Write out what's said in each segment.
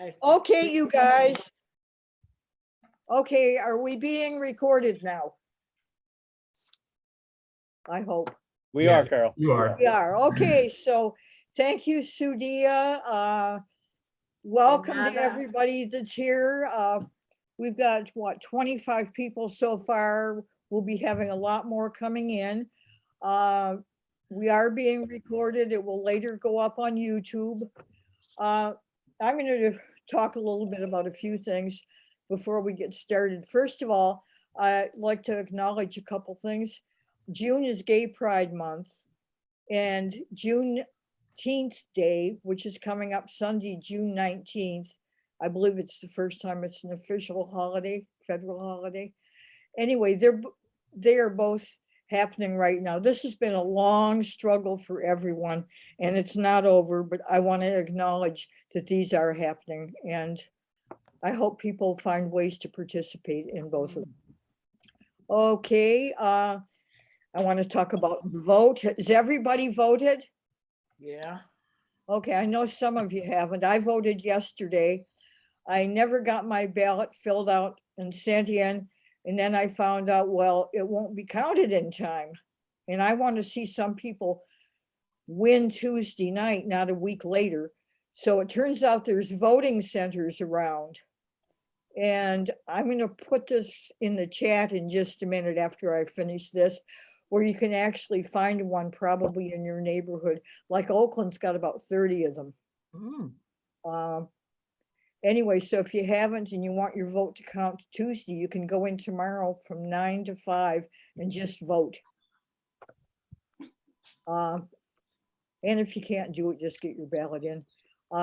Okay, you guys. Okay, are we being recorded now? I hope. We Yeah, are, Carol. You are. We are. Okay, so thank you, Sudia. Welcome to everybody that's here. We've got, what, 25 people so far. We'll be having a lot more coming in. We are being recorded. It will later go up on YouTube. I'm going to talk a little bit about a few things before we get started. First of all, I'd like to acknowledge a couple things. June is Gay Pride Month, and Juneteenth Day, which is coming up Sunday, June 19th. I believe it's the first time it's an official holiday, federal holiday. Anyway, they are both happening right now. This has been a long struggle for everyone, and it's not over, but I want to acknowledge that these are happening, and I hope people find ways to participate in both of them. Okay, I want to talk about the vote. Has everybody voted? Yeah. Okay, I know some of you haven't. I voted yesterday. I never got my ballot filled out and sent in. And then I found out, well, it won't be counted in time. And I want to see some people win Tuesday night, not a week later. So it turns out there's voting centers around. And I'm going to put this in the chat in just a minute after I finish this, where you can actually find one probably in your neighborhood. Like Oakland's got about 30 of them. Anyway, so if you haven't and you want your vote to count Tuesday, you can go in tomorrow from 9 to 5 and just vote. And if you can't do it, just get your ballot in.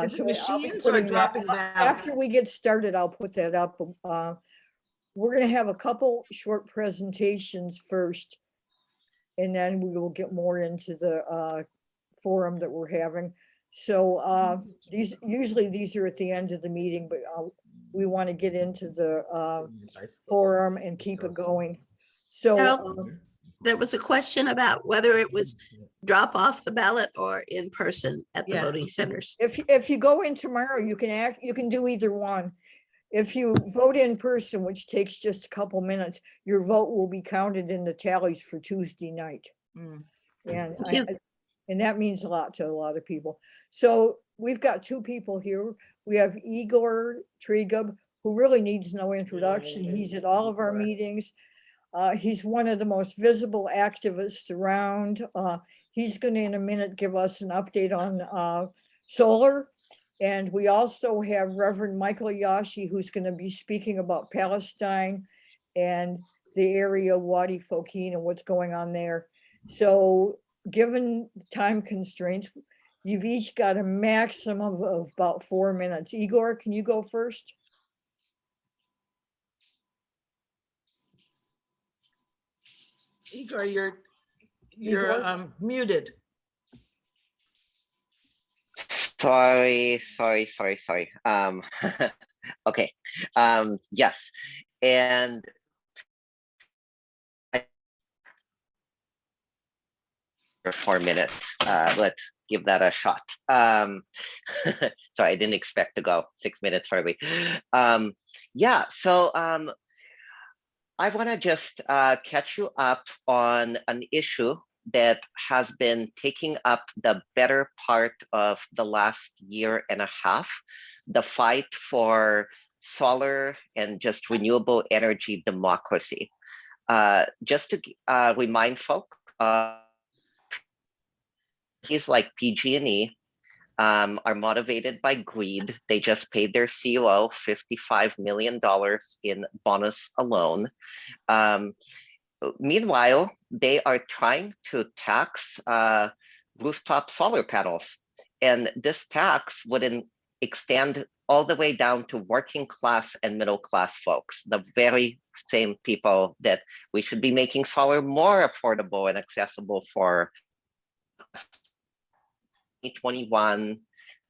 So Machines are dropping ballots. after we get started, I'll put that up. We're going to have a couple short presentations first, and then we will get more into the forum that we're having. So usually these are at the end of the meeting, but we want to get into the forum and keep it going. So Carol, there was a question about whether it was drop off the ballot or in person at the voting centers. if you go in tomorrow, you can do either one. If you vote in person, which takes just a couple minutes, your vote will be counted in the tallies for Tuesday night. And that means a lot to a lot of people. So we've got two people here. We have Igor Trigub, who really needs no introduction. He's at all of our meetings. He's one of the most visible activists around. He's going to, in a minute, give us an update on solar. And we also have Reverend Michael Yashi, who's going to be speaking about Palestine and the area of Wadi Fokin and what's going on there. So given time constraints, you've each got a maximum of about 4 minutes. Igor, can you go first? Igor, you're muted. Sorry. Okay. Yes. And for 4 minutes. Let's give that a shot. Sorry, I didn't expect to go 6 minutes hardly. Yeah, so I want to just catch you up on an issue that has been taking up the better part of the last year and a half, the fight for solar and just renewable energy democracy. Just to remind folks, companies like PG&E are motivated by greed. They just paid their COO $55 million in bonus alone. Meanwhile, they are trying to tax rooftop solar panels. And this tax would extend all the way down to working class and middle class folks, the very same people that we should be making solar more affordable and accessible for. 2021,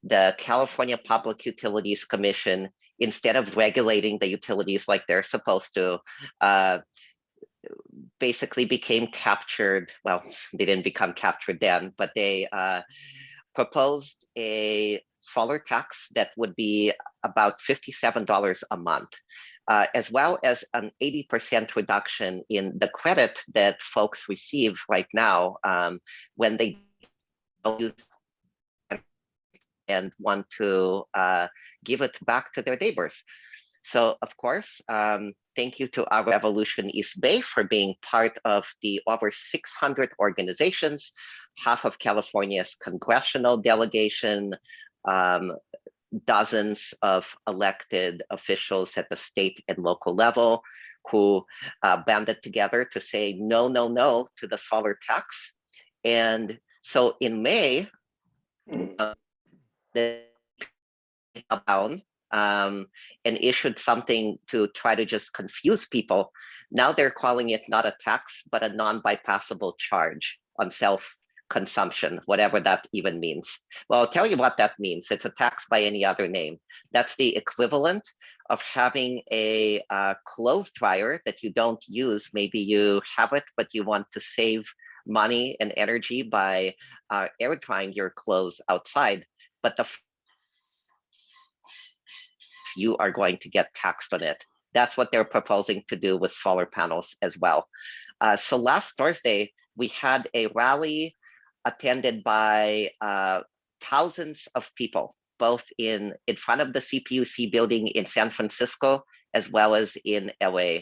the California Public Utilities Commission, instead of regulating the utilities like they're supposed to, basically became captured. Well, they didn't become captured then, but they proposed a solar tax that would be about $57 a month, as well as an 80% reduction in the credit that folks receive right now when they don't use and want to give it back to their neighbors. So, of course, thank you to our Revolution East Bay for being part of the over 600 organizations, half of California's congressional delegation, dozens of elected officials at the state and local level who banded together to say no, no, no to the solar tax. And so in May, the down and issued something to try to just confuse people. Now they're calling it not a tax, but a non-bypassable charge on self-consumption, whatever that even means. Well, I'll tell you what that means. It's a tax by any other name. That's the equivalent of having a clothes dryer that you don't use. Maybe you have it, but you want to save money and energy by air drying your clothes outside. But you are going to get taxed on it. That's what they're proposing to do with solar panels as well. So last Thursday, we had a rally attended by thousands of people, both in front of the CPUC building in San Francisco, as well as in LA.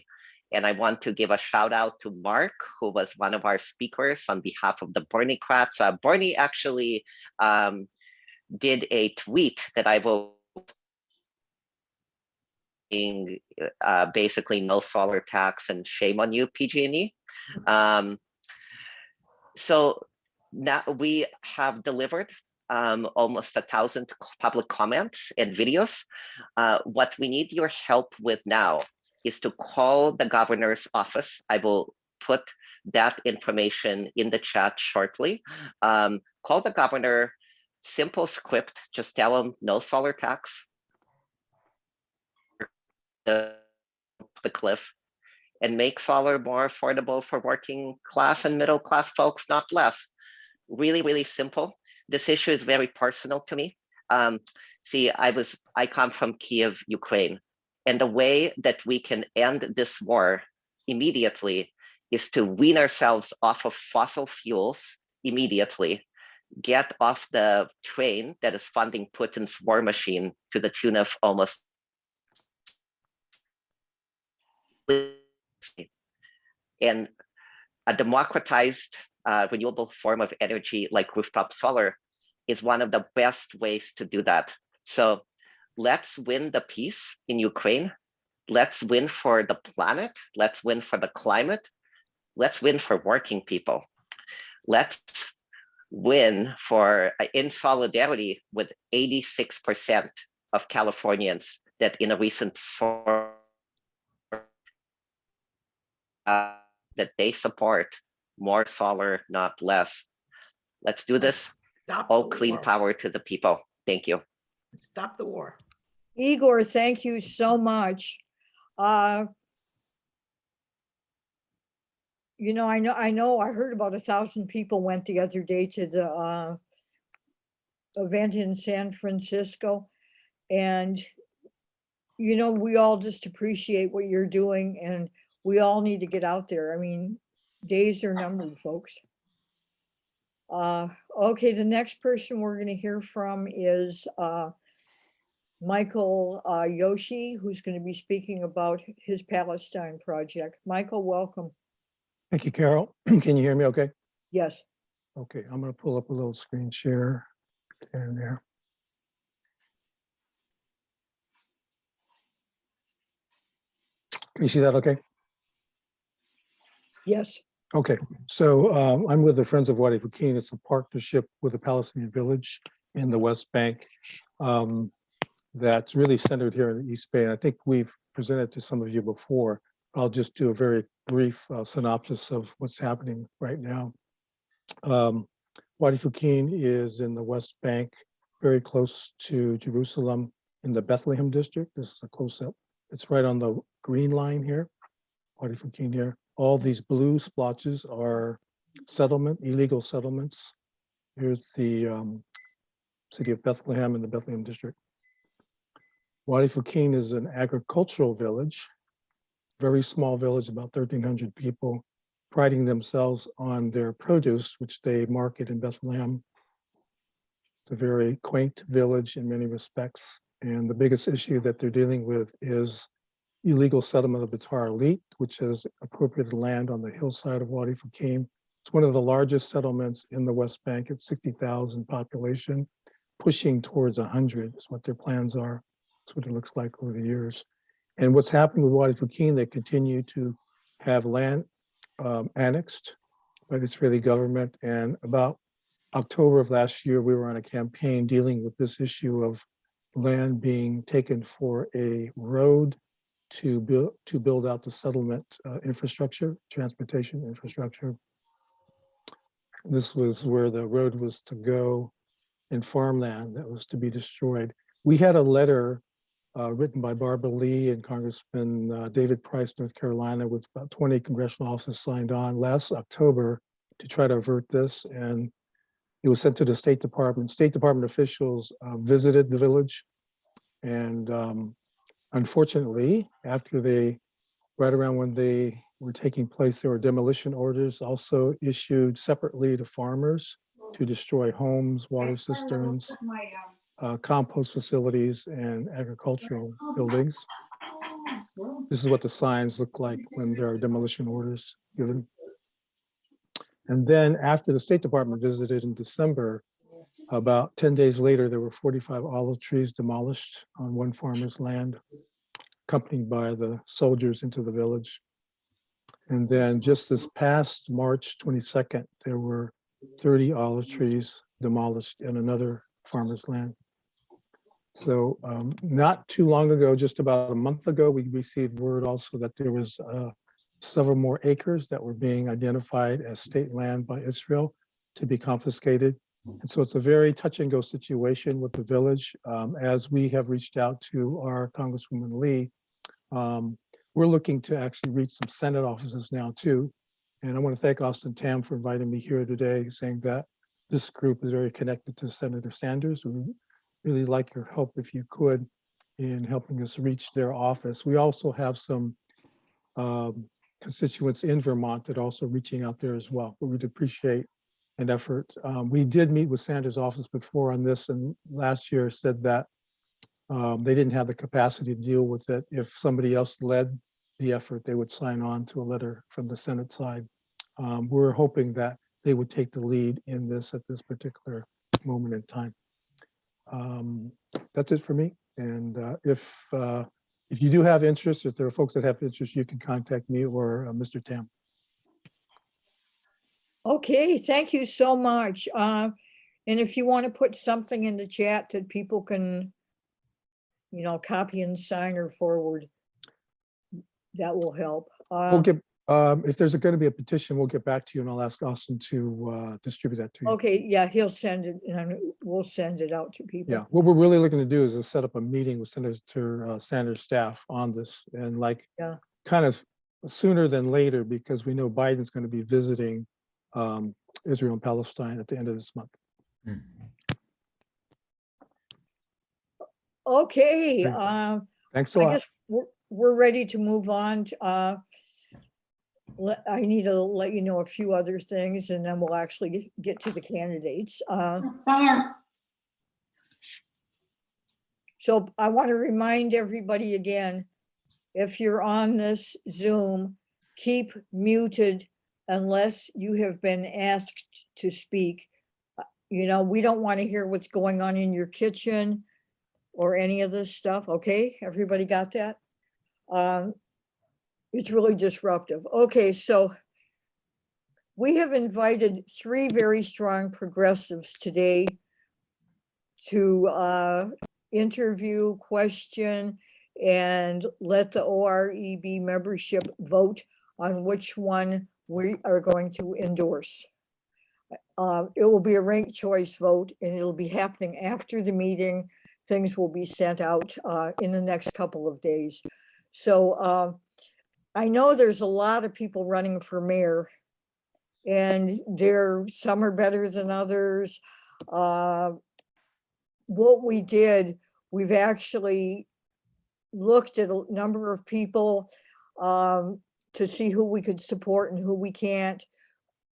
And I want to give a shout out to Mark, who was one of our speakers on behalf of the Berniecrats. Bernie actually did a tweet that I will basically no solar tax and shame on you, PG&E. So now we have delivered almost 1,000 public comments and videos. What we need your help with now is to call the governor's office. I will put that information in the chat shortly. Call the governor, simple script, just tell him no solar tax, the cliff, and make solar more affordable for working class and middle class folks, not less. Really, really simple. This issue is very personal to me. See, I come from Kiev, Ukraine, and the way that we can end this war immediately is to wean ourselves off of fossil fuels immediately, get off the train that is funding Putin's war machine to the tune of almost and a democratized renewable form of energy like rooftop solar is one of the best ways to do that. So let's win the peace in Ukraine. Let's win for the planet. Let's win for the climate. Let's win for working people. Let's win for in solidarity with 86% of Californians that in a recent survey that they support more solar, not less. Let's do this. Oh, clean power to the people. Thank you. Stop the war. Igor, thank you so much. You know, I heard about 1,000 people went the other day to the event in San Francisco. And, you know, we all just appreciate what you're doing, and we all need to get out there. I mean, days are numbered, folks. Okay, the next person we're going to hear from is Michael Yoshi, who's going to be speaking about his Palestine project. Michael, welcome. Thank you, Carol. Can you hear me okay? Yes. Okay, I'm going to pull up a little screen share and there. Can you see that okay? Yes. Okay, so I'm with the Friends of Wadi Fouquin. It's a partnership with the Palestinian Village in the West Bank that's really centered here in the East Bay. And I think we've presented to some of you before. I'll just do a very brief synopsis of what's happening right now. Wadi Fouquin is in the West Bank, very close to Jerusalem in the Bethlehem district. This is a close-up. It's right on the green line here, Wadi Fouquin here. All these blue splotches are illegal settlements. Here's the city of Bethlehem and the Bethlehem district. Wadi Fouquin is an agricultural village, very small village, about 1,300 people, priding themselves on their produce, which they market in Bethlehem. It's a very quaint village in many respects. And the biggest issue that they're dealing with is illegal settlement of the Tar Elite, which has appropriated land on the hillside of Wadi Fouquin. It's one of the largest settlements in the West Bank at 60,000 population, pushing towards 100 is what their plans are. That's what it looks like over the years. And what's happening with Wadi Fouquin, they continue to have land annexed by the Israeli government. And about October of last year, we were on a campaign dealing with this issue of land being taken for a road to build out the settlement infrastructure, transportation infrastructure. This was where the road was to go, in farmland that was to be destroyed. We had a letter written by Barbara Lee and Congressman David Price, North Carolina, with about 20 congressional officers signed on last October to try to avert this. And it was sent to the State Department. State Department officials visited the village. And unfortunately, right around when they were taking place, there were demolition orders also issued separately to farmers to destroy homes, water cisterns, compost facilities, and agricultural buildings. This is what the signs look like when there are demolition orders given. And then after the State Department visited in December, about 10 days later, there were 45 olive trees demolished on one farmer's land, accompanied by the soldiers into the village. And then just this past March 22nd, there were 30 olive trees demolished in another farmer's land. So not too long ago, just about a month ago, we received word also that there was several more acres that were being identified as state land by Israel to be confiscated. And so it's a very touch and go situation with the village. As we have reached out to our Congresswoman Lee, we're looking to actually reach some Senate offices now too. And I want to thank Austin Tam for inviting me here today, saying that this group is very connected to Senator Sanders. We really like your help, if you could, in helping us reach their office. We also have some constituents in Vermont that are also reaching out there as well, but we'd appreciate an effort. We did meet with Sanders' office before on this, and last year said that they didn't have the capacity to deal with it. If somebody else led the effort, they would sign on to a letter from the Senate side. We're hoping that they would take the lead in this at this particular moment in time. That's it for me. And if you do have interest, if there are folks that have interest, you can contact me or Mr. Tam. Okay, thank you so much. And if you want to put something in the chat that people can, copy and sign or forward, that will help. We'll get, if there's going to be a petition, we'll get back to you and I'll ask Austin to distribute that to you. Okay, yeah, he'll send it and we'll send it out to people. Yeah, what we're really looking to do is to set up a meeting with Senator Sanders' staff on this, and kind of sooner than later, because we know Biden's going to be visiting Israel and Palestine at the end of this month. Okay. Thanks a I lot. guess we're ready to move on. I need to let you know a few other things and then we'll actually get to the candidates. So I want to remind everybody again, if you're on this Zoom, keep muted unless you have been asked to speak. We don't want to hear what's going on in your kitchen or any of this stuff. Okay, everybody got that? It's really disruptive. Okay, so we have invited 3 very strong progressives today to interview, question, and let the OREB membership vote on which one we are going to endorse. It will be a ranked choice vote and it'll be happening after the meeting. Things will be sent out in the next couple of days. So I know there's a lot of people running for mayor and some are better than others. what we did, we've actually looked at a number of people to see who we could support and who we can't.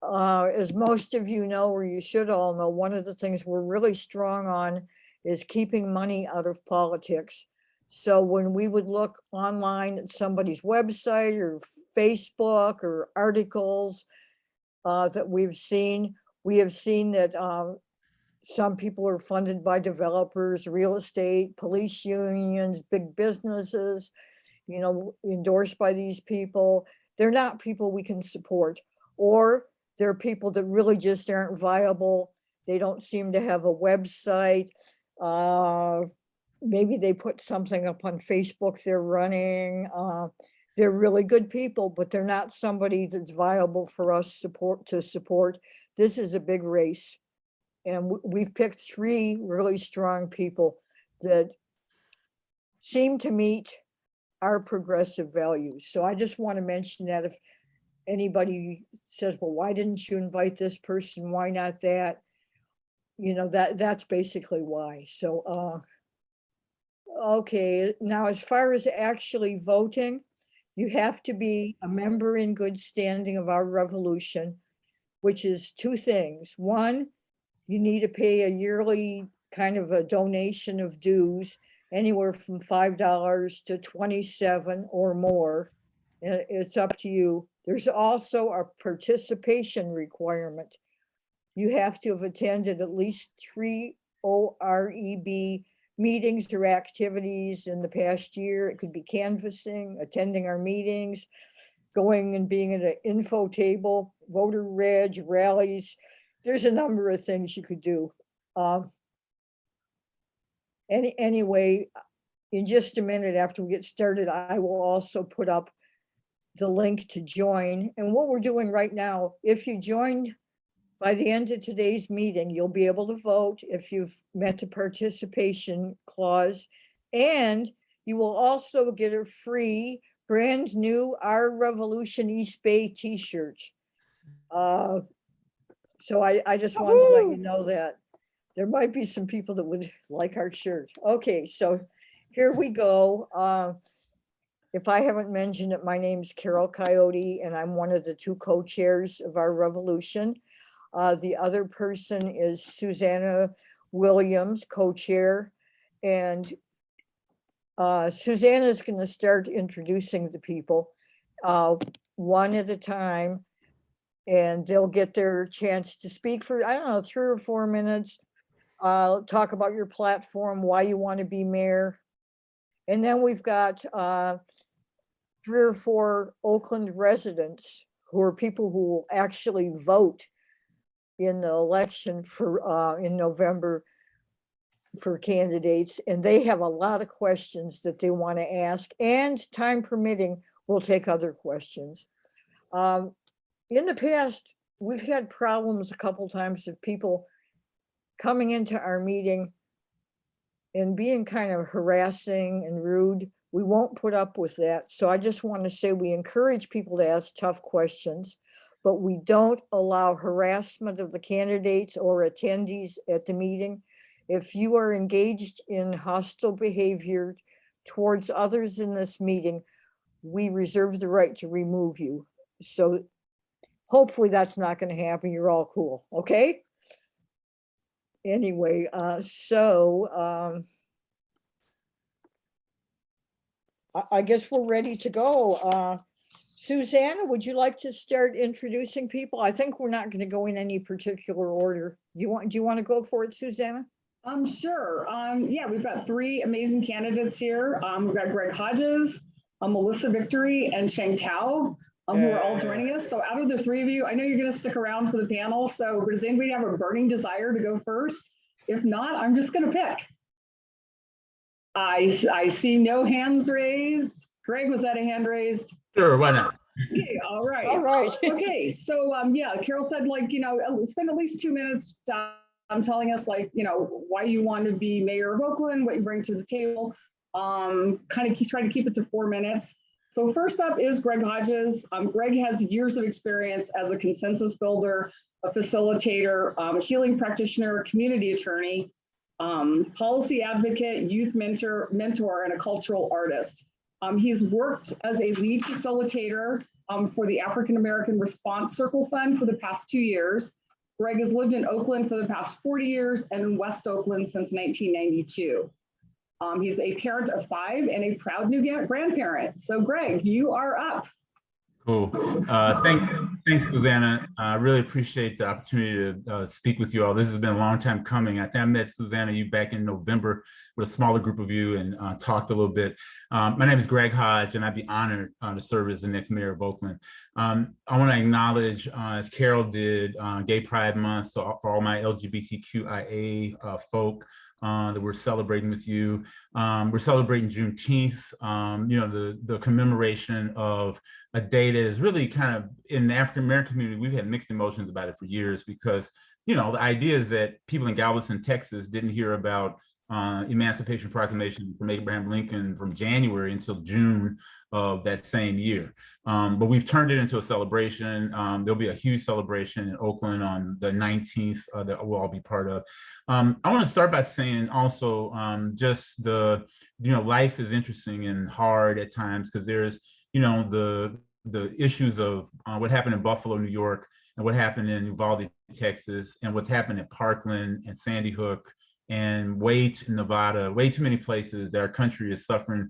As most of you know, or you should all know, one of the things we're really strong on is keeping money out of politics. So when we would look online at somebody's website or Facebook or articles that we have seen that some people are funded by developers, real estate, police unions, big businesses, you know, endorsed by these people. They're not people we can support, or they're people that really just aren't viable. They don't seem to have a website. Maybe they put something up on Facebook they're running. They're really good people, but they're not somebody that's viable for us to support. This is a big race. And we've picked 3 really strong people that seem to meet our progressive values. So I just want to mention that if anybody says, well, why didn't you invite this person? Why not that? You know, that's basically why. So, okay, now as far as actually voting, you have to be a member in good standing of our revolution, which is 2 things. One, you need to pay a yearly kind of a donation of dues, anywhere from $5 to $27 or more. It's up to you. There's also a participation requirement. You have to have attended at least 3 OREB meetings or activities in the past year. It could be canvassing, attending our meetings, going and being at an info table, voter reg, rallies. There's a number of things you could do. Anyway, in just a minute after we get started, I will also put up the link to join. And what we're doing right now, if you joined by the end of today's meeting, you'll be able to vote if you've met the participation clause. And you will also get a free brand new Our Revolution East Bay t-shirt. So I just wanted to let you know that there might be some people that would like our shirt. Okay, so here we go. If I haven't mentioned it, my name's Carol Coyote, and I'm one of the 2 co-chairs of Our Revolution. The other person is Susanna Williams, co-chair, and Susanna is going to start introducing the people one at a time, and they'll get their chance to speak for, I don't know, 3 or 4 minutes. Talk about your platform, why you want to be mayor. And then we've got 3 or 4 Oakland residents who are people who will actually vote in the election for in November for candidates. And they have a lot of questions that they want to ask, and time permitting, we'll take other questions. In the past, we've had problems a couple times of people coming into our meeting and being kind of harassing and rude. We won't put up with that. So I just want to say we encourage people to ask tough questions, but we don't allow harassment of the candidates or attendees at the meeting. If you are engaged in hostile behavior towards others in this meeting, we reserve the right to remove you. So hopefully that's not going to happen. You're all cool, okay? Anyway, I guess we're ready to go. Susanna, would you like to start introducing people? I think we're not going to go in any particular order. Do you want to go for it, Susanna? Sure. Yeah, we've got 3 amazing candidates here. We've got Greg Hodges, Alyssa Victory, and Shang Tao, who are all joining us. So out of the 3 of you, I know you're going to stick around for the panel. So does anybody have a burning desire to go first? If not, I'm just going to pick. I see no hands raised. Greg, was that a hand raised? Sure, why not? Okay, all right. All right. Okay, so yeah, Carol said, like, you know, spend at least 2 minutes telling us, like, you know, why you want to be mayor of Oakland, what you bring to the table. Kind of try to keep it to 4 minutes. So first up is Greg Hodges. Greg has years of experience as a consensus builder, a facilitator, a healing practitioner, community attorney. policy advocate, youth mentor, and a cultural artist. He's worked as a lead facilitator for the African American Response Circle Fund for the past 2 years. Greg has lived in Oakland for the past 40 years and in West Oakland since 1992. He's a parent of 5 and a proud new grandparent. So Greg, you are up. Cool. Thanks, Susanna. I really appreciate the opportunity to speak with you all. This has been a long time coming. I think I met Susanna, you back in November with a smaller group of you and talked a little bit. My name is Greg Hodge, and I'd be honored to serve as the next mayor of Oakland. I want to acknowledge, as Carol did, Gay Pride Month. So for all my LGBTQIA folk that we're celebrating with you. We're celebrating Juneteenth, the commemoration of a day that is really kind of, in the African American community, we've had mixed emotions about it for years because, the idea is that people in Galveston, Texas didn't hear about Emancipation Proclamation from Abraham Lincoln from January until June of that same year. But we've turned it into a celebration. There'll be a huge celebration in Oakland on the 19th that we'll all be part of. I want to start by saying also just life is interesting and hard at times because there's, the issues of what happened in Buffalo, New York, and what happened in Uvalde, Texas, and what's happened in Parkland and Sandy Hook and Nevada, way too many places that our country is suffering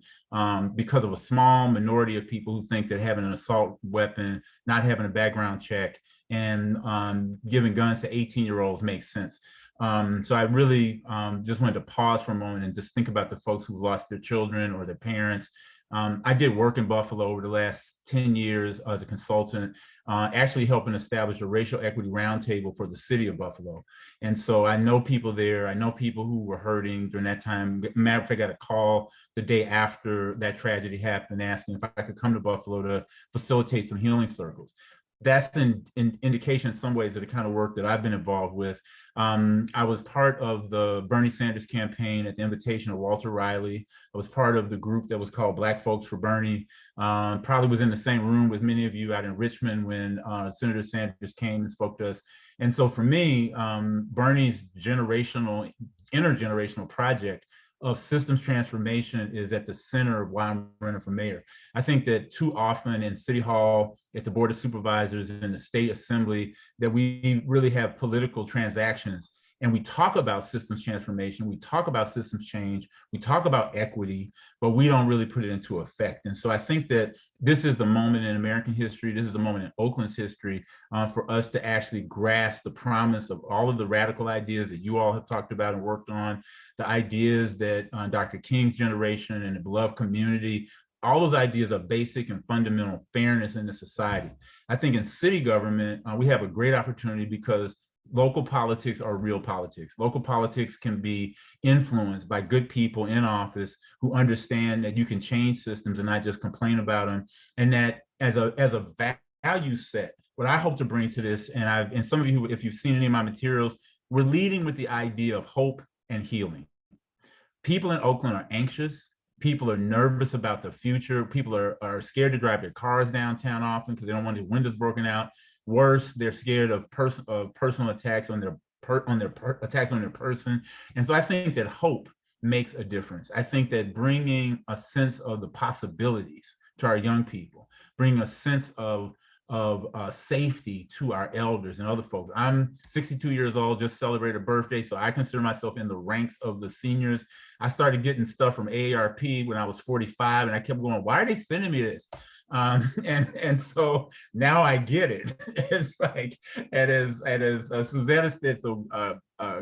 because of a small minority of people who think that having an assault weapon, not having a background check, and giving guns to 18-year-olds makes sense. So I really just wanted to pause for a moment and just think about the folks who lost their children or their parents. I did work in Buffalo over the last 10 years as a consultant, actually helping establish a racial equity roundtable for the city of Buffalo. And so I know people there. I know people who were hurting during that time. Matter of fact, I got a call the day after that tragedy happened asking if I could come to Buffalo to facilitate some healing circles. That's an indication in some ways of the kind of work that I've been involved with. I was part of the Bernie Sanders campaign at the invitation of Walter Riley. I was part of the group that was called Black Folks for Bernie. Probably was in the same room with many of you out in Richmond when Senator Sanders came and spoke to us. And so for me, Bernie's intergenerational project of systems transformation is at the center of why I'm running for mayor. I think that too often in City Hall, at the Board of Supervisors, in the State Assembly, that we really have political transactions and we talk about systems transformation, we talk about systems change, we talk about equity, but we don't really put it into effect. And so I think that this is the moment in American history, this is the moment in Oakland's history for us to actually grasp the promise of all of the radical ideas that you all have talked about and worked on, the ideas that Dr. King's generation and the beloved community, all those ideas of basic and fundamental fairness in the society. I think in city government, we have a great opportunity because local politics are real politics. Local politics can be influenced by good people in office who understand that you can change systems and not just complain about them. And that as a value set, what I hope to bring to this, and some of you, if you've seen any of my materials, we're leading with the idea of hope and healing. People in Oakland are anxious. People are nervous about the future. People are scared to drive their cars downtown often because they don't want their windows broken out. Worse, they're scared of personal attacks on their attacks on their person. And so I think that hope makes a difference. I think that bringing a sense of the possibilities to our young people, bringing a sense of safety to our elders and other folks. I'm 62 years old, just celebrated a birthday, so I consider myself in the ranks of the seniors. I started getting stuff from AARP when I was 45, and I kept going, why are they sending me this? And so now I get it. It's like, and as Susanna said so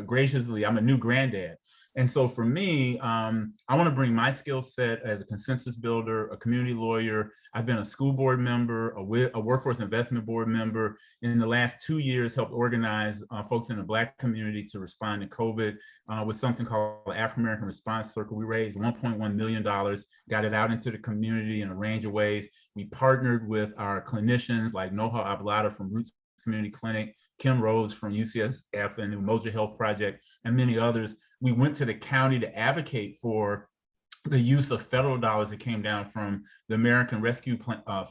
graciously, I'm a new granddad. And so for me, I want to bring my skill set as a consensus builder, a community lawyer. I've been a school board member, a workforce investment board member. In the last 2 years, helped organize folks in the Black community to respond to COVID with something called the African American Response Circle. We raised $1.1 million, got it out into the community in a range of ways. We partnered with our clinicians like Noha Ablada from Roots Community Clinic, Kim Rose from UCSF and the Umoja Health Project, and many others. We went to the county to advocate for the use of federal dollars that came down from the American Rescue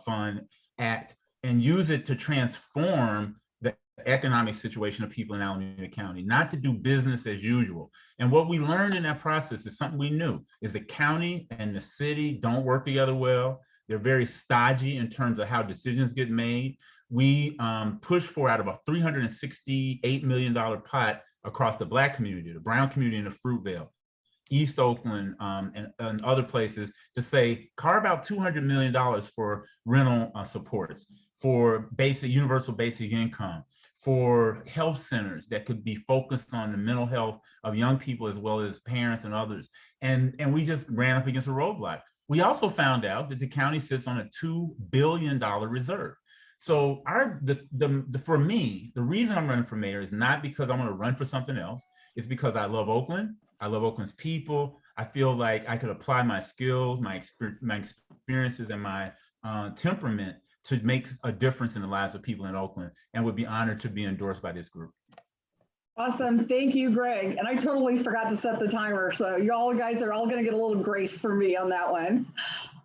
Fund Act and use it to transform the economic situation of people in Alameda County, not to do business as usual. And what we learned in that process is something we knew, is the county and the city don't work together well. They're very stodgy in terms of how decisions get made. We pushed for, out of a $368 million pot across the Black community, the brown community in the Fruitvale, East Oakland, and other places, to say, carve out $200 million for rental supports, for universal basic income, for health centers that could be focused on the mental health of young people as well as parents and others. And we just ran up against a roadblock. We also found out that the county sits on a $2 billion reserve. So for me, the reason I'm running for mayor is not because I want to run for something else. It's because I love Oakland. I love Oakland's people. I feel like I could apply my skills, my experiences, and my temperament to make a difference in the lives of people in Oakland, and would be honored to be endorsed by this group. Awesome. Thank you, Greg. And I totally forgot to set the timer. So y'all guys are all going to get a little grace from me on that one.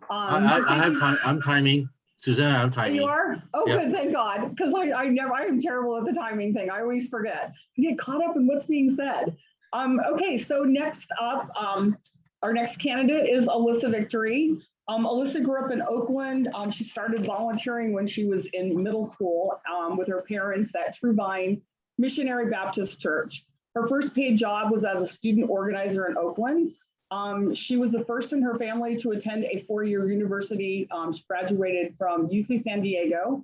I'm timing. Susanna, I'm timing. You are? Oh, Yep. Good. Thank God. Because I am terrible at the timing thing. I always forget. I get caught up in what's being said. Okay. So next up, our next candidate is Alyssa Victory. Alyssa grew up in Oakland. She started volunteering when she was in middle school with her parents at True Vine Missionary Baptist Church. Her first paid job was as a student organizer in Oakland. She was the first in her family to attend a 4-year university. She graduated from UC San Diego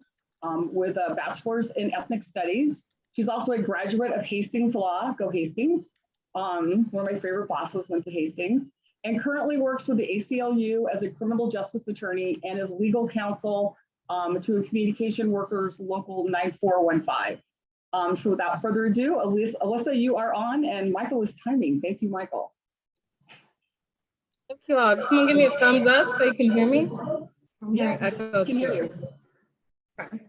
with a bachelor's in ethnic studies. She's also a graduate of Hastings Law, go Hastings. One of my favorite bosses went to Hastings, and currently works with the ACLU as a criminal justice attorney and as legal counsel to Communication Workers Local 9415. So without further ado, Alyssa, you are on, and Michael is timing. Thank you, Michael. Thank you all. Can someone give me a thumbs up so you can hear me? Yeah, Echo can hear you. Okay.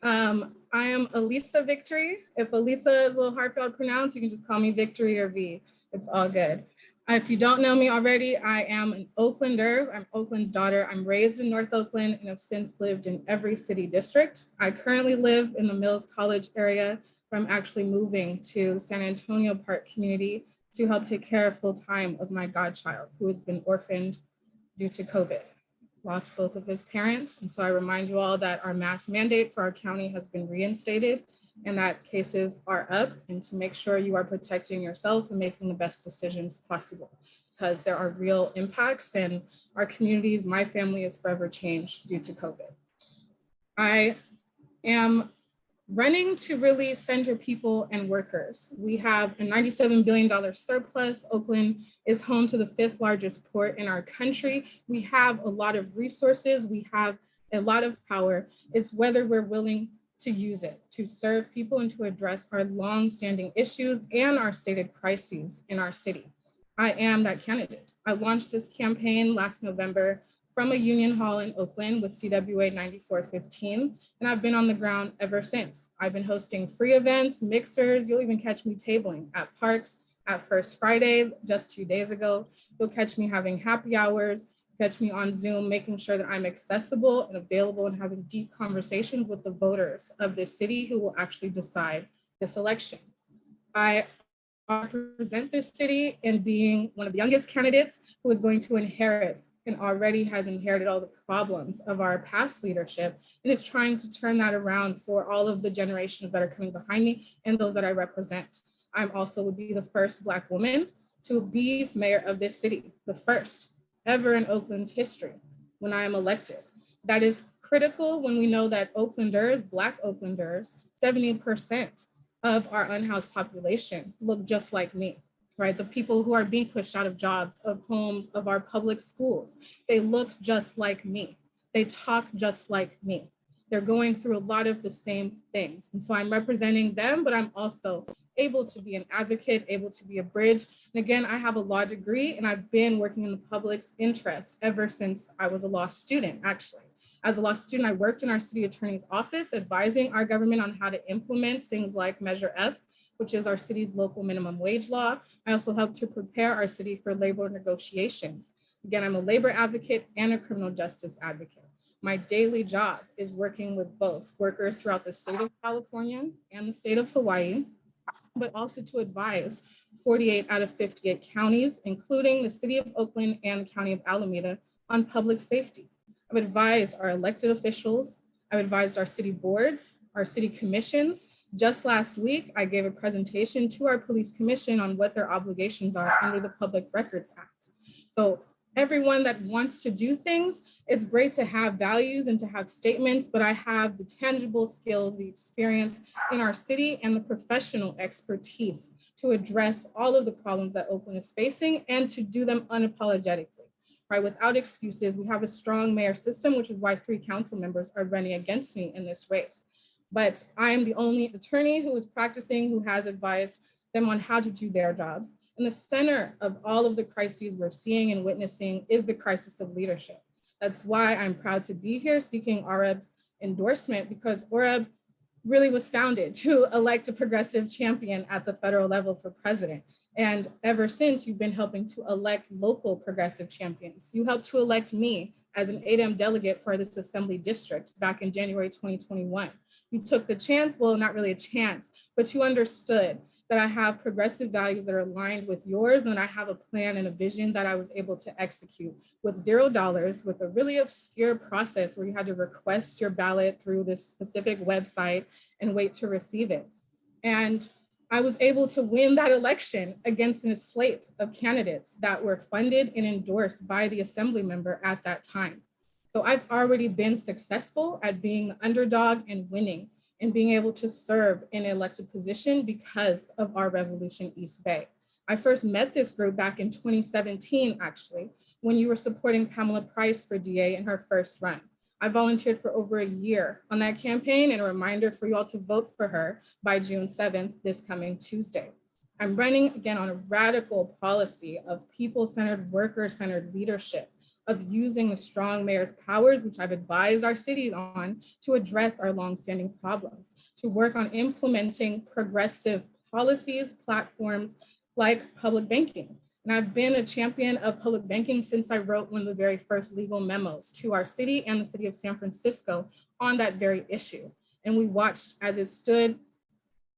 I am Alyssa Victory. If Alyssa is a little hard to pronounce, you can just call me Victory or V. It's all good. If you don't know me already, I am an Oaklander. I'm Oakland's daughter. I'm raised in North Oakland and have since lived in every city district. I currently live in the Mills College area, where I'm actually moving to San Antonio Park community to help take care full-time of my godchild, who has been orphaned due to COVID. Lost both of his parents. And so I remind you all that our mask mandate for our county has been reinstated and that cases are up, and to make sure you are protecting yourself and making the best decisions possible, because there are real impacts, and our communities, my family is forever changed due to COVID. I am running to really center people and workers. We have a $97 billion surplus. Oakland is home to the 5th largest port in our country. We have a lot of resources. We have a lot of power. It's whether we're willing to use it to serve people and to address our long-standing issues and our stated crises in our city. I am that candidate. I launched this campaign last November from a union hall in Oakland with CWA 9415, and I've been on the ground ever since. I've been hosting free events, mixers. You'll even catch me tabling at parks at First Friday just 2 days ago. You'll catch me having happy hours, catch me on Zoom, making sure that I'm accessible and available and having deep conversations with the voters of this city who will actually decide this election. I represent this city in being one of the youngest candidates who is going to inherit and already has inherited all the problems of our past leadership and is trying to turn that around for all of the generations that are coming behind me and those that I represent. I'm also would be the first Black woman to be mayor of this city, the first ever in Oakland's history when I am elected. That is critical when we know that Oaklanders, Black Oaklanders, 70% of our unhoused population look just like me, right? The people who are being pushed out of jobs, of homes, of our public schools, they look just like me. They talk just like me. They're going through a lot of the same things. And so I'm representing them, but I'm also able to be an advocate, able to be a bridge. And again, I have a law degree and I've been working in the public's interest ever since I was a law student, actually. As a law student, I worked in our city attorney's office, advising our government on how to implement things like Measure F, which is our city's local minimum wage law. I also helped to prepare our city for labor negotiations. Again, I'm a labor advocate and a criminal justice advocate. My daily job is working with both workers throughout the state of California and the state of Hawaii, but also to advise 48 out of 58 counties, including the city of Oakland and the county of Alameda, on public safety. I've advised our elected officials, I've advised our city boards, our city commissions. Just last week, I gave a presentation to our police commission on what their obligations are under the Public Records Act. So everyone that wants to do things, it's great to have values and to have statements, but I have the tangible skills, the experience in our city and the professional expertise to address all of the problems that Oakland is facing and to do them unapologetically, right? Without excuses. We have a strong mayor system, which is why 3 council members are running against me in this race. But I am the only attorney who is practicing, who has advised them on how to do their jobs. And the center of all of the crises we're seeing and witnessing is the crisis of leadership. That's why I'm proud to be here seeking OREB's endorsement, because OREB really was founded to elect a progressive champion at the federal level for president. And ever since, you've been helping to elect local progressive champions. You helped to elect me as an ADEM delegate for this assembly district back in January 2021. You took the chance, well, not really a chance, but you understood that I have progressive values that are aligned with yours, and I have a plan and a vision that I was able to execute with $0, with a really obscure process where you had to request your ballot through this specific website and wait to receive it. And I was able to win that election against a slate of candidates that were funded and endorsed by the assembly member at that time. So I've already been successful at being the underdog and winning and being able to serve in an elected position because of our Revolution East Bay. I first met this group back in 2017, actually, when you were supporting Pamela Price for DA in her first run. I volunteered for over a year on that campaign, and a reminder for you all to vote for her by June 7th, this coming Tuesday. I'm running again on a radical policy of people-centered, worker-centered leadership, of using the strong mayor's powers, which I've advised our cities on, to address our longstanding problems, to work on implementing progressive policies, platforms like public banking. And I've been a champion of public banking since I wrote one of the very first legal memos to our city and the city of San Francisco on that very issue. And we watched as it stood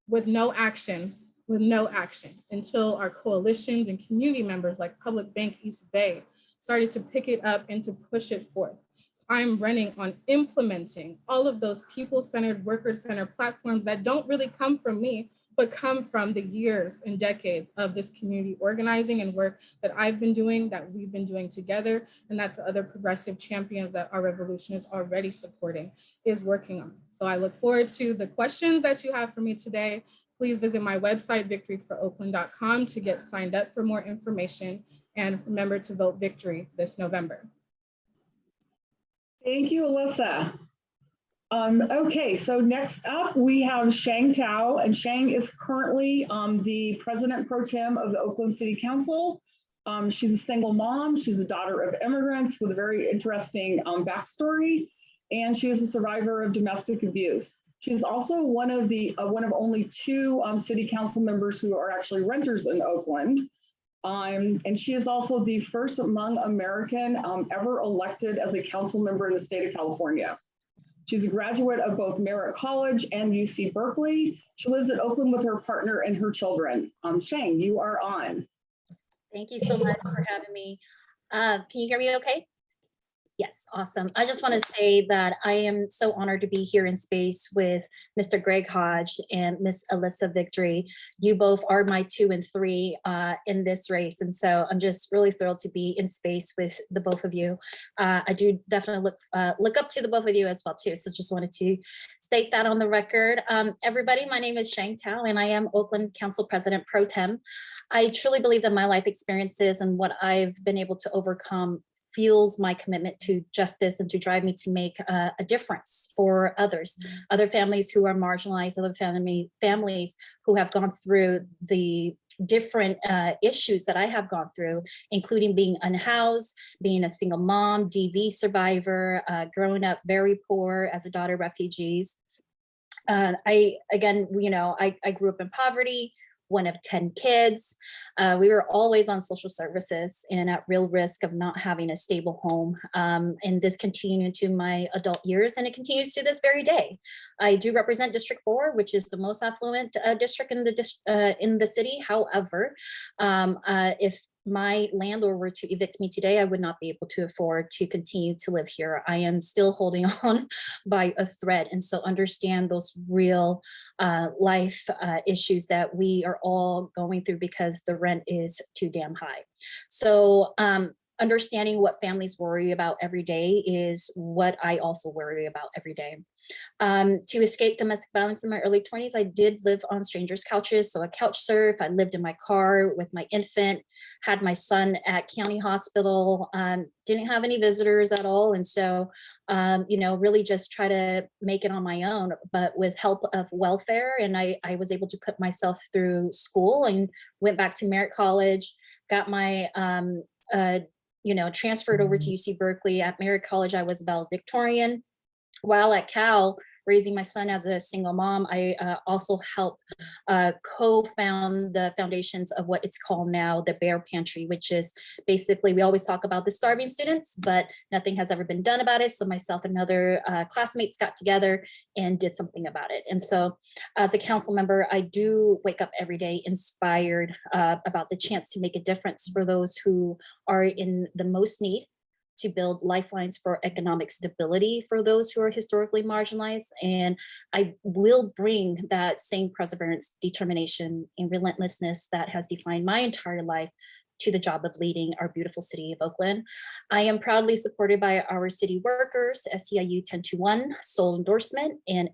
with no action until our coalitions and community members like Public Bank East Bay started to pick it up and to push it forth. I'm running on implementing all of those people-centered, worker-centered platforms that don't really come from me, but come from the years and decades of this community organizing and work that I've been doing, that we've been doing together, and that the other progressive champions that our revolution is already supporting is working on. So I look forward to the questions that you have for me today. Please visit my website, victoryforoakland.com, to get signed up for more information. And remember to vote victory this November. Thank you, Alyssa. Okay, so next up we have Shang Tao, and Shang is currently the president pro tem of the Oakland City Council. She's a single mom. She's a daughter of immigrants with a very interesting backstory, and she is a survivor of domestic abuse. She's also one of only 2 city council members who are actually renters in Oakland. And she is also the first Hmong American ever elected as a council member in the state of California. She's a graduate of both Merritt College and UC Berkeley. She lives in Oakland with her partner and her children. Shang, you are on. Thank you so much for having me. Can you hear me okay? Yes, awesome. I just want to say that I am so honored to be here in space with Mr. Greg Hodge and Miss Alyssa Victory. You both are my 2 and 3 in this race. And so I'm just really thrilled to be in space with the both of you. I do definitely look up to the both of you as well too. So just wanted to state that on the record. Everybody, my name is Shang Tao and I am Oakland Council President Pro Tem. I truly believe that my life experiences and what I've been able to overcome fuels my commitment to justice and to drive me to make a difference for others, other families who are marginalized, other families who have gone through the different issues that I have gone through, including being unhoused, being a single mom, DV survivor, growing up very poor as a daughter of refugees. I grew up in poverty, one of 10 kids. We were always on social services and at real risk of not having a stable home. And this continued into my adult years, and it continues to this very day. I do represent District 4, which is the most affluent district in the city. However, if my landlord were to evict me today, I would not be able to afford to continue to live here. I am still holding on by a thread. And so understand those real life issues that we are all going through because the rent is too damn high. So understanding what families worry about every day is what I also worry about every day. To escape domestic violence in my early 20s, I did live on strangers' couches. So a couch surf, I lived in my car with my infant, had my son at county hospital, didn't have any visitors at all. And so, really just try to make it on my own, but with help of welfare. And I was able to put myself through school and went back to Merritt College, got my transferred over to UC Berkeley. At Maynard College, I was valedictorian. While at Cal, raising my son as a single mom, I also helped co-found the foundations of what it's called now, the Bear Pantry, which is basically, we always talk about the starving students, but nothing has ever been done about it. So myself and other classmates got together and did something about it. And so as a council member, I do wake up every day inspired about the chance to make a difference for those who are in the most need, to build lifelines for economic stability for those who are historically marginalized. And I will bring that same perseverance, determination, and relentlessness that has defined my entire life to the job of leading our beautiful city of Oakland. I am proudly supported by our city workers, SEIU 1021, sole endorsement, and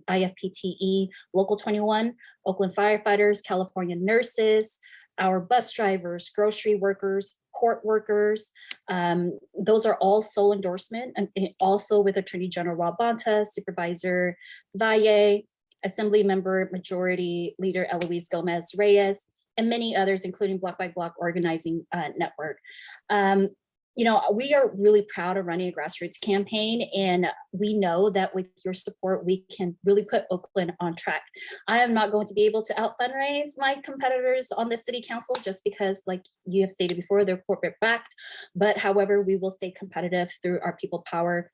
IFPTE Local 21, Oakland firefighters, California nurses, our bus drivers, grocery workers, court workers. Those are all sole endorsement, and also with Attorney General Rob Bonta, Supervisor Valle, Assembly Member Majority Leader Eloise Gomez Reyes, and many others, including Block by Block Organizing Network. We are really proud of running a grassroots campaign, and we know that with your support, we can really put Oakland on track. I am not going to be able to out fundraise my competitors on the city council just because, like you have stated before, they're corporate backed, but however, we will stay competitive through our people power.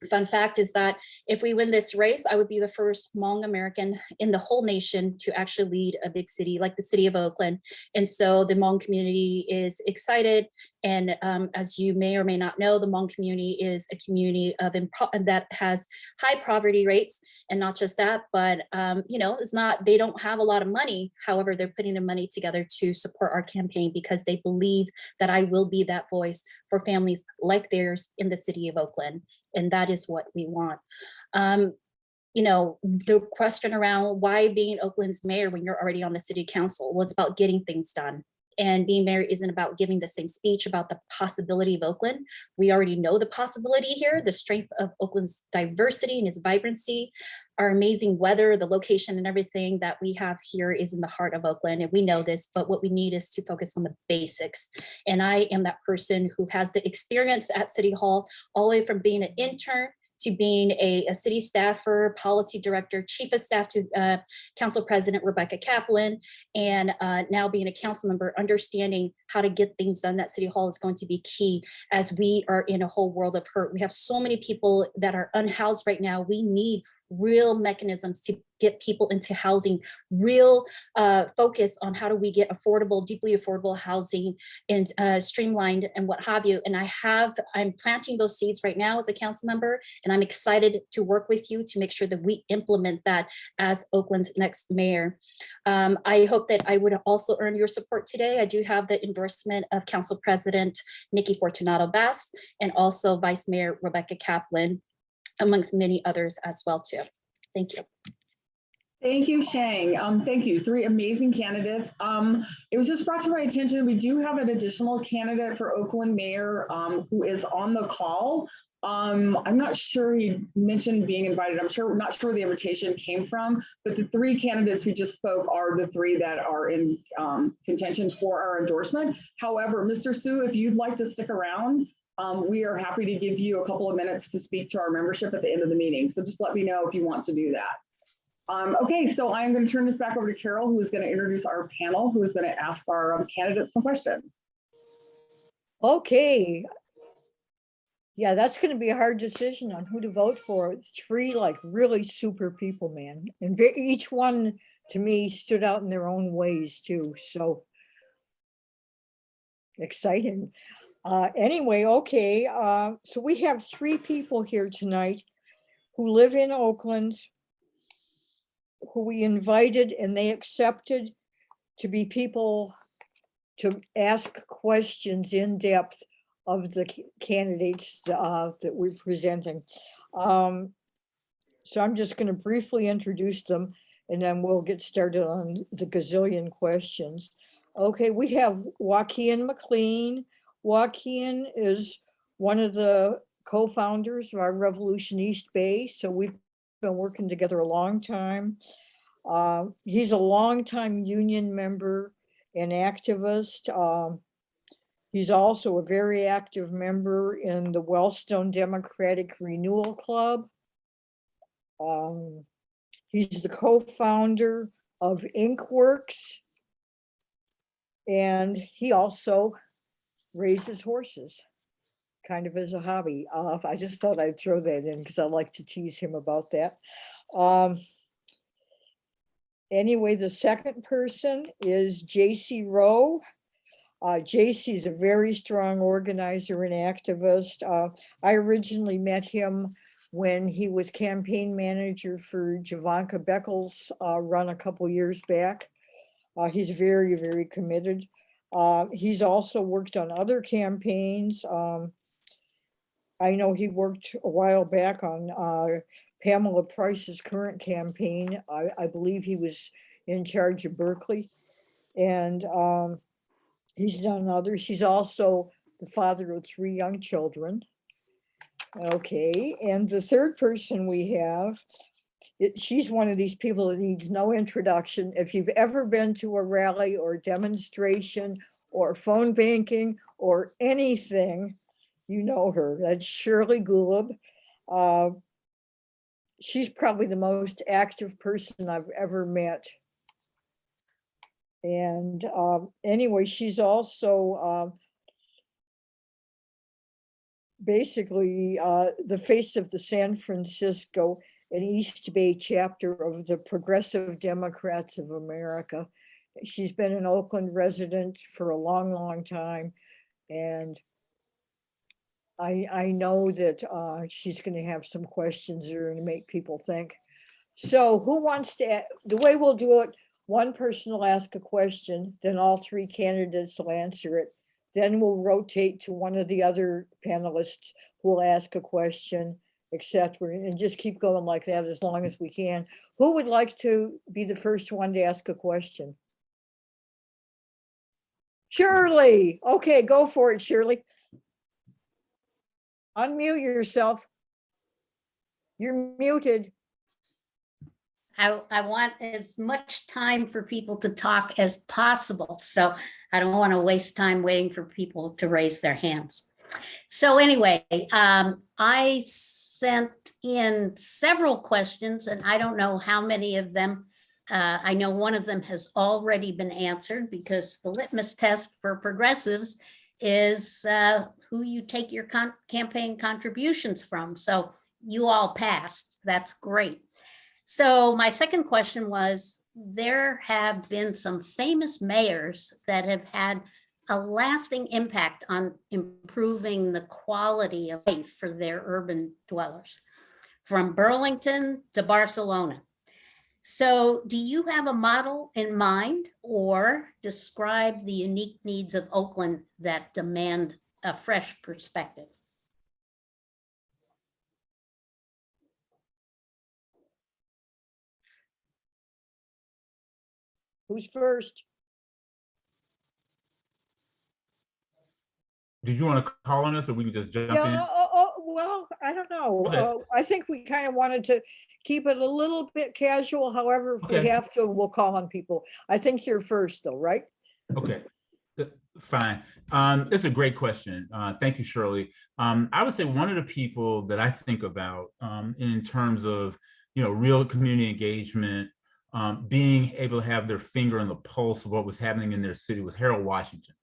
Fun fact is that if we win this race, I would be the first Hmong American in the whole nation to actually lead a big city like the city of Oakland. And so the Hmong community is excited. And as you may or may not know, the Hmong community is a community of that has high poverty rates. And not just that, but they don't have a lot of money. However, they're putting their money together to support our campaign because they believe that I will be that voice for families like theirs in the city of Oakland. And that is what we want. The question around why being Oakland's mayor when you're already on the city council, well, it's about getting things done. And being mayor isn't about giving the same speech about the possibility of Oakland. We already know the possibility here, the strength of Oakland's diversity and its vibrancy, our amazing weather, the location and everything that we have here is in the heart of Oakland. And we know this, but what we need is to focus on the basics. And I am that person who has the experience at City Hall, all the way from being an intern to being a city staffer, policy director, chief of staff to council president Rebecca Kaplan, and now being a council member, understanding how to get things done at City Hall is going to be key as we are in a whole world of hurt. We have so many people that are unhoused right now. We need real mechanisms to get people into housing, real focus on how do we get affordable, deeply affordable housing and streamlined and what have you. And I'm planting those seeds right now as a council member, and I'm excited to work with you to make sure that we implement that as Oakland's next mayor. I hope that I would also earn your support today. I do have the endorsement of Council President Nikki Fortunato Bass and also Vice Mayor Rebecca Kaplan, amongst many others as well too. Thank you. Thank you, Shang. Thank you. 3 amazing candidates. It was just brought to my attention, we do have an additional candidate for Oakland mayor who is on the call. I'm not sure he mentioned being invited. Not sure where the invitation came from, but the 3 candidates who just spoke are the 3 that are in contention for our endorsement. However, Mr. Su, if you'd like to stick around, we are happy to give you a couple of minutes to speak to our membership at the end of the meeting. So just let me know if you want to do that. Okay, so I'm going to turn this back over to Carol, who is going to introduce our panel, who is going to ask our candidates some questions. Okay. Yeah, that's going to be a hard decision on who to vote for. Three like really super people, man. And each one to me stood out in their own ways too. So exciting. Anyway, okay. So we have three people here tonight who live in Oakland, who we invited and they accepted to be people to ask questions in depth of the candidates that we're presenting. So I'm just going to briefly introduce them and then we'll get started on the gazillion questions. Okay, we have Joaquin Mclean. Joaquin is one of the co-founders of our Revolution East Bay. So we've been working together a long time. He's a longtime union member and activist. He's also a very active member in the Wellstone Democratic Renewal Club. He's the co-founder of Inkworks. And he also raises horses, kind of as a hobby. I just thought I'd throw that in because I like to tease him about that. Anyway, the second person is JC Rowe. JC is a very strong organizer and activist. I originally met him when he was campaign manager for Javanka Beckles' run a couple years back. He's very, very committed. He's also worked on other campaigns. I know he worked a while back on Pamela Price's current campaign. I believe he was in charge of Berkeley. And he's done others. He's also the father of 3 young children. Okay, and the third person we have, she's one of these people that needs no introduction. If you've ever been to a rally or demonstration or phone banking or anything, you know her. That's Shirley Goulab. She's probably the most active person I've ever met. And anyway, she's also basically the face of the San Francisco and East Bay chapter of the Progressive Democrats of America. She's been an Oakland resident for a long, long time. And I know that she's going to have some questions that are going to make people think. So who wants to, the way we'll do it, one person will ask a question, then all 3 candidates will answer it. Then we'll rotate to one of the other panelists who will ask a question, etc. And just keep going like that as long as we can. Who would like to be the first one to ask a question? Shirley. Okay, go for it, Shirley. Unmute yourself. You're muted. I want as much time for people to talk as possible. So I don't want to waste time waiting for people to raise their hands. So anyway, I sent in several questions and I don't know how many of them. I know one of them has already been answered because the litmus test for progressives is who you take your campaign contributions from. So you all passed. That's great. So my second question was, there have been some famous mayors that have had a lasting impact on improving the quality of life for their urban dwellers, from Burlington to Barcelona. So do you have a model in mind or describe the unique needs of Oakland that demand a fresh perspective? Who's first? Did you want to call on us or we can just jump in? Yeah, well, I don't know. Okay. I think we kind of wanted to keep it a little bit casual. However, if we Okay. have to, we'll call on people. I think you're first though, right? Okay, fine. It's a great question. Thank you, Shirley. I would say one of the people that I think about in terms of real community engagement, being able to have their finger on the pulse of what was happening in their city was Harold Washington.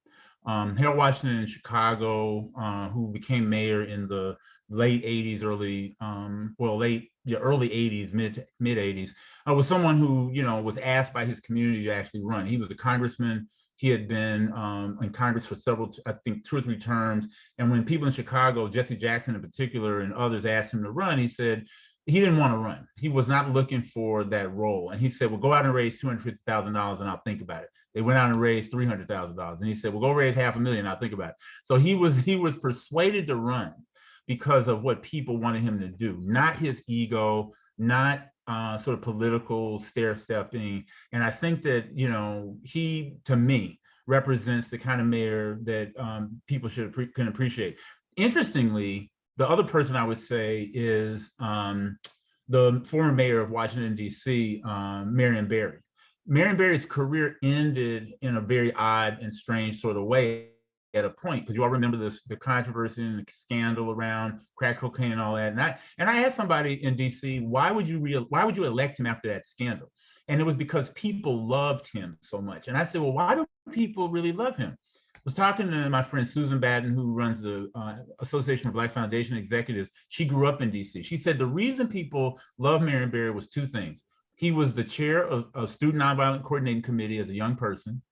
Harold Washington in Chicago, who became mayor in the late 80s, early 80s, mid 80s, was someone who, was asked by his community to actually run. He was a congressman. He had been in Congress for several, I think 2 or 3 terms. And when people in Chicago, Jesse Jackson in particular, and others asked him to run, he said he didn't want to run. He was not looking for that role. And he said, well, go out and raise $250,000 and I'll think about it. They went out and raised $300,000. And he said, well, go raise $500,000, I'll think about it. So he was persuaded to run because of what people wanted him to do, not his ego, not sort of political stair-stepping. And I think that, he, to me, represents the kind of mayor that people can appreciate. Interestingly, the other person I would say is the former mayor of Washington, D.C., Marion Barry. Marion Barry's career ended in a very odd and strange sort of way at a point, because you all remember the controversy and the scandal around crack cocaine and all that. And I asked somebody in DC, why would you elect him after that scandal? And it was because people loved him so much. And I said, well, why do people really love him? I was talking to my friend Susan Batten, who runs the Association of Black Foundation Executives. She grew up in DC. She said the reason people love Marion Barry was 2 things. He was the chair of Student Nonviolent Coordinating Committee as a young person.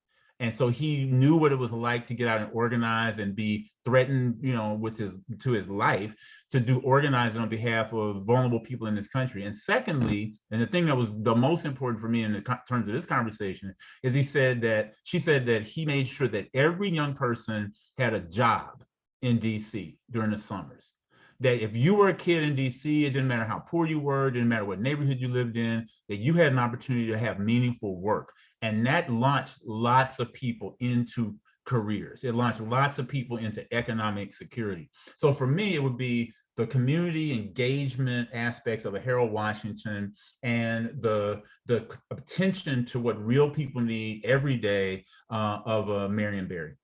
And so he knew what it was like to get out and organize and be threatened, to his life, to do organizing on behalf of vulnerable people in this country. And secondly, and the thing that was the most important for me in terms of this conversation, is she said that he made sure that every young person had a job in DC during the summers. That if you were a kid in DC, it didn't matter how poor you were, it didn't matter what neighborhood you lived in, that you had an opportunity to have meaningful work. And that launched lots of people into careers. It launched lots of people into economic security. So for me, it would be the community engagement aspects of a Harold Washington and the attention to what real people need every day of a Marion Barry.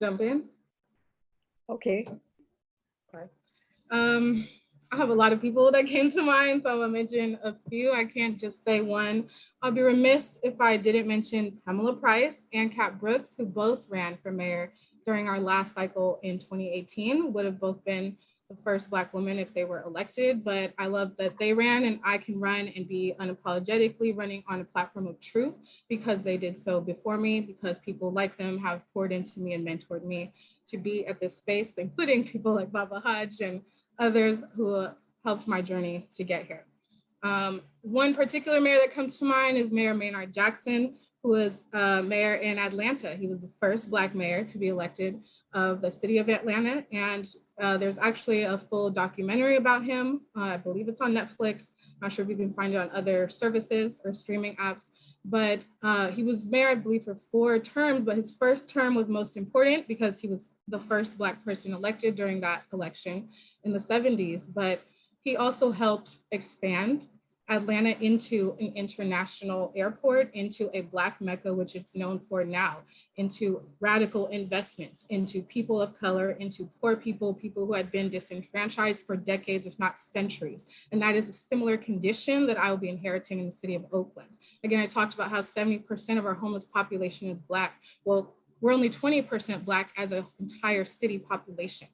Jump in. Okay. I have a lot of people that came to mind, so I'm gonna mention a few. I can't just say one. I'll be remiss if I didn't mention Pamela Price and Kat Brooks, who both ran for mayor during our last cycle in 2018, would have both been the first Black woman if they were elected, but I love that they ran and I can run and be unapologetically running on a platform of truth because they did so before me, because people like them have poured into me and mentored me to be at this space, including people like Baba Hodge and others who helped my journey to get here. One particular mayor that comes to mind is Mayor Maynard Jackson, who was mayor in Atlanta. He was the first Black mayor to be elected of the city of Atlanta. And there's actually a full documentary about him. I believe it's on Netflix. Not sure if you can find it on other services or streaming apps. But he was mayor, I believe, for 4 terms, but his first term was most important because he was the first Black person elected during that election in the 70s. But he also helped expand Atlanta into an international airport, into a Black Mecca, which it's known for now, into radical investments, into people of color, into poor people, people who had been disenfranchised for decades, if not centuries. And that is a similar condition that I will be inheriting in the city of Oakland. Again, I talked about how 70% of our homeless population is Black. Well, we're only 20% Black as an entire city population.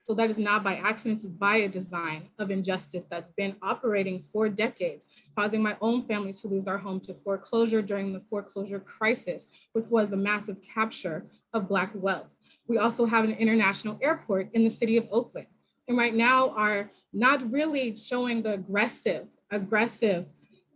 So that is not by accident, it's by a design of injustice that's been operating for decades, causing my own family to lose our home to foreclosure during the foreclosure crisis, which was a massive capture of Black wealth. We also have an international airport in the city of Oakland, and right now are not really showing the aggressive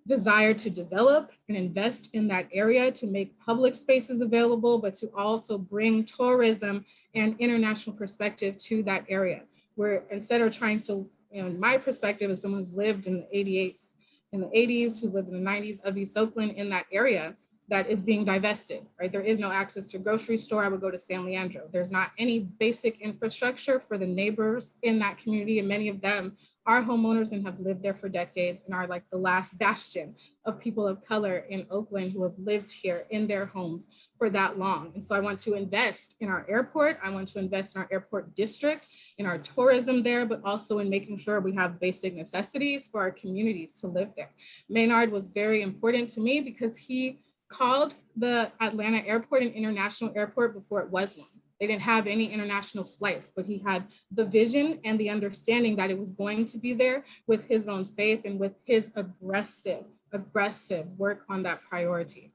desire to develop and invest in that area to make public spaces available, but to also bring tourism and international perspective to that area, where instead of trying to, in my perspective as someone who's lived in the 80s, who lived in the 90s of East Oakland in that area, that is being divested, right? There is no access to grocery store. I would go to San Leandro. There's not any basic infrastructure for the neighbors in that community, and many of them are homeowners and have lived there for decades and are like the last bastion of people of color in Oakland who have lived here in their homes for that long. And so I want to invest in our airport. I want to invest in our airport district, in our tourism there, but also in making sure we have basic necessities for our communities to live there. Maynard was very important to me because he called the Atlanta airport an international airport before it was one. They didn't have any international flights, but he had the vision and the understanding that it was going to be there with his own faith and with his aggressive work on that priority.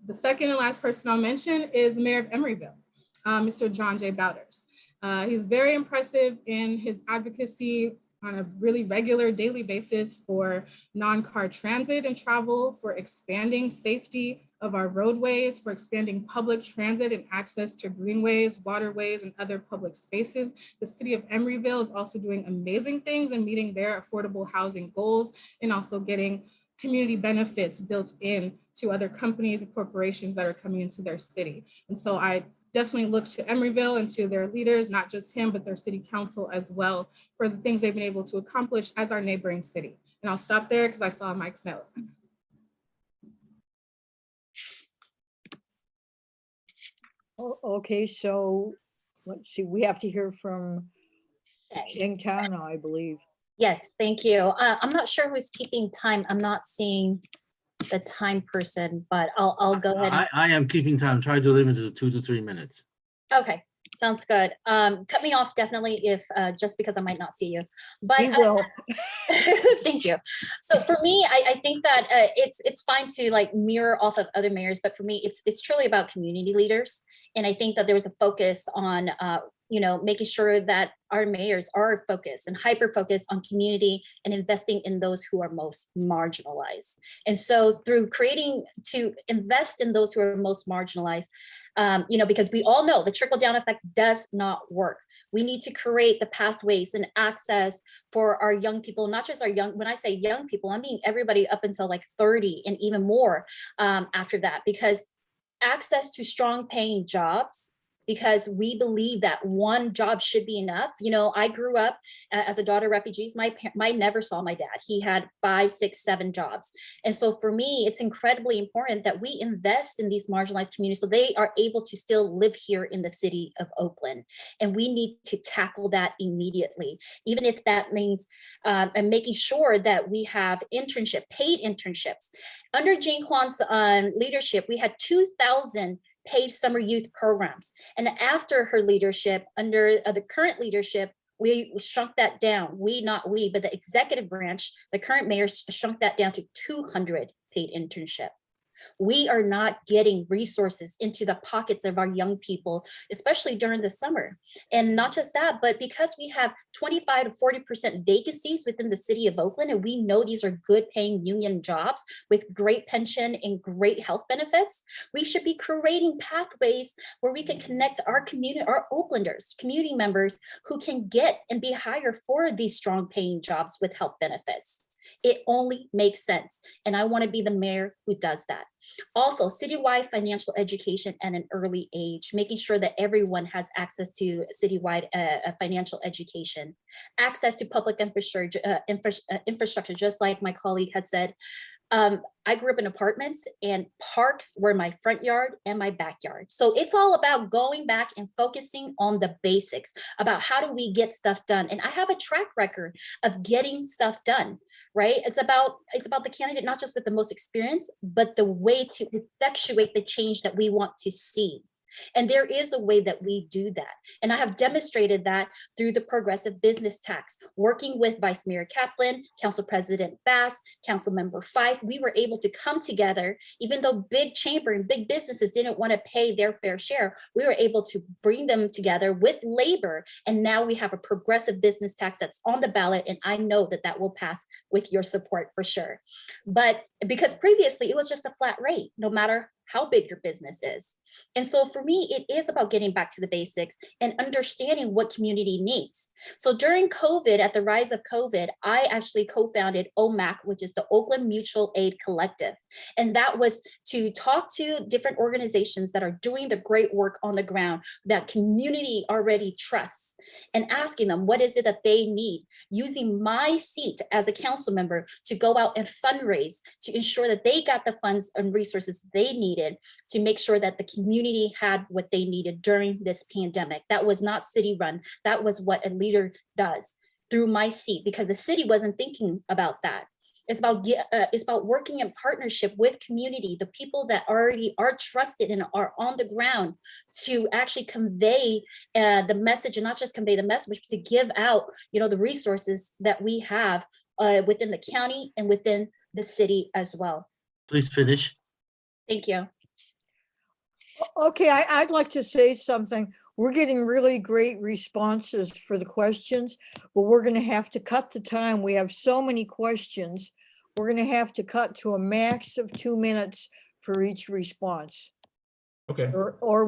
The second and last person I'll mention is the mayor of Emeryville, Mr. John J. Bowders. He's very impressive in his advocacy on a really regular daily basis for non-car transit and travel, for expanding safety of our roadways, for expanding public transit and access to greenways, waterways, and other public spaces. The city of Emeryville is also doing amazing things and meeting their affordable housing goals and also getting community benefits built in to other companies and corporations that are coming into their city. And so I definitely look to Emeryville and to their leaders, not just him, but their city council as well, for the things they've been able to accomplish as our neighboring city. And I'll stop there because I saw Mike Snell. Okay, so let's see, we have to hear from Shang Tao now, I believe. Yes, thank you. I'm not sure who's keeping time. I'm not seeing the time person, but I'll go ahead. I am keeping time. Try to limit it to 2 to 3 minutes. Okay, sounds good. Cut me off definitely if just because I might not see you. But We will. thank you. So for me, I think that it's fine to like mirror off of other mayors, but for me, it's truly about community leaders. And I think that there was a focus on making sure that our mayors are focused and hyper focused on community and investing in those who are most marginalized. And so through creating to invest in those who are most marginalized, because we all know the trickle down effect does not work. We need to create the pathways and access for our young people, not just our young, when I say young people, I mean everybody up until like 30 and even more after that, because access to strong paying jobs, because we believe that one job should be enough. I grew up as a daughter of refugees. I never saw my dad. He had 5, 6, 7 jobs. And so for me, it's incredibly important that we invest in these marginalized communities so they are able to still live here in the city of Oakland. And we need to tackle that immediately, even if that means and making sure that we have paid internships. Under Jean Kwan's leadership, we had 2,000 paid summer youth programs. And after her leadership, under the current leadership, we shrunk that down. Not we, but the executive branch, the current mayor shrunk that down to 200 paid internship. We are not getting resources into the pockets of our young people, especially during the summer. And not just that, but because we have 25 to 40% vacancies within the city of Oakland, and we know these are good paying union jobs with great pension and great health benefits, we should be creating pathways where we can connect our community, our Oaklanders, community members who can get and be hired for these strong paying jobs with health benefits. It only makes sense. And I want to be the mayor who does that. Also, citywide financial education at an early age, making sure that everyone has access to citywide financial education, access to public infrastructure, just like my colleague had said. I grew up in apartments and parks were my front yard and my backyard. So it's all about going back and focusing on the basics about how do we get stuff done. And I have a track record of getting stuff done, right? It's about the candidate, not just with the most experience, but the way to effectuate the change that we want to see. And there is a way that we do that. And I have demonstrated that through the progressive business tax, working with Vice Mayor Kaplan, Council President Bass, Council Member Fife. We were able to come together, even though big chamber and big businesses didn't want to pay their fair share, we were able to bring them together with labor. And now we have a progressive business tax that's on the ballot. And I know that that will pass with your support for sure. But because previously it was just a flat rate, no matter how big your business is. And so for me, it is about getting back to the basics and understanding what community needs. So during COVID, at the rise of COVID, I actually co-founded OMAC, which is the Oakland Mutual Aid Collective. And that was to talk to different organizations that are doing the great work on the ground that community already trusts, and asking them what is it that they need, using my seat as a council member to go out and fundraise to ensure that they got the funds and resources they needed to make sure that the community had what they needed during this pandemic. That was not city run. That was what a leader does through my seat, because the city wasn't thinking about that. It's about working in partnership with community, the people that already are trusted and are on the ground, to actually convey the message, and not just convey the message, but to give out, the resources that we have within the county and within the city as well. Please finish. Thank you. Okay, I'd like to say something. We're getting really great responses for the questions, but we're going to have to cut the time. We have so many questions. We're going to have to cut to a max of 2 minutes for each response. Okay. Or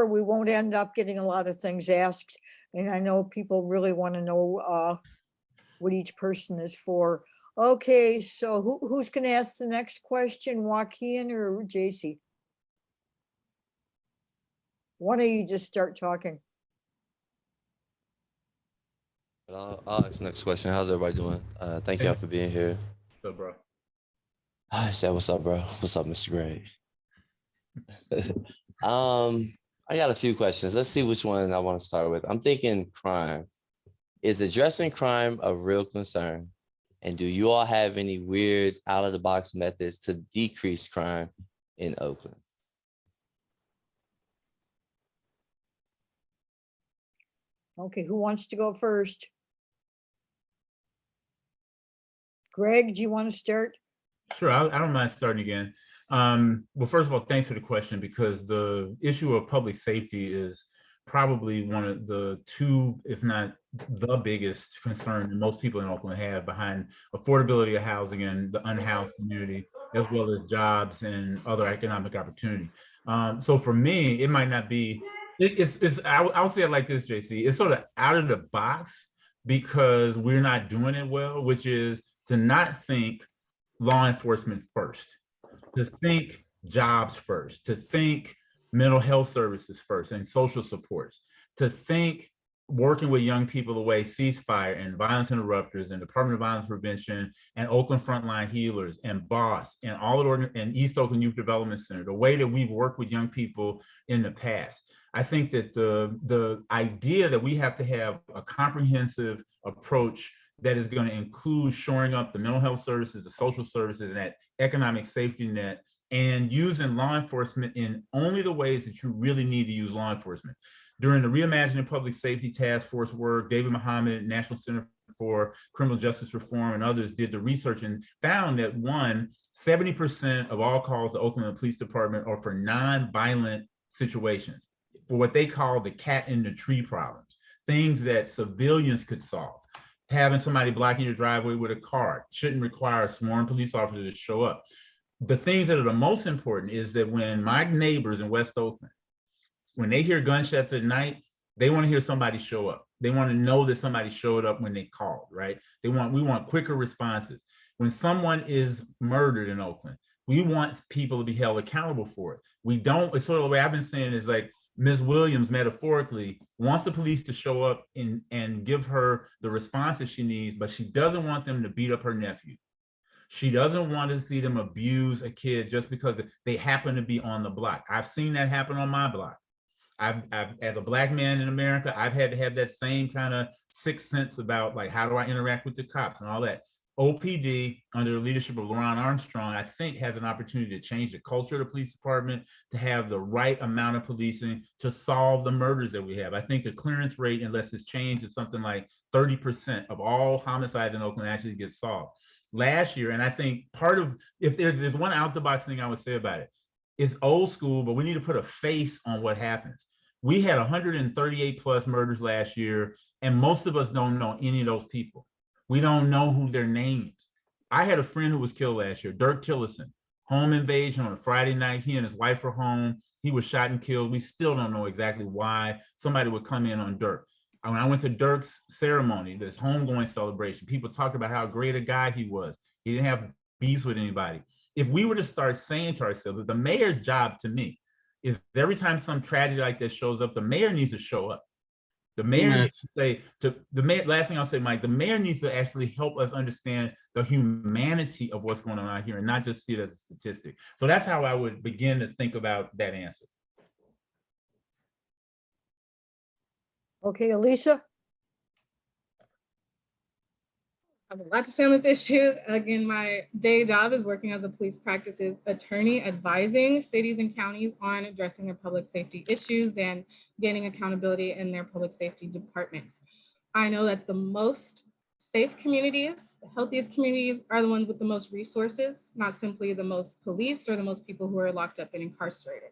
we won't end up getting a lot of things asked. And I know people really want to know what each person is for. Okay, so who's going to ask the next question, Joaquin or JC? Why don't you just start talking? I'll ask the next question. How's everybody doing? Thank y'all for being here. What's up, bro? I said, what's up, bro? What's up, Mr. Gray? I got a few questions. Let's see which one I want to start with. I'm thinking crime. Is addressing crime a real concern? And do you all have any weird out-of-the-box methods to decrease crime in Oakland? Okay, who wants to go first? Greg, do you want to start? Sure, I don't mind starting again. Well, first of all, thanks for the question, because the issue of public safety is probably one of the two, if not the biggest concern that most people in Oakland have, behind affordability of housing and the unhoused community, as well as jobs and other economic opportunity. So for me, it might not be, I'll say it like this, JC, it's sort of out of the box because we're not doing it well, which is to not think law enforcement first, to think jobs first, to think mental health services first and social supports, to think working with young people the way Ceasefire and Violence Interrupters and Department of Violence Prevention and Oakland Frontline Healers and BOSS and all of and East Oakland Youth Development Center, the way that we've worked with young people in the past. I think that the idea that we have to have a comprehensive approach that is going to include shoring up the mental health services, the social services, and that economic safety net, and using law enforcement in only the ways that you really need to use law enforcement. During the Reimagining Public Safety Task Force work, David Muhammad, National Center for Criminal Justice Reform, and others did the research and found that 70% of all calls to Oakland Police Department are for non-violent situations, for what they call the cat in the tree problems, things that civilians could solve. Having somebody blocking your driveway with a car shouldn't require a sworn police officer to show up. The things that are the most important is that when my neighbors in West Oakland, when they hear gunshots at night, they want to hear somebody show up. They want to know that somebody showed up when they called, right? We want quicker responses. When someone is murdered in Oakland, we want people to be held accountable for it. We don't, it's sort of the way I've been saying is like, Ms. Williams metaphorically wants the police to show up and give her the responses she needs, but she doesn't want them to beat up her nephew. She doesn't want to see them abuse a kid just because they happen to be on the block. I've seen that happen on my block. I've as a Black man in America, I've had to have that same kind of sixth sense about like, how do I interact with the cops and all that. OPD, under the leadership of LaRon Armstrong, I think has an opportunity to change the culture of the police department, to have the right amount of policing to solve the murders that we have. I think the clearance rate, unless it's changed, is something like 30% of all homicides in Oakland actually get solved. Last year, and I think part of, if there's one out the box thing I would say about it, it's old school, but we need to put a face on what happens. We had 138 plus murders last year, and most of us don't know any of those people. We don't know who their names. I had a friend who was killed last year, Dirk Tillison, home invasion on a Friday night. He and his wife were home. He was shot and killed. We still don't know exactly why somebody would come in on Dirk. When I went to Dirk's ceremony, this homegoing celebration, people talked about how great a guy he was. He didn't have beefs with anybody. if we were to start saying to ourselves, the mayor's job to me is every time some tragedy like this shows up, the mayor needs to show up. The mayor needs to say to the mayor, last thing I'll say, Mike, the mayor needs to actually help us understand the humanity of what's going on out here and not just see it as a statistic. So that's how I would begin to think about that answer. Okay, Allyssa? I have a lot to say on this issue. Again, my day job is working as a police practices attorney, advising cities and counties on addressing their public safety issues and gaining accountability in their public safety departments. I know that the most safe communities, the healthiest communities are the ones with the most resources, not simply the most police or the most people who are locked up and incarcerated.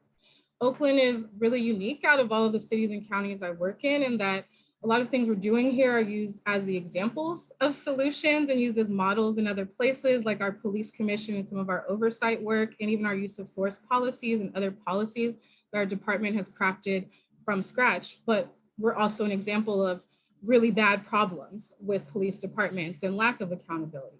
Oakland is really unique out of all of the cities and counties I work in that a lot of things we're doing here are used as the examples of solutions and used as models in other places, like our police commission and some of our oversight work, and even our use of force policies and other policies that our department has crafted from scratch. But we're also an example of really bad problems with police departments and lack of accountability.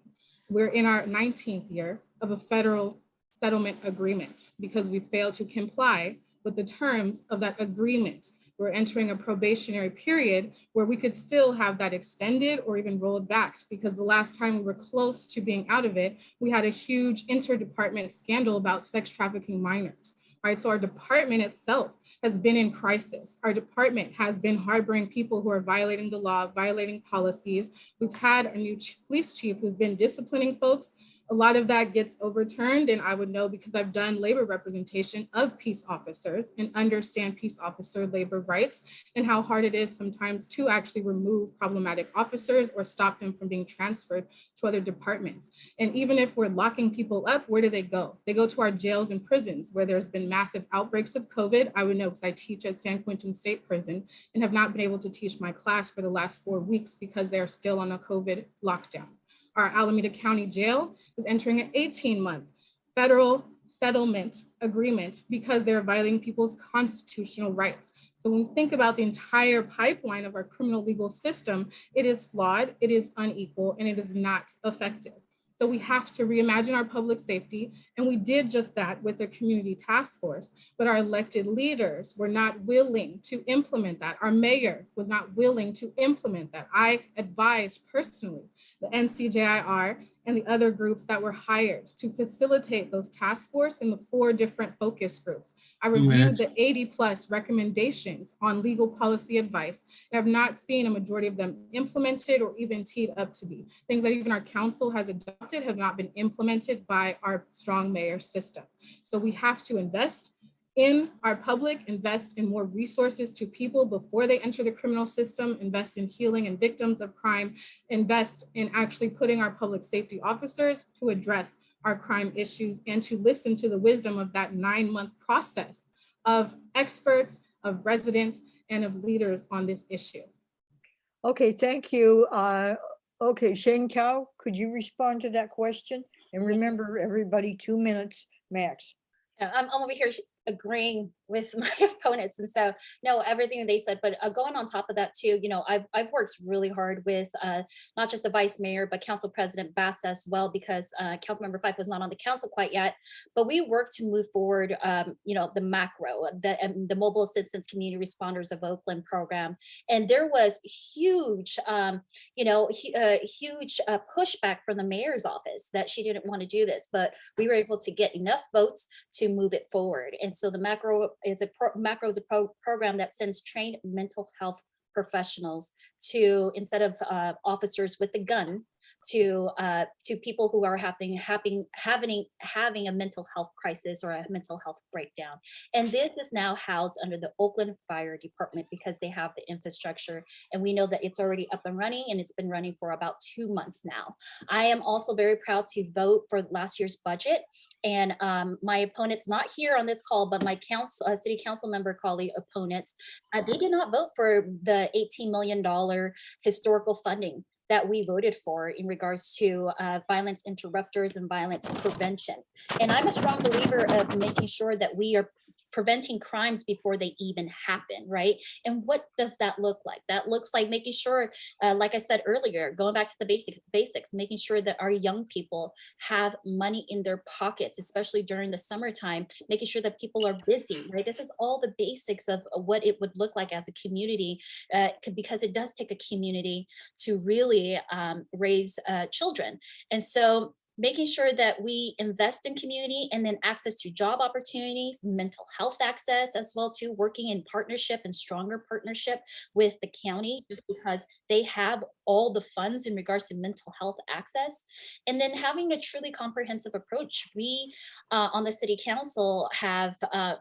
We're in our 19th year of a federal settlement agreement because we failed to comply with the terms of that agreement. We're entering a probationary period where we could still have that extended or even rolled back, because the last time we were close to being out of it, we had a huge interdepartment scandal about sex trafficking minors, right? So our department itself has been in crisis. Our department has been harboring people who are violating the law, violating policies. We've had a new police chief who's been disciplining folks. A lot of that gets overturned, and I would know because I've done labor representation of peace officers and understand peace officer labor rights and how hard it is sometimes to actually remove problematic officers or stop them from being transferred to other departments. And even if we're locking people up, where do they go? They go to our jails and prisons where there's been massive outbreaks of COVID. I would know because I teach at San Quentin State Prison and have not been able to teach my class for the last 4 weeks because they're still on a COVID lockdown. Our Alameda County Jail is entering an 18-month federal settlement agreement because they're violating people's constitutional rights. So when we think about the entire pipeline of our criminal legal system, it is flawed, it is unequal, and it is not effective. So we have to reimagine our public safety, and we did just that with a community task force, but our elected leaders were not willing to implement that. Our mayor was not willing to implement that. I advised personally the NCJIR and the other groups that were hired to facilitate those task force in the 4 different focus groups. I reviewed the 80+ recommendations on legal policy advice and have not seen a majority of them implemented or even teed up to be. Things that even our council has adopted have not been implemented by our strong mayor system. So we have to invest in our public, invest in more resources to people before they enter the criminal system, invest in healing and victims of crime, invest in actually putting our public safety officers to address our crime issues and to listen to the wisdom of that 9-month process of experts, of residents, and of leaders on this issue. Okay, thank you. Okay, Shang Tao, could you respond to that question? And remember, everybody 2 minutes max. I'm over here agreeing with my opponents, and so no, everything that they said, but going on top of that too, I've worked really hard with not just the vice mayor but council president Bass as well, because Councilmember Fife was not on the council quite yet, but we worked to move forward the macro, the mobile assistance community responders of Oakland program, and there was huge huge pushback from the mayor's office that she didn't want to do this, but we were able to get enough votes to move it forward. And so the macro is a program that sends trained mental health professionals to, instead of officers with a gun, to people who are having a mental health crisis or a mental health breakdown. And this is now housed under the Oakland Fire Department because they have the infrastructure, and we know that it's already up and running, and it's been running for about 2 months now. I am also very proud to vote for last year's budget, and my opponents, not here on this call, but my city council member colleague opponents, they did not vote for the $18 million historical funding that we voted for in regards to violence interrupters and violence prevention. And I'm a strong believer of making sure that we are preventing crimes before they even happen, right? And what does that look like? That looks like making sure, like I said earlier, going back to the basics, making sure that our young people have money in their pockets, especially during the summertime, making sure that people are busy, right? This is all the basics of what it would look like as a community, because it does take a community to really raise children. And so making sure that we invest in community, and then access to job opportunities, mental health access as well, to working in partnership and stronger partnership with the county, just because they have all the funds in regards to mental health access. And then having a truly comprehensive approach. We on the city council have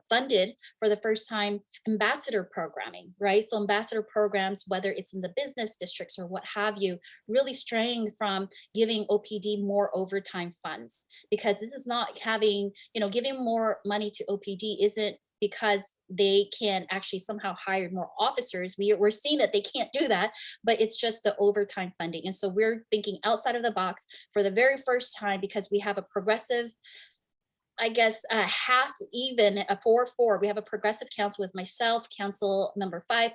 funded for the first time ambassador programming, right? So ambassador programs, whether it's in the business districts or what have you, really straying from giving OPD more overtime funds, because this is not having, giving more money to OPD isn't because they can actually somehow hire more officers. We're seeing that they can't do that, but it's just the overtime funding. And so we're thinking outside of the box for the very first time, because we have a progressive, I guess, half even, a 4-4. We have a progressive council with myself, Council Member 5,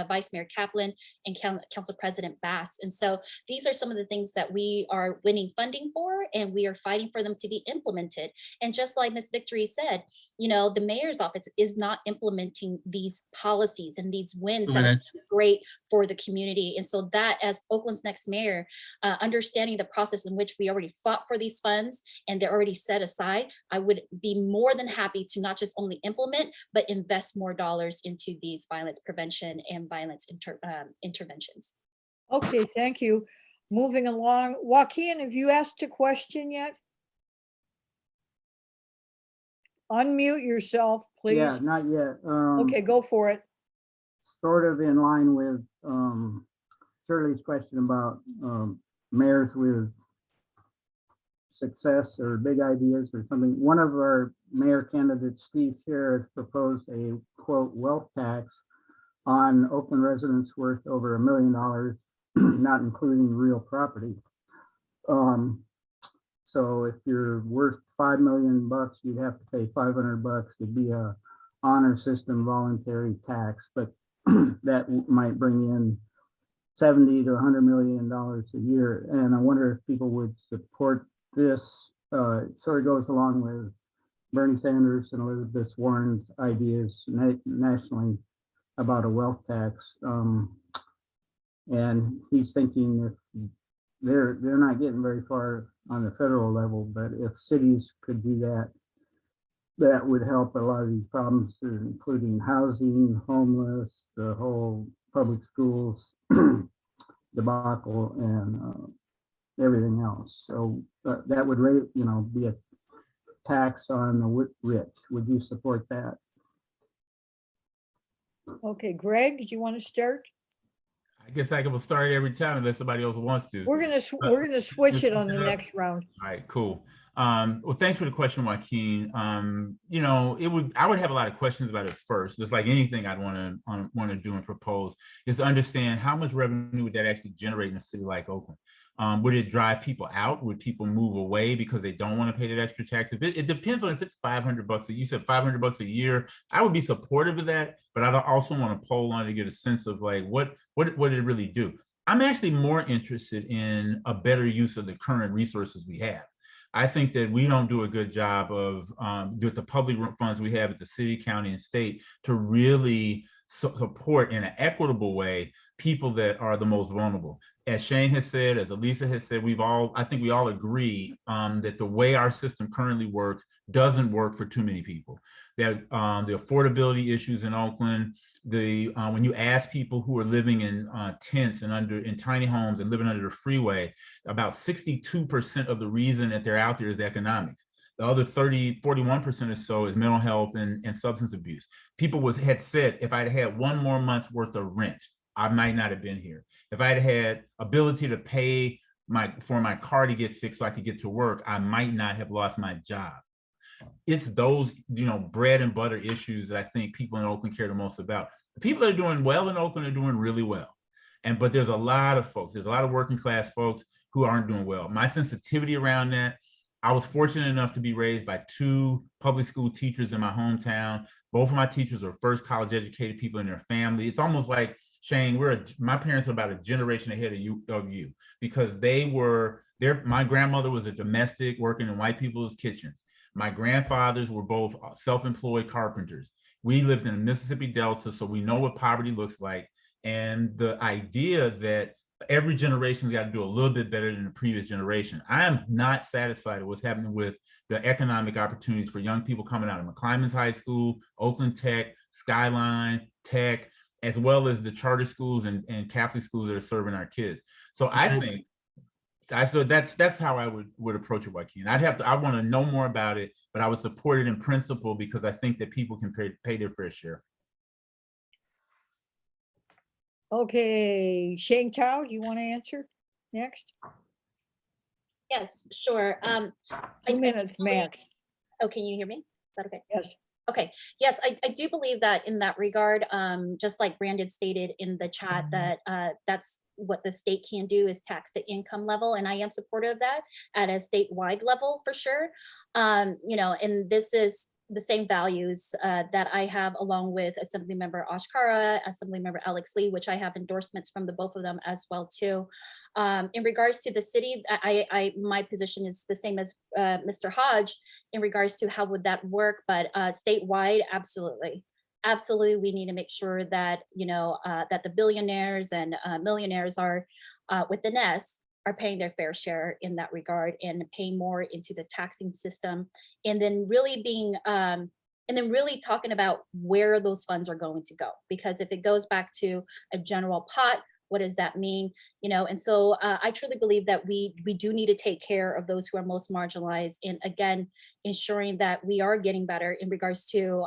Vice Mayor Kaplan, and Council President Bass. And so these are some of the things that we are winning funding for, and we are fighting for them to be implemented. And just like Ms. Victory said, the mayor's office is not implementing these policies and these wins that are great for the community. And so that, as Oakland's next mayor, understanding the process in which we already fought for these funds and they're already set aside, I would be more than happy to not just only implement, but invest more dollars into these violence prevention and violence interventions. Okay, thank you. Moving along, Joaquin, have you asked a question yet? Unmute yourself, please. Yeah, not yet. Okay, go for it. Sort of in line with Shirley's question about mayors with success or big ideas or something. One of our mayor candidates, Steve Scher, has proposed a quote wealth tax on Oakland residents worth over $1 million, not including real property. So if you're worth $5 million, you'd have to pay $500. It'd be a honor system voluntary tax, but that might bring in $70 to $100 million a year. And I wonder if people would support this. It sort of goes along with Bernie Sanders and Elizabeth Warren's ideas nationally about a wealth tax. And he's thinking if they're not getting very far on the federal level, but if cities could do that, that would help a lot of these problems, including housing, homeless, the whole public schools debacle, and everything else. So that would be a tax on the rich. Would you support that? Okay, Greg, do you want to start? I guess I will start every time unless somebody else wants to. We're gonna switch it on the next round. All right, cool. Well, thanks for the question, Joaquin. I would have a lot of questions about it first, just like anything I'd want to do and propose, is to understand how much revenue would that actually generate in a city like Oakland. Would it drive people out? Would people move away because they don't want to pay that extra tax? It depends on if it's $500. You said $500 a year. I would be supportive of that, but I also want to poll on to get a sense of like what did it really do. I'm actually more interested in a better use of the current resources we have. I think that we don't do a good job of with the public funds we have at the city, county, and state to really support in an equitable way people that are the most vulnerable. As Shane has said, as Alyssa has said, I think we all agree that the way our system currently works doesn't work for too many people. That the affordability issues in Oakland, when you ask people who are living in tents and in tiny homes and living under the freeway, about 62% of the reason that they're out there is economics. The other 41% or so is mental health and substance abuse. People had said, if I'd had one more month's worth of rent, I might not have been here. If I'd had ability to pay for my car to get fixed so I could get to work, I might not have lost my job. It's those, bread and butter issues that I think people in Oakland care the most about. The people that are doing well in Oakland are doing really well. But there's a lot of folks, there's a lot of working class folks who aren't doing well. My sensitivity around that, I was fortunate enough to be raised by 2 public school teachers in my hometown Both of my teachers are first college educated people in their family. It's almost like, Shane, my parents are about a generation ahead of you because my grandmother was a domestic working in white people's kitchens. My grandfathers were both self-employed carpenters. We lived in the Mississippi Delta, so we know what poverty looks like. And the idea that every generation's got to do a little bit better than the previous generation. I am not satisfied with what's happening with the economic opportunities for young people coming out of McClymonds High School, Oakland Tech, Skyline Tech, as well as the charter schools and Catholic schools that are serving our kids. So I think that's how I would approach it, Joaquin. I want to know more about it, but I would support it in principle because I think that people can pay their fair share. Okay, Shang Tao, do you want to answer next? Yes, sure. 2 minutes max. Oh, can you hear me? Is that okay? Yes. Okay. Yes, I do believe that in that regard, just like Brandon stated in the chat, that that's what the state can do is tax the income level. And I am supportive of that at a statewide level for sure. And this is the same values that I have along with Assemblymember Ashkara, Assemblymember Alex Lee, which I have endorsements from the both of them as well too. In regards to the city, my position is the same as Mr. Hodge in regards to how would that work, but statewide, absolutely. Absolutely, we need to make sure that, that the billionaires and millionaires are with the nest are paying their fair share in that regard and paying more into the taxing system. And then really really talking about where those funds are going to go. Because if it goes back to a general pot, what does that mean? And so I truly believe that we do need to take care of those who are most marginalized. And again, ensuring that we are getting better in regards to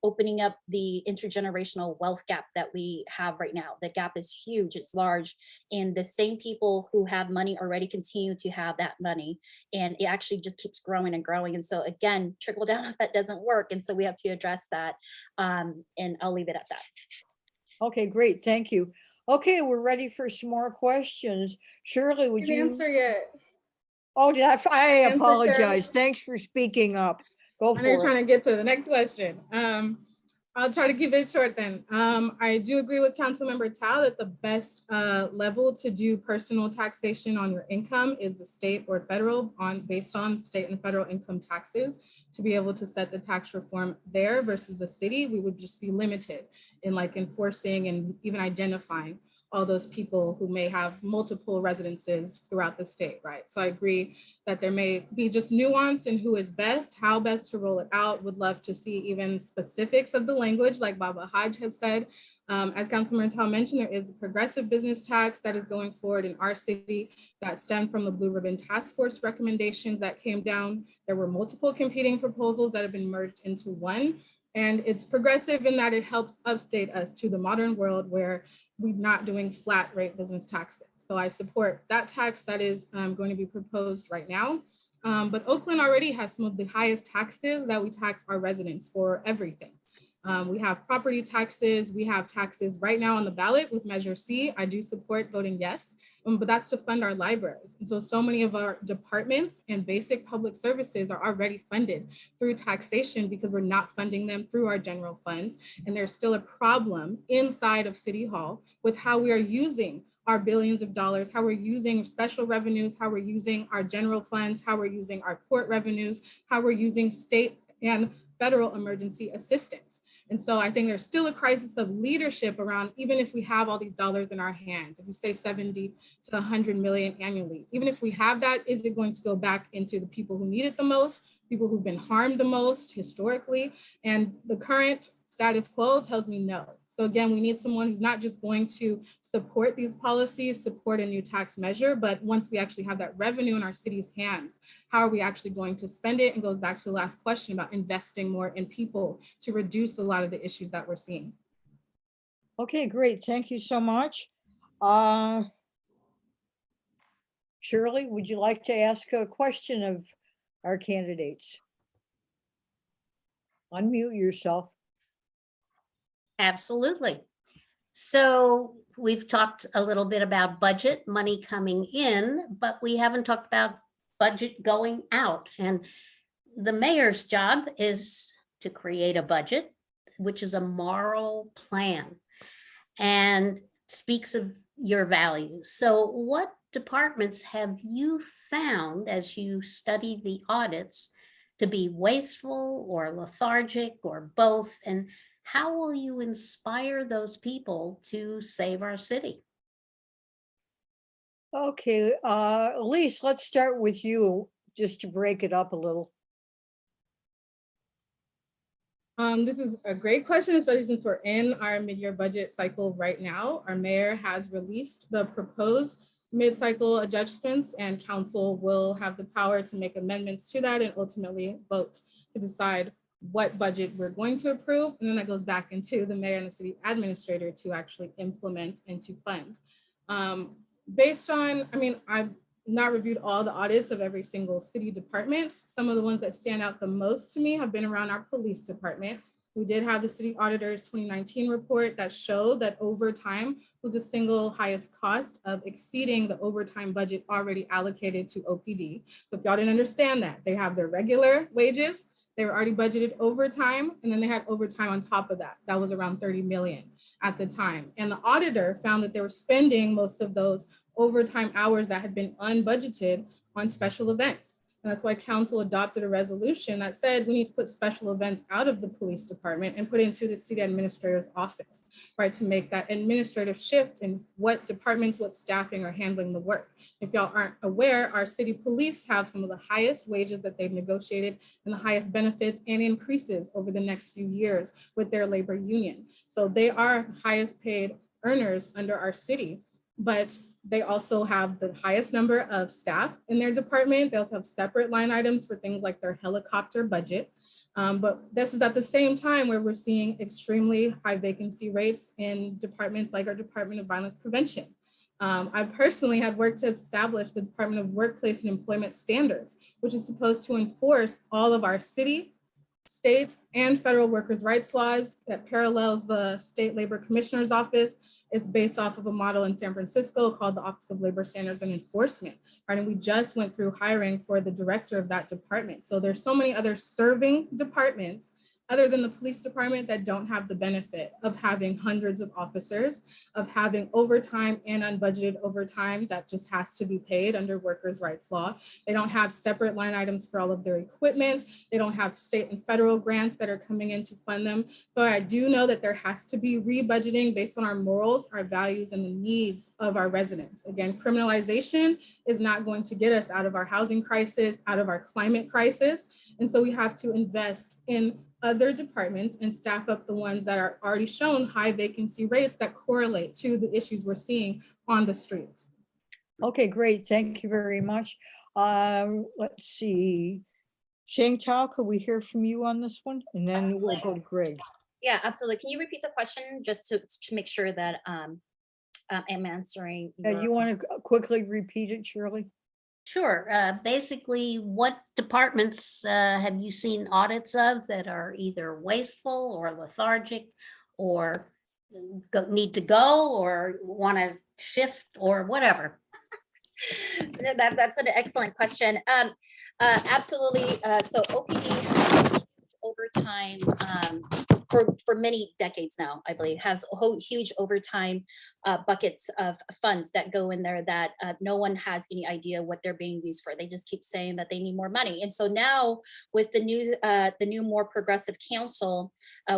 opening up the intergenerational wealth gap that we have right now. The gap is huge, it's large. And the same people who have money already continue to have that money. And it actually just keeps growing and growing. And so again, trickle down effect doesn't work. And so we have to address that. And I'll leave it at that. Okay, great, thank you. Okay, we're ready for some more questions. Shirley, would you? Answer yet? Oh, I Answer, apologize. Thanks for speaking up. Go I know you're for trying it. to get to the next question. I'll try to keep it short then. I do agree with Councilmember Thao that the best level to do personal taxation on your income is the state or federal based on state and federal income taxes. To be able to set the tax reform there versus the city, we would just be limited in like enforcing and even identifying all those people who may have multiple residences throughout the state, right? So I agree that there may be just nuance in who is best, how best to roll it out. Would love to see even specifics of the language, like Baba Hodge has said. As Councilmember Thao mentioned, there is a progressive business tax that is going forward in our city that stemmed from the Blue Ribbon Task Force recommendations that came down. There were multiple competing proposals that have been merged into one. And it's progressive in that it helps update us to the modern world where we're not doing flat rate business taxes. So I support that tax that is going to be proposed right now. But Oakland already has some of the highest taxes that we tax our residents for everything. We have property taxes, we have taxes right now on the ballot with Measure C. I do support voting yes, but that's to fund our libraries. And so many of our departments and basic public services are already funded through taxation because we're not funding them through our general funds. And there's still a problem inside of City Hall with how we are using our billions of dollars, how we're using special revenues, how we're using our general funds, how we're using our court revenues, how we're using state and federal emergency assistance. And so I think there's still a crisis of leadership around, even if we have all these dollars in our hands, if you say 70 to 100 million annually, even if we have that, is it going to go back into the people who need it the most, people who've been harmed the most historically? And the current status quo tells me no. So again, we need someone who's not just going to support these policies, support a new tax measure, but once we actually have that revenue in our city's hands, how are we actually going to spend it? And goes back to the last question about investing more in people to reduce a lot of the issues that we're seeing. Okay, great. Thank you so much. Shirley, would you like to ask a question of our candidates? Unmute yourself. Absolutely. So we've talked a little bit about budget, money coming in, but we haven't talked about budget going out. And the mayor's job is to create a budget. which is a moral plan and speaks of your values. So what departments have you found as you study the audits to be wasteful or lethargic or both? And how will you inspire those people to save our city? Okay, Elise, let's start with you, just to break it up a little. This is a great question, especially since we're in our mid-year budget cycle right now. Our mayor has released the proposed mid-cycle adjustments, and council will have the power to make amendments to that and ultimately vote to decide what budget we're going to approve. And then that goes back into the mayor and the city administrator to actually implement and to fund. Based on, I've not reviewed all the audits of every single city department. Some of the ones that stand out the most to me have been around our police department. We did have the city auditor's 2019 report that showed that overtime was the single highest cost of exceeding the overtime budget already allocated to OPD. So if y'all didn't understand that, they have their regular wages, they were already budgeted overtime, and then they had overtime on top of that. That was around 30 million at the time. And the auditor found that they were spending most of those overtime hours that had been unbudgeted on special events. And that's why council adopted a resolution that said we need to put special events out of the police department and put it into the city administrator's office, right? To make that administrative shift in what departments, what staffing are handling the work. If y'all aren't aware, our city police have some of the highest wages that they've negotiated and the highest benefits and increases over the next few years with their labor union. So they are highest paid earners under our city, but they also have the highest number of staff in their department. They also have separate line items for things like their helicopter budget. But this is at the same time where we're seeing extremely high vacancy rates in departments like our Department of Violence Prevention. I personally had worked to establish the Department of Workplace and Employment Standards, which is supposed to enforce all of our city, state, and federal workers' rights laws that parallels the State Labor Commissioner's Office. It's based off of a model in San Francisco called the Office of Labor Standards and Enforcement, right? And we just went through hiring for the director of that department. So there's so many other serving departments other than the police department that don't have the benefit of having hundreds of officers, of having overtime and unbudgeted overtime that just has to be paid under workers' rights law. They don't have separate line items for all of their equipment. They don't have state and federal grants that are coming in to fund them. So I do know that there has to be rebudgeting based on our morals, our values, and the needs of our residents. Again, criminalization is not going to get us out of our housing crisis, out of our climate crisis. And so we have to invest in other departments and staff up the ones that are already shown high vacancy rates that correlate to the issues we're seeing on the streets. Okay, great. Thank you very much. Let's see. Shang Tao, could we hear from you on this one? And then we'll go to Greg. Yeah, absolutely. Can you repeat the question just to make sure that I'm answering? You want to quickly repeat it, Shirley? Sure. Basically, what departments have you seen audits of that are either wasteful or lethargic or need to go or want to shift or whatever? That's an excellent question. Absolutely. So OPD has overtime for many decades now, I believe, has huge overtime buckets of funds that go in there that no one has any idea what they're being used for. They just keep saying that they need more money. And so now with the new more progressive council,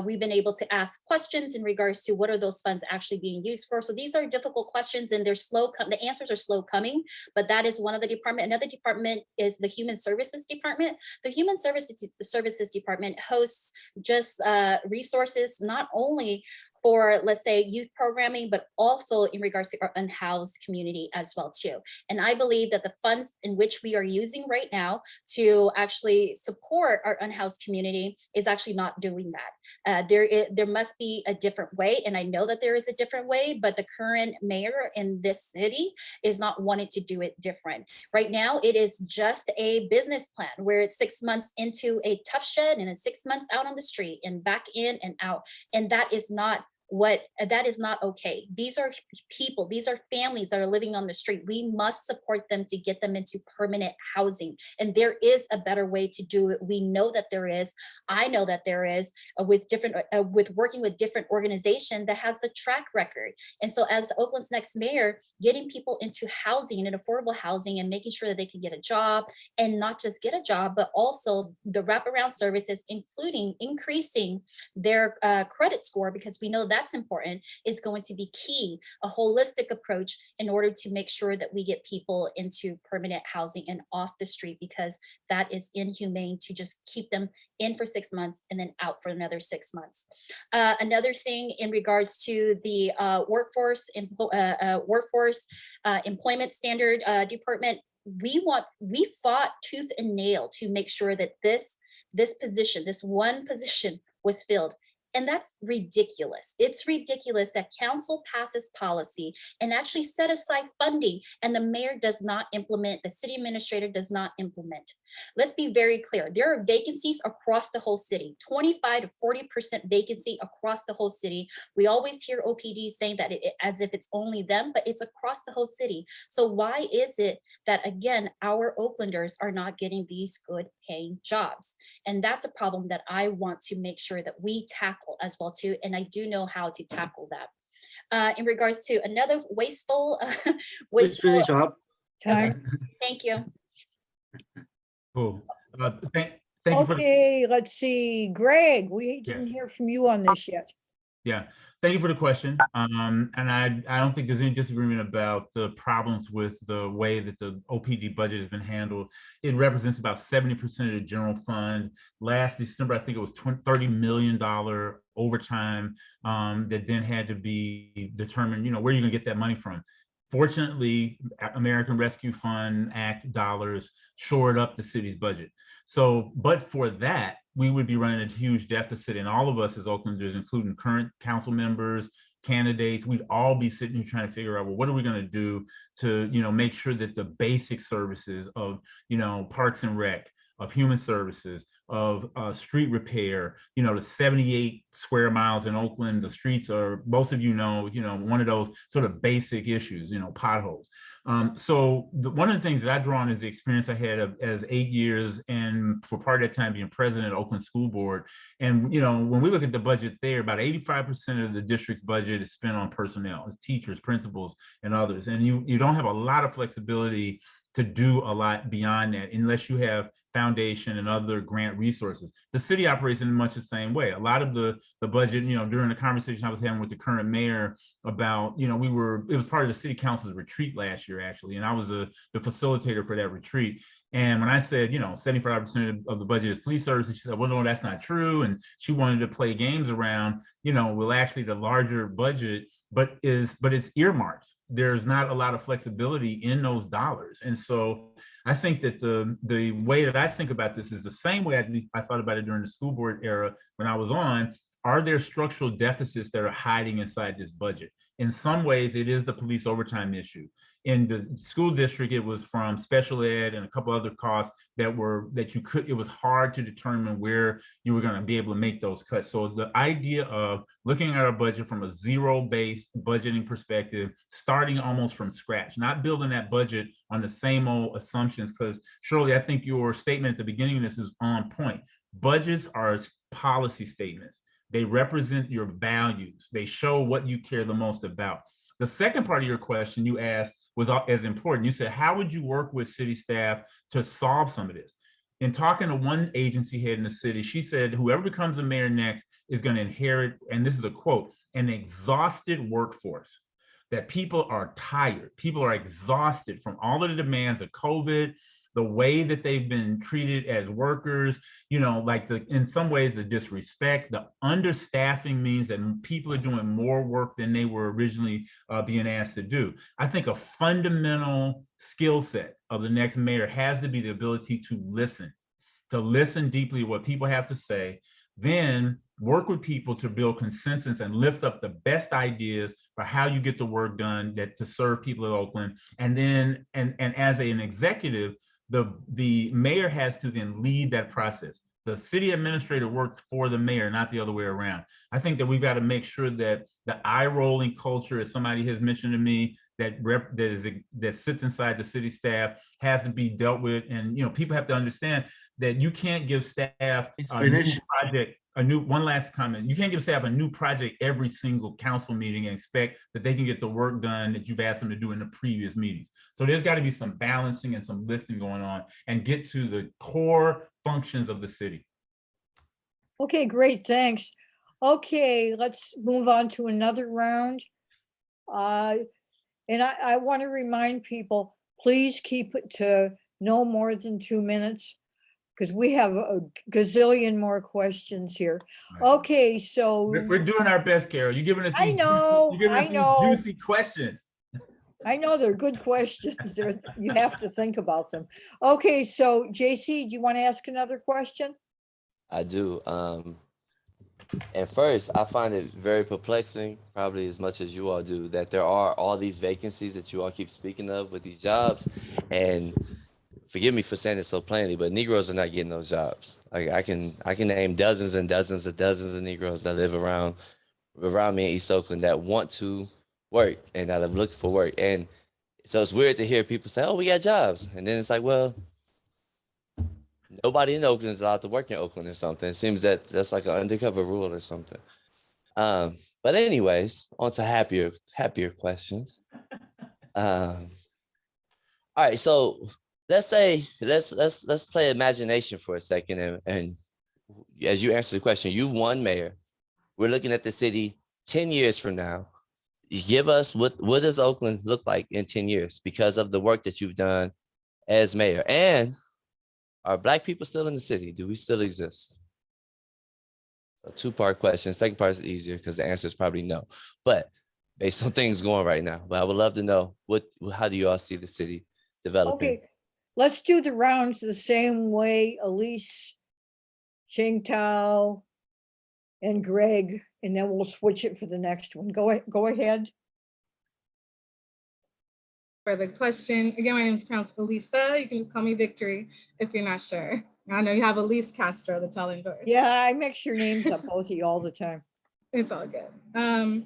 we've been able to ask questions in regards to what are those funds actually being used for. So these are difficult questions and they're slow. The answers are slow coming, but that is one of the department. Another department is the Human Services Department. The Human Services Department hosts just resources, not only for, let's say, youth programming, but also in regards to our unhoused community as well too. And I believe that the funds in which we are using right now to actually support our unhoused community is actually not doing that. There must be a different way, and I know that there is a different way, but the current mayor in this city is not wanting to do it different. Right now, it is just a business plan where it's 6 months into a tough shed and then 6 months out on the street and back in and out. And that is not that is not okay. These are people, these are families that are living on the street. We must support them to get them into permanent housing. And there is a better way to do it. We know that there is. I know that there is, with working with different organizations that has the track record. And so as Oakland's next mayor, getting people into housing and affordable housing and making sure that they can get a job, and not just get a job, but also the wraparound services, including increasing their credit score, because we know that's important, is going to be key. A holistic approach in order to make sure that we get people into permanent housing and off the street, because that is inhumane to just keep them in for 6 months and then out for another 6 months. Another thing in regards to the workforce employment standard department, we fought tooth and nail to make sure that this one position was filled. And that's ridiculous. It's ridiculous that council passes policy and actually set aside funding, and the mayor does not implement, the city administrator does not implement. Let's be very clear. There are vacancies across the whole city, 25 to 40% vacancy across the whole city. We always hear OPD saying that as if it's only them, but it's across the whole city. So why is it that, again, our Oaklanders are not getting these good paying jobs? And that's a problem that I want to make sure that we tackle as well too, and I do know how to tackle that. In regards to another wasteful, Please finish up. Time. Thank you. Cool. Thank you for the, Okay, let's see. Greg, we didn't hear from you on this yet. yeah. Thank you for the question. And I don't think there's any disagreement about the problems with the way that the OPD budget has been handled. It represents about 70% of the general fund. Last December, I think it was $30 million overtime that then had to be determined, where you're gonna get that money from. Fortunately, American Rescue Fund Act dollars shored up the city's budget. So, but for that, we would be running a huge deficit, and all of us as Oaklanders, including current council members, candidates, we'd all be sitting here trying to figure out, well, what are we going to do to, make sure that the basic services of, parks and rec, of human services, of street repair, the 78 square miles in Oakland, the streets are, most of one of those sort of basic issues, potholes. So one of the things that I draw on is the experience I had as 8 years and for part of that time being president of Oakland School Board. And, when we look at the budget there, about 85% of the district's budget is spent on personnel, as teachers, principals, and others. And you don't have a lot of flexibility to do a lot beyond that unless you have foundation and other grant resources. The city operates in much the same way. A lot of the budget, during the conversation I was having with the current mayor about, it was part of the city council's retreat last year, actually, and I was the facilitator for that retreat. And when I said, 75% of the budget is police services, she said, well, no, that's not true. And she wanted to play games around, well, actually the larger budget, but it's earmarked. There's not a lot of flexibility in those dollars. And so I think that the way that I think about this is the same way I thought about it during the school board era when I was on. Are there structural deficits that are hiding inside this budget? In some ways, it is the police overtime issue. In the school district, it was from special ed and a couple other costs it was hard to determine where you were going to be able to make those cuts. So the idea of looking at our budget from a zero-based budgeting perspective, starting almost from scratch, not building that budget on the same old assumptions, because Shirley, I think your statement at the beginning of this is on point. Budgets are policy statements. They represent your values. They show what you care the most about. The second part of your question you asked was as important. You said, how would you work with city staff to solve some of this? In talking to one agency head in the city, she said, whoever becomes a mayor next is going to inherit, and this is a quote, an exhausted workforce, that people are tired. People are exhausted from all of the demands of COVID, the way that they've been treated as workers, in some ways, the disrespect, the understaffing means that people are doing more work than they were originally being asked to do. I think a fundamental skill set of the next mayor has to be the ability to listen deeply to what people have to say, then work with people to build consensus and lift up the best ideas for how you get the work done to serve people in Oakland. And then, and as an executive, the mayor has to then lead that process. the city administrator works for the mayor, not the other way around. I think that we've got to make sure that the eye rolling culture, as somebody has mentioned to me, that sits inside the city staff has to be dealt with. And people have to understand that you can't give staff a new project, one last comment. You can't give staff a new project every single council meeting and expect that they can get the work done that you've asked them to do in the previous meetings. So there's got to be some balancing and some listing going on and get to the core functions of the city. Okay, great, thanks. Okay, let's move on to another round. And I want to remind people, please keep it to no more than 2 minutes, because we have a gazillion more questions here. Okay, so. We're doing our best, Carol. You're giving us I know, I know. These juicy questions. I know they're good questions. You have to think about them. Okay, so JC, do you want to ask another question? I do. And first, I find it very perplexing, probably as much as you all do, that there are all these vacancies that you all keep speaking of with these jobs. And forgive me for saying it so plainly, but Negroes are not getting those jobs. Like I can name dozens and dozens of Negroes that live around me in East Oakland that want to work and that have looked for work. And so it's weird to hear people say, "Oh, we got jobs," and then it's like, well, nobody in Oakland is allowed to work in Oakland or something. It seems that that's like an undercover rule or something. But anyways, on to happier questions. All right, so let's play imagination for a second, and as you answer the question, you won mayor. We're looking at the city 10 years from now. You give us what does Oakland look like in 10 years because of the work that you've done as mayor? And are Black people still in the city? Do we still exist? So 2-part question. Second part is easier because the answer is probably no. But based on things going right now, but I would love to know how do you all see the city developing? Okay, let's do the rounds the same way. Alyssa, Shang Tao, and Greg, and then we'll switch it for the next one. Go ahead. For the question, again, my name is pronounced Alyssa. You can just call me Victory if you're not sure. I know you have Elise Castro that's all endorse. Yeah, I mix your names up, both of you, all the time. It's all good.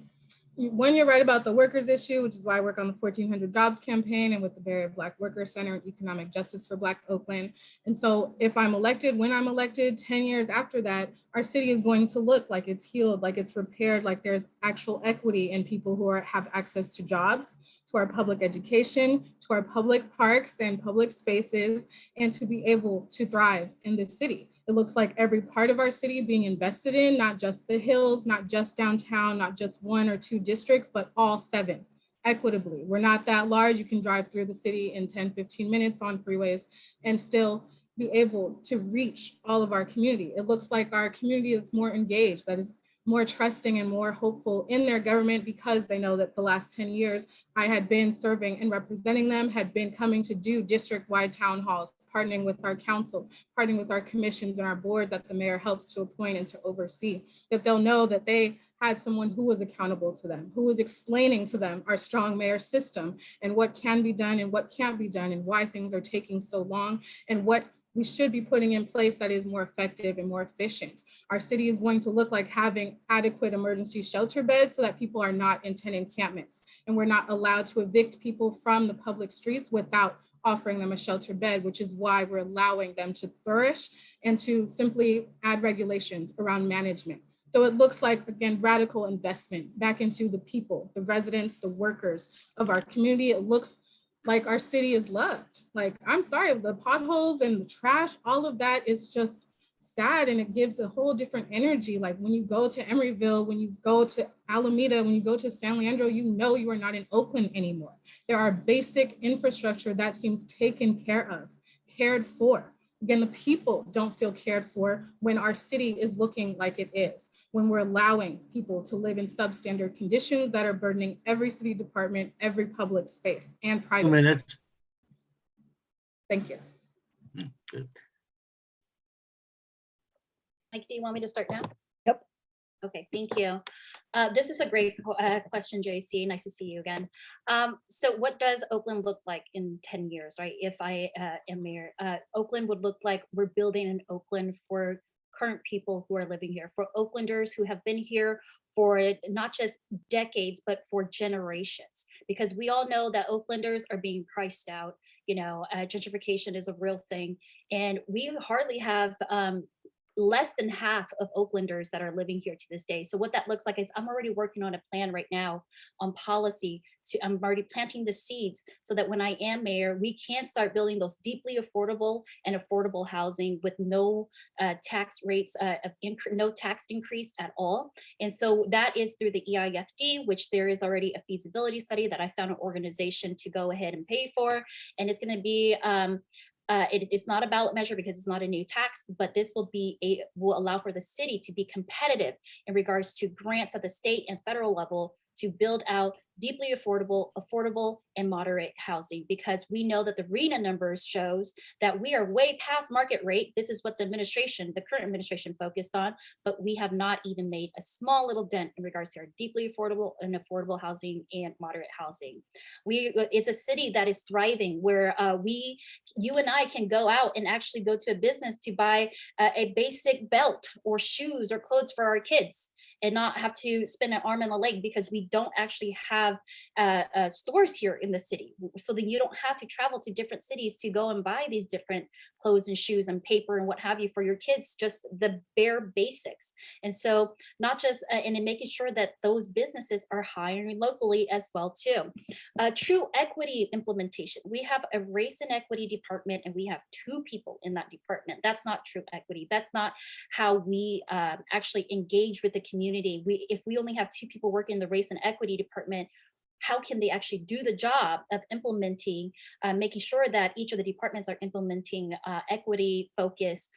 When you're right about the workers issue, which is why I work on the 1400 Jobs campaign and with the Barrier Black Workers Center and Economic Justice for Black Oakland. And so if I'm elected, when I'm elected, 10 years after that, our city is going to look like it's healed, like it's repaired, like there's actual equity in people who have access to jobs, to our public education, to our public parks and public spaces, and to be able to thrive in this city. It looks like every part of our city being invested in, not just the hills, not just downtown, not just 1 or 2 districts, but all 7 equitably. We're not that large. You can drive through the city in 10, 15 minutes on freeways and still be able to reach all of our community. It looks like our community is more engaged, that is more trusting and more hopeful in their government because they know that the last 10 years I had been serving and representing them, had been coming to do district-wide town halls, partnering with our council, partnering with our commissions and our board that the mayor helps to appoint and to oversee, that they'll know that they had someone who was accountable to them, who was explaining to them our strong mayor system and what can be done and what can't be done and why things are taking so long and what we should be putting in place that is more effective and more efficient. Our city is going to look like having adequate emergency shelter beds so that people are not in tent encampments and we're not allowed to evict people from the public streets without offering them a shelter bed, which is why we're allowing them to flourish and to simply add regulations around management. So it looks like, again, radical investment back into the people, the residents, the workers of our community. It looks like our city is loved. Like, I'm sorry, the potholes and the trash, all of that is just sad and it gives a whole different energy. Like when you go to Emeryville, when you go to Alameda, when you go to San Leandro, you know you are not in Oakland anymore. There are basic infrastructure that seems taken care of, cared for. Again, the people don't feel cared for when our city is looking like it is, when we're allowing people to live in substandard conditions that are burdening every city department, every public space and private. 2 minutes. Thank you. Good. Mike, do you want me to start now? Yep. Okay, thank you. This is a great question, JC. Nice to see you again. So what does Oakland look like in 10 years, right? If I am mayor, Oakland would look like we're building an Oakland for current people who are living here, for Oaklanders who have been here for not just decades, but for generations, because we all know that Oaklanders are being priced out. You know, gentrification is a real thing, and we hardly have less than half of Oaklanders that are living here to this day. So what that looks like is I'm already working on a plan right now on policy I'm already planting the seeds so that when I am mayor, we can start building those deeply affordable and affordable housing with no tax rates, no tax increase at all. And so that is through the EIFD, which there is already a feasibility study that I found an organization to go ahead and pay for. And it's going to be it's not a ballot measure because it's not a new tax, but this will allow for the city to be competitive in regards to grants at the state and federal level to build out deeply affordable and moderate housing, because we know that the RENA numbers shows that we are way past market rate. This is what the current administration focused on, but we have not even made a small little dent in regards to our deeply affordable and affordable housing and moderate housing. It's a city that is thriving, where you and I can go out and actually go to a business to buy a basic belt or shoes or clothes for our kids, and not have to spend an arm and a leg because we don't actually have stores here in the city. So that you don't have to travel to different cities to go and buy these different clothes and shoes and paper and what have you for your kids, just the bare basics. And so not just, and in making sure that those businesses are hiring locally as well too. True equity implementation. We have a race and equity department and we have 2 people in that department. That's not true equity. That's not how we actually engage with the community. If we only have 2 people working in the race and equity department, how can they actually do the job of implementing, making sure that each of the departments are implementing equity focused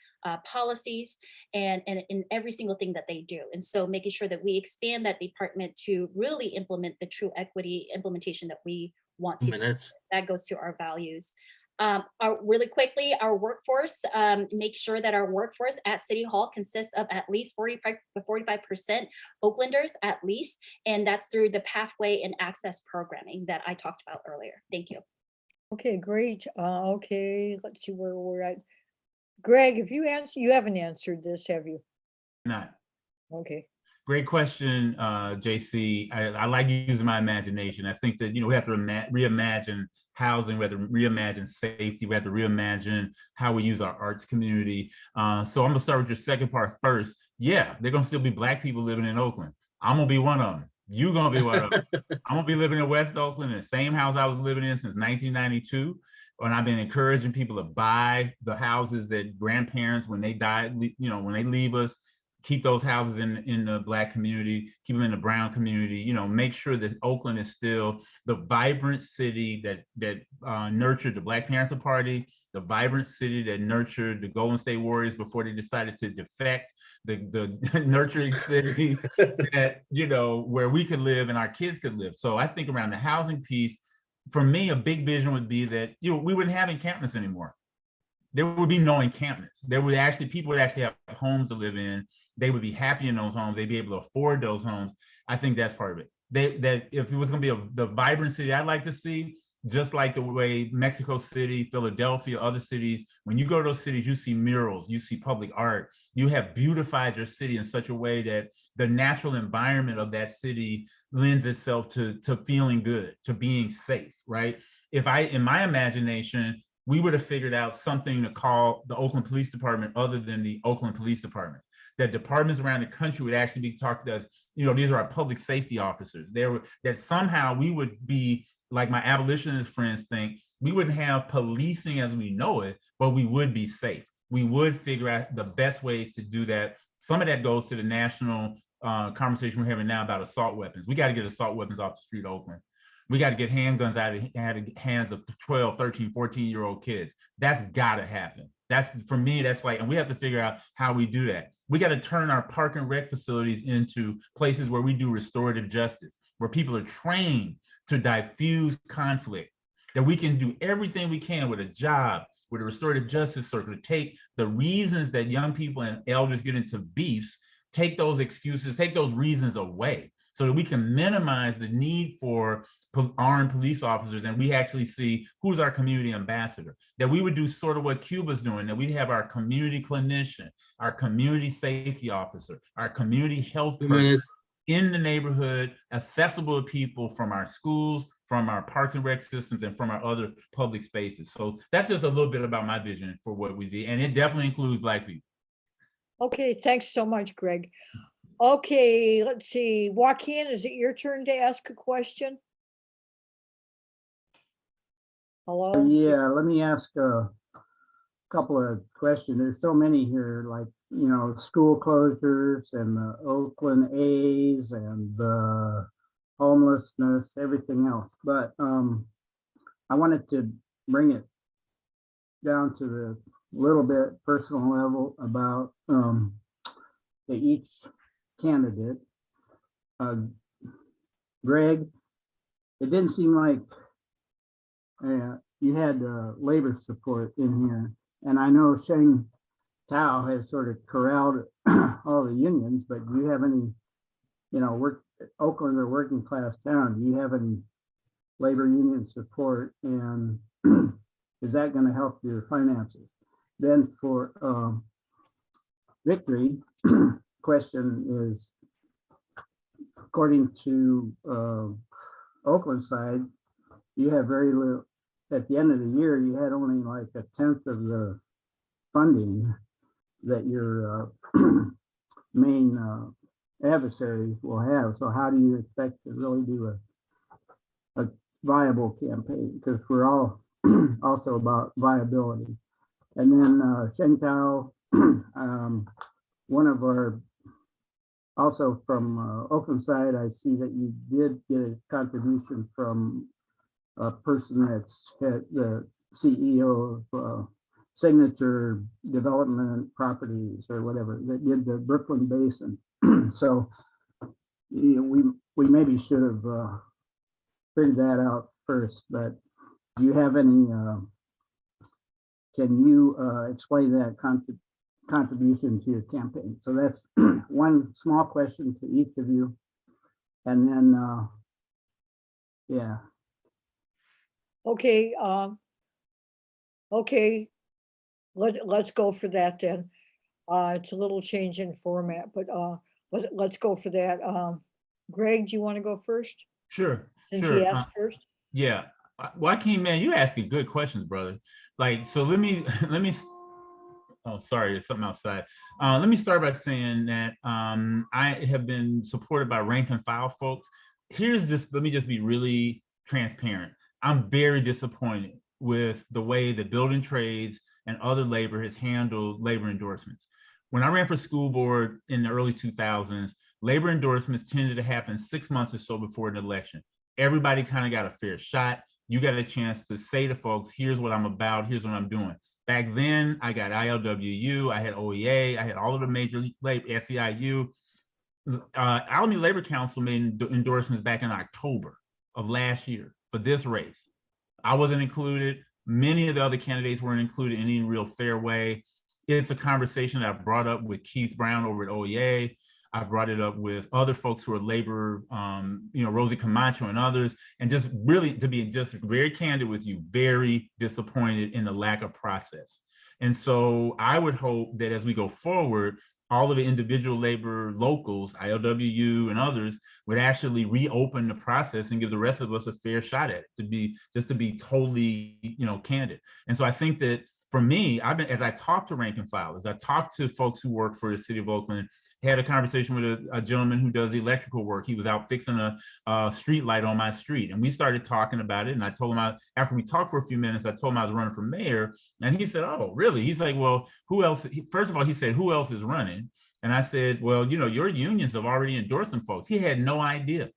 policies and in every single thing that they do. And so making sure that we expand that department to really implement the true equity implementation that we want to see. That goes to our values. Really quickly, our workforce, make sure that our workforce at City Hall consists of at least 45% Oaklanders at least, and that's through the pathway and access programming that I talked about earlier. Thank you. Okay, great. Okay, let's see where we're at. Greg, if you haven't answered this, have you? Not. Okay. Great question, JC. I like using my imagination. I think that, we have to reimagine housing, we have to reimagine safety, we have to reimagine how we use our arts community. So I'm gonna start with your second part first. Yeah, they're gonna still be Black people living in Oakland. I'm gonna be one of them. You're gonna be one of them. I'm gonna be living in West Oakland in the same house I was living in since 1992. And I've been encouraging people to buy the houses that grandparents, when they die, when they leave us, keep those houses in the Black community, keep them in the brown community, make sure that Oakland is still the vibrant city that nurtured the Black Panther Party, the vibrant city that nurtured the Golden State Warriors before they decided to defect, the nurturing city that, where we could live and our kids could live. So I think around the housing piece, for me, a big vision would be that, we wouldn't have encampments anymore. There would be no encampments. People would actually have homes to live in. They would be happy in those homes. They'd be able to afford those homes. I think that's part of it. That if it was going to be the vibrant city I'd like to see, just like the way Mexico City, Philadelphia, other cities, when you go to those cities, you see murals, you see public art, you have beautified your city in such a way that the natural environment of that city lends itself to feeling good, to being safe, right? In my imagination, we would have figured out something to call the Oakland Police Department other than the Oakland Police Department. That departments around the country would actually be talked to us, these are our public safety officers. That somehow we would be, like my abolitionist friends think, we wouldn't have policing as we know it, but we would be safe. We would figure out the best ways to do that. Some of that goes to the national conversation we're having now about assault weapons. We got to get assault weapons off the street of Oakland. We got to get handguns out of the hands of 12, 13, 14-year-old kids. That's got to happen. For me, that's like, and we have to figure out how we do that. We got to turn our park and rec facilities into places where we do restorative justice, where people are trained to diffuse conflict, that we can do everything we can with a job, with a restorative justice circle, to take the reasons that young people and elders get into beefs take those excuses, take those reasons away so that we can minimize the need for armed police officers, and we actually see who's our community ambassador, that we would do sort of what Cuba's doing, that we have our community clinician, our community safety officer, our community health person in the neighborhood, accessible to people from our schools, from our parks and rec systems, and from our other public spaces. So that's just a little bit about my vision for what we do, and it definitely includes Black people. Okay, thanks so much, Greg. Okay, let's see. Joaquin, is it your turn to ask a question? Hello? Yeah, let me ask a couple of questions. There's so many here, like, you know, school closures and the Oakland A's and the homelessness, everything else. But I wanted to bring it down to the little bit personal level about to each candidate. Greg, it didn't seem like you had labor support in here, and I know Shang Tao has sort of corralled all the unions, but do you have any, you know, Oakland's a working class town, do you have any labor union support, and is that going to help your finances? Then for Victory, question is, according to Oakland side, you have very little, at the end of the year, you had only like 1/10 of the funding that your main adversaries will have. So how do you expect to really do a viable campaign? Because we're all also about viability. And then Shang Tao, one of our, also from Oakland side, I see that you did get a contribution from a person that's the CEO of Signature Development Properties or whatever, that did the Brooklyn Basin. So you know, we maybe should have figured that out first, but do you have any, can you explain that contribution to your campaign? So that's one small question to each of you. And then, yeah. Okay, okay, let's go for that then. It's a little change in format, but let's go for that. Greg, do you want to go first? Sure. Since Sure. he asked first. Yeah. Joaquin, man, you asking good questions, brother. Like, so let me, oh, sorry, there's something outside. Let me start by saying that I have been supported by rank and file folks. Let me just be really transparent. I'm very disappointed with the way the building trades and other labor has handled labor endorsements. When I ran for school board in the early 2000s, labor endorsements tended to happen 6 months or so before an election. Everybody kind of got a fair shot. You got a chance to say to folks, here's what I'm about, here's what I'm doing. Back then, I got ILWU, I had OEA, I had all of the major labor, SEIU. Alameda Labor Council made endorsements back in October of last year for this race. I wasn't included. Many of the other candidates weren't included in any real fair way. It's a conversation that I brought up with Keith Brown over at OEA. I brought it up with other folks who are labor, you know, Rosie Camacho and others, and just really, to be just very candid with you, very disappointed in the lack of process. And so I would hope that as we go forward, all of the individual labor locals, ILWU and others, would actually reopen the process and give the rest of us a fair shot at it, to be totally, you know, candid. And so I think that for me, as I talk to rank and file, as I talk to folks who work for the city of Oakland, had a conversation with a gentleman who does electrical work. He was out fixing a street light on my street. And we started talking about it. And I told him, after we talked for a few minutes, I told him I was running for mayor. And he said, oh, really? He's like, well, who else? First of all, he said, who else is running? And I said, well, you know, your unions have already endorsed some folks. He had no idea.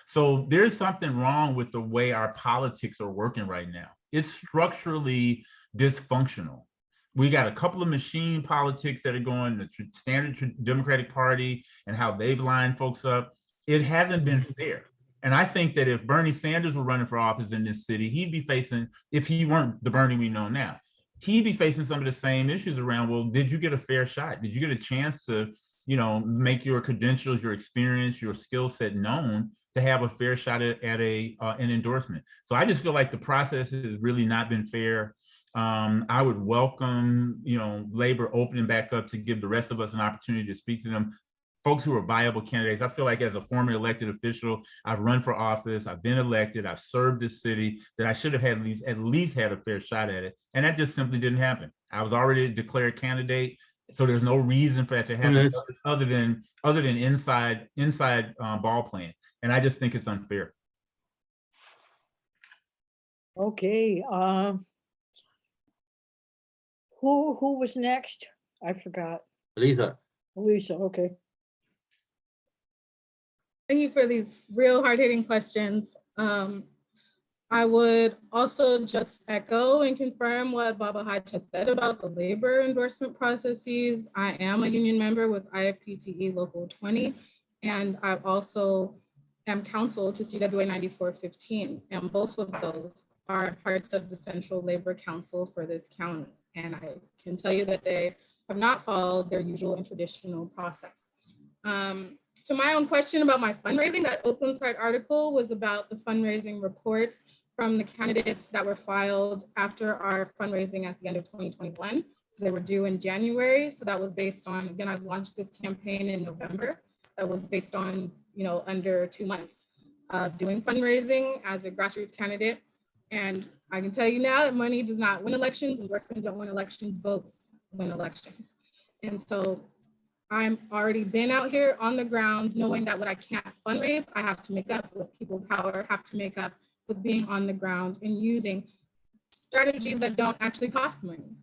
So there's something wrong with the way our politics are working right now. It's structurally dysfunctional. We got a couple of machine politics that are going, the standard Democratic Party and how they've lined folks up. It hasn't been fair. And I think that if Bernie Sanders were running for office in this city, he'd be facing, if he weren't the Bernie we know now, he'd be facing some of the same issues around, well, did you get a fair shot? Did you get a chance to make your credentials, your experience, your skill set known to have a fair shot at an endorsement. So I just feel like the process has really not been fair. I would welcome, labor opening back up to give the rest of us an opportunity to speak to them, folks who are viable candidates. I feel like as a former elected official, I've run for office, I've been elected, I've served this city, that I should have had at least had a fair shot at it. And that just simply didn't happen. I was already a declared candidate, so there's no reason for that to happen other than inside ball playing. And I just think it's unfair. Okay, who was next? I forgot. Lisa. Alyssa, okay. Thank you for these real hard-hitting questions. I would also just echo and confirm what Baba Hodges said about the labor endorsement processes. I am a union member with IFPTE Local 20, and I also am counsel to CWA 9415, and both of those are parts of the Central Labor Council for this county. And I can tell you that they have not followed their usual and traditional process. So my own question about my fundraising, that Oakland side article was about the fundraising reports from the candidates that were filed after our fundraising at the end of 2021. They were due in January. So that was based on, again, I launched this campaign in November. That was based on, under 2 months of doing fundraising as a grassroots candidate. And I can tell you now that money does not win elections, endorsements don't win elections, votes win elections. And so I'm already been out here on the ground, knowing that what I can't fundraise, I have to make up with people power, have to make up with being on the ground and using strategies that don't actually cost money.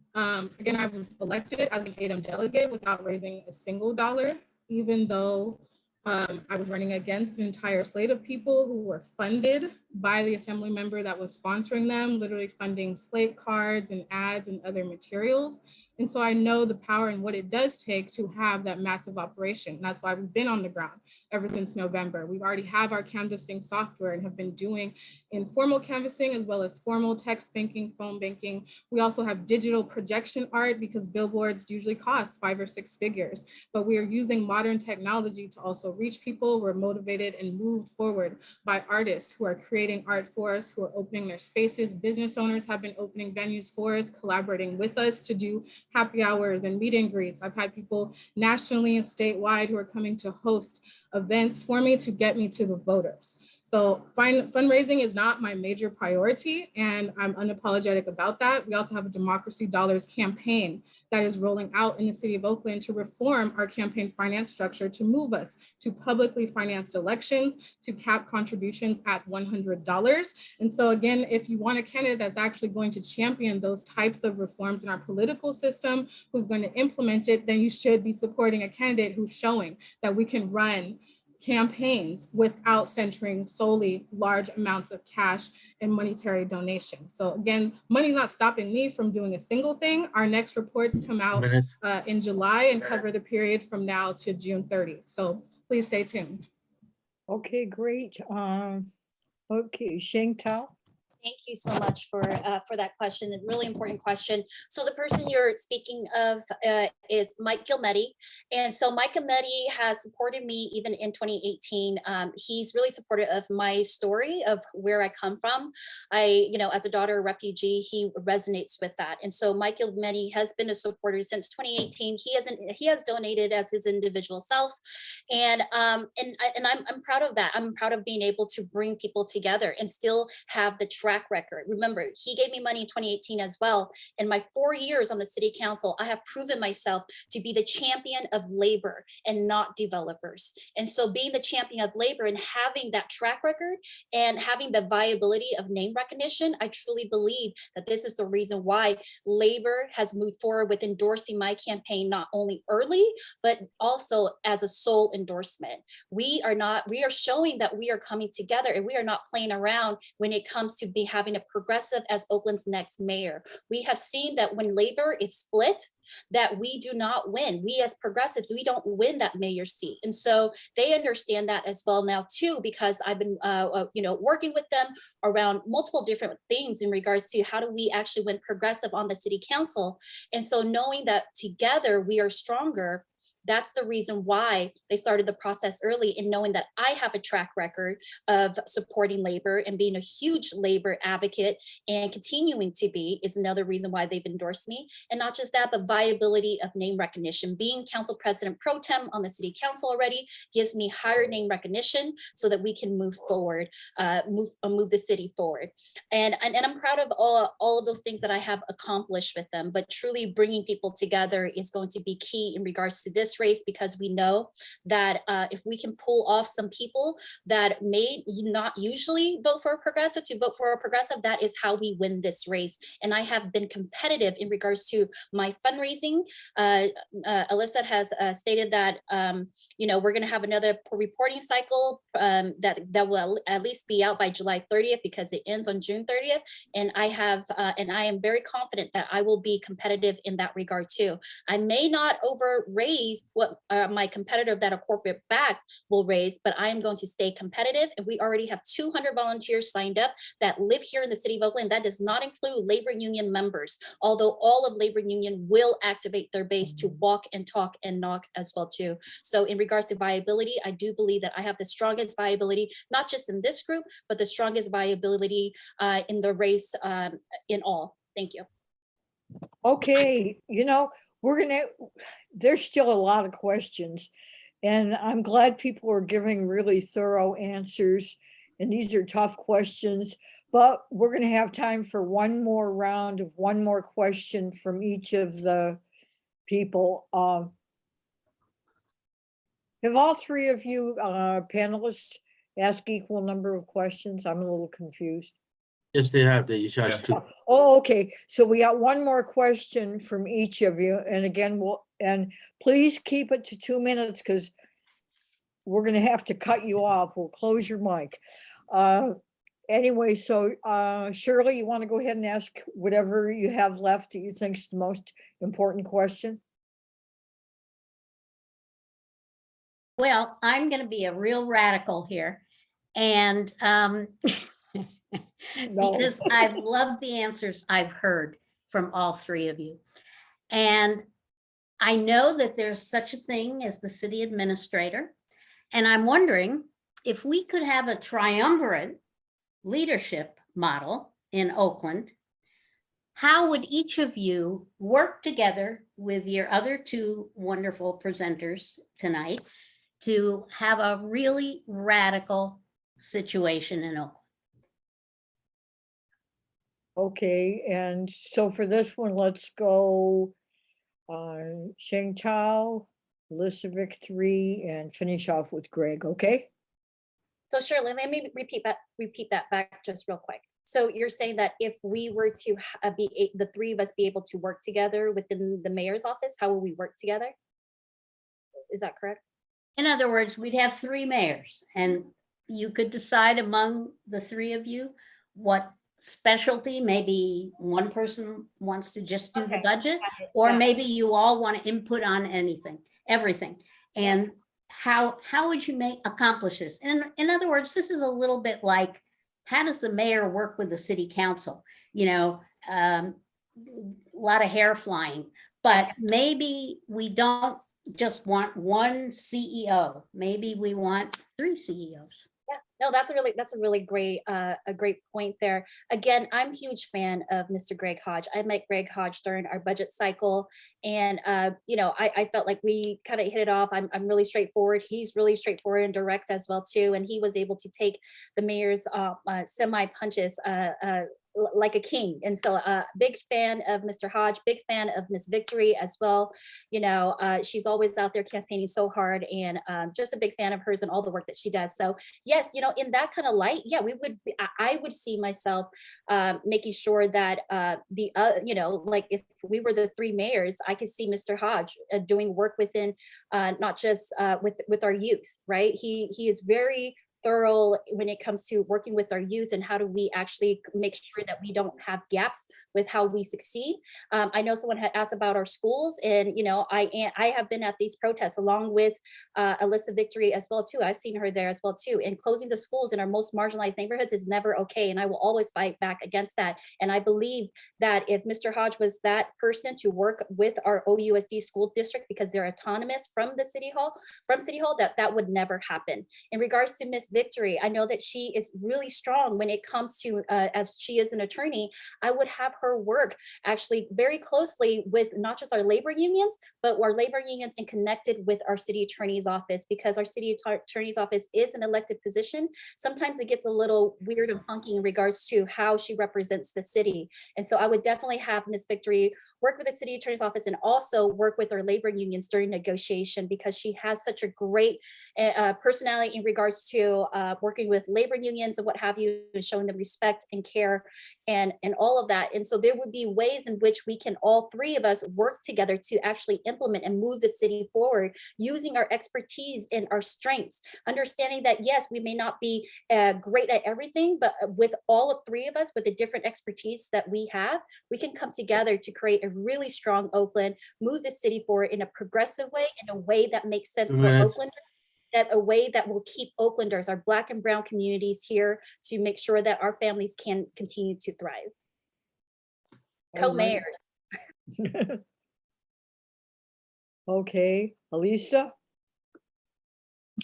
Again, I was elected as an ADEM delegate without raising a single dollar, even though I was running against an entire slate of people who were funded by the assembly member that was sponsoring them, literally funding slate cards and ads and other materials. And so I know the power and what it does take to have that massive operation. And that's why we've been on the ground ever since November. We already have our canvassing software and have been doing informal canvassing as well as formal text banking, phone banking. We also have digital projection art because billboards usually cost 5 or 6 figures, but we are using modern technology to also reach people. We're motivated and moved forward by artists who are creating art for us, who are opening their spaces. Business owners have been opening venues for us, collaborating with us to do happy hours and meet and greets. I've had people nationally and statewide who are coming to host events for me to get me to the voters. So fundraising is not my major priority, and I'm unapologetic about that. We also have a Democracy Dollars campaign that is rolling out in the city of Oakland to reform our campaign finance structure to move us to publicly financed elections, to cap contributions at $100. And so again, if you want a candidate that's actually going to champion those types of reforms in our political system, who's going to implement it, then you should be supporting a candidate who's showing that we can run campaigns without centering solely large amounts of cash and monetary donations. So again, money's not stopping me from doing a single thing. Our next reports come out in July and cover the period from now to June 30th. So please stay tuned. Okay, great. Okay, Shang Tao. Thank you so much for that question, a really important question. So the person you're speaking of is Mike Gilmetti. And so Mike Gilmetti has supported me even in 2018. He's really supportive of my story of where I come from. As a daughter of refugee, he resonates with that. And so Mike Gilmetti has been a supporter since 2018. He has donated as his individual self. And I'm proud of that. I'm proud of being able to bring people together and still have the track record. Remember, he gave me money in 2018 as well. In my 4 years on the city council, I have proven myself to be the champion of labor and not developers. And so being the champion of labor and having that track record and having the viability of name recognition, I truly believe that this is the reason why labor has moved forward with endorsing my campaign, not only early, but also as a sole endorsement. We are showing that we are coming together and we are not playing around when it comes to having a progressive as Oakland's next mayor. We have seen that when labor is split, that we do not win. We as progressives, we don't win that mayor seat. And so they understand that as well now too, because I've been working with them around multiple different things in regards to how do we actually win progressive on the city council. And so knowing that together we are stronger, That's the reason why they started the process early, in knowing that I have a track record of supporting labor and being a huge labor advocate, and continuing to be is another reason why they've endorsed me. And not just that, but viability of name recognition. Being council president pro tem on the city council already gives me higher name recognition so that we can move forward, move the city forward. And I'm proud of all of those things that I have accomplished with them, but truly bringing people together is going to be key in regards to this race, because we know that if we can pull off some people that may not usually vote for a progressive to vote for a progressive, that is how we win this race. And I have been competitive in regards to my fundraising. Alyssa has stated that we're going to have another reporting cycle that will at least be out by July 30th, because it ends on June 30th. And I am very confident that I will be competitive in that regard too. I may not over raise what my competitor that a corporate back will raise, but I am going to stay competitive. And we already have 200 volunteers signed up that live here in the city of Oakland. That does not include labor union members, although all of labor union will activate their base to walk and talk and knock as well too. So in regards to viability, I do believe that I have the strongest viability, not just in this group, but the strongest viability in the race in all. Thank you. Okay, there's still a lot of questions, and I'm glad people are giving really thorough answers. And these are tough questions, but we're going to have time for one more round of one more question from each of the people. Have all three of you panelists asked equal number of questions? I'm a little confused. Yes, they have. They each asked two. Oh, okay. So we got one more question from each of you. And again, please keep it to 2 minutes, because we're going to have to cut you off. We'll close your mic. Anyway, so Shirley, you want to go ahead and ask whatever you have left that you think is the most important question? Well, I'm going to be a real radical here. And because I've loved the answers I've heard from all three of you. And I know that there's such a thing as the city administrator. And I'm wondering if we could have a triumvirate leadership model in Oakland, how would each of you work together with your other two wonderful presenters tonight to have a really radical situation in Oakland? Okay, and so for this one, let's go Shang Tao, Alyssa Victory, and finish off with Greg, okay? So Shirley, let me repeat that back just real quick. So you're saying that if we were to the three of us be able to work together within the mayor's office, how will we work together? Is that correct? In other words, we'd have three mayors, and you could decide among the three of you what specialty. Maybe one person wants to just do the budget, or maybe you all want to input on everything. And how would you accomplish this? And in other words, this is a little bit like, how does the mayor work with the city council? A lot of hair flying, but maybe we don't just want one CEO. Maybe we want three CEOs. Yeah, no, that's a really great point there. Again, I'm a huge fan of Mr. Greg Hodge. I met Greg Hodge during our budget cycle, and I felt like we kind of hit it off. I'm really straightforward. He's really straightforward and direct as well too, and he was able to take the mayor's semi punches like a king. And so big fan of Mr. Hodge, big fan of Miss Victory as well. She's always out there campaigning so hard, and just a big fan of hers and all the work that she does. So yes, in that kind of light, yeah, I would see myself making sure that like if we were the three mayors, I could see Mr. Hodge doing work within not just with our youth, right? He is very thorough when it comes to working with our youth and how do we actually make sure that we don't have gaps with how we succeed. I know someone had asked about our schools, and I have been at these protests along with Alyssa Victory as well too. I've seen her there as well too. And closing the schools in our most marginalized neighborhoods is never okay, and I will always fight back against that. And I believe that if Mr. Hodge was that person to work with our OUSD school district, because they're autonomous from the City Hall, that would never happen. In regards to Miss Victory, I know that she is really strong when it comes to, as she is an attorney, I would have her work actually very closely with not just our labor unions, but our labor unions and connected with our city attorney's office, because our city attorney's office is an elected position. Sometimes it gets a little weird and funky in regards to how she represents the city. And so I would definitely have Miss Victory work with the city attorney's office and also work with our labor unions during negotiation, because she has such a great personality in regards to working with labor unions and what have you, and showing them respect and care and all of that. And so there would be ways in which we can, all three of us, work together to actually implement and move the city forward using our expertise and our strengths, understanding that yes, we may not be great at everything, but with all of three of us, with the different expertise that we have, we can come together to create a really strong Oakland, move the city forward in a progressive way, in a way that makes sense for Oaklanders, that a way that will keep Oaklanders, our Black and brown communities here, to make sure that our families can continue to thrive. Co-mayors. Okay, Allyssa?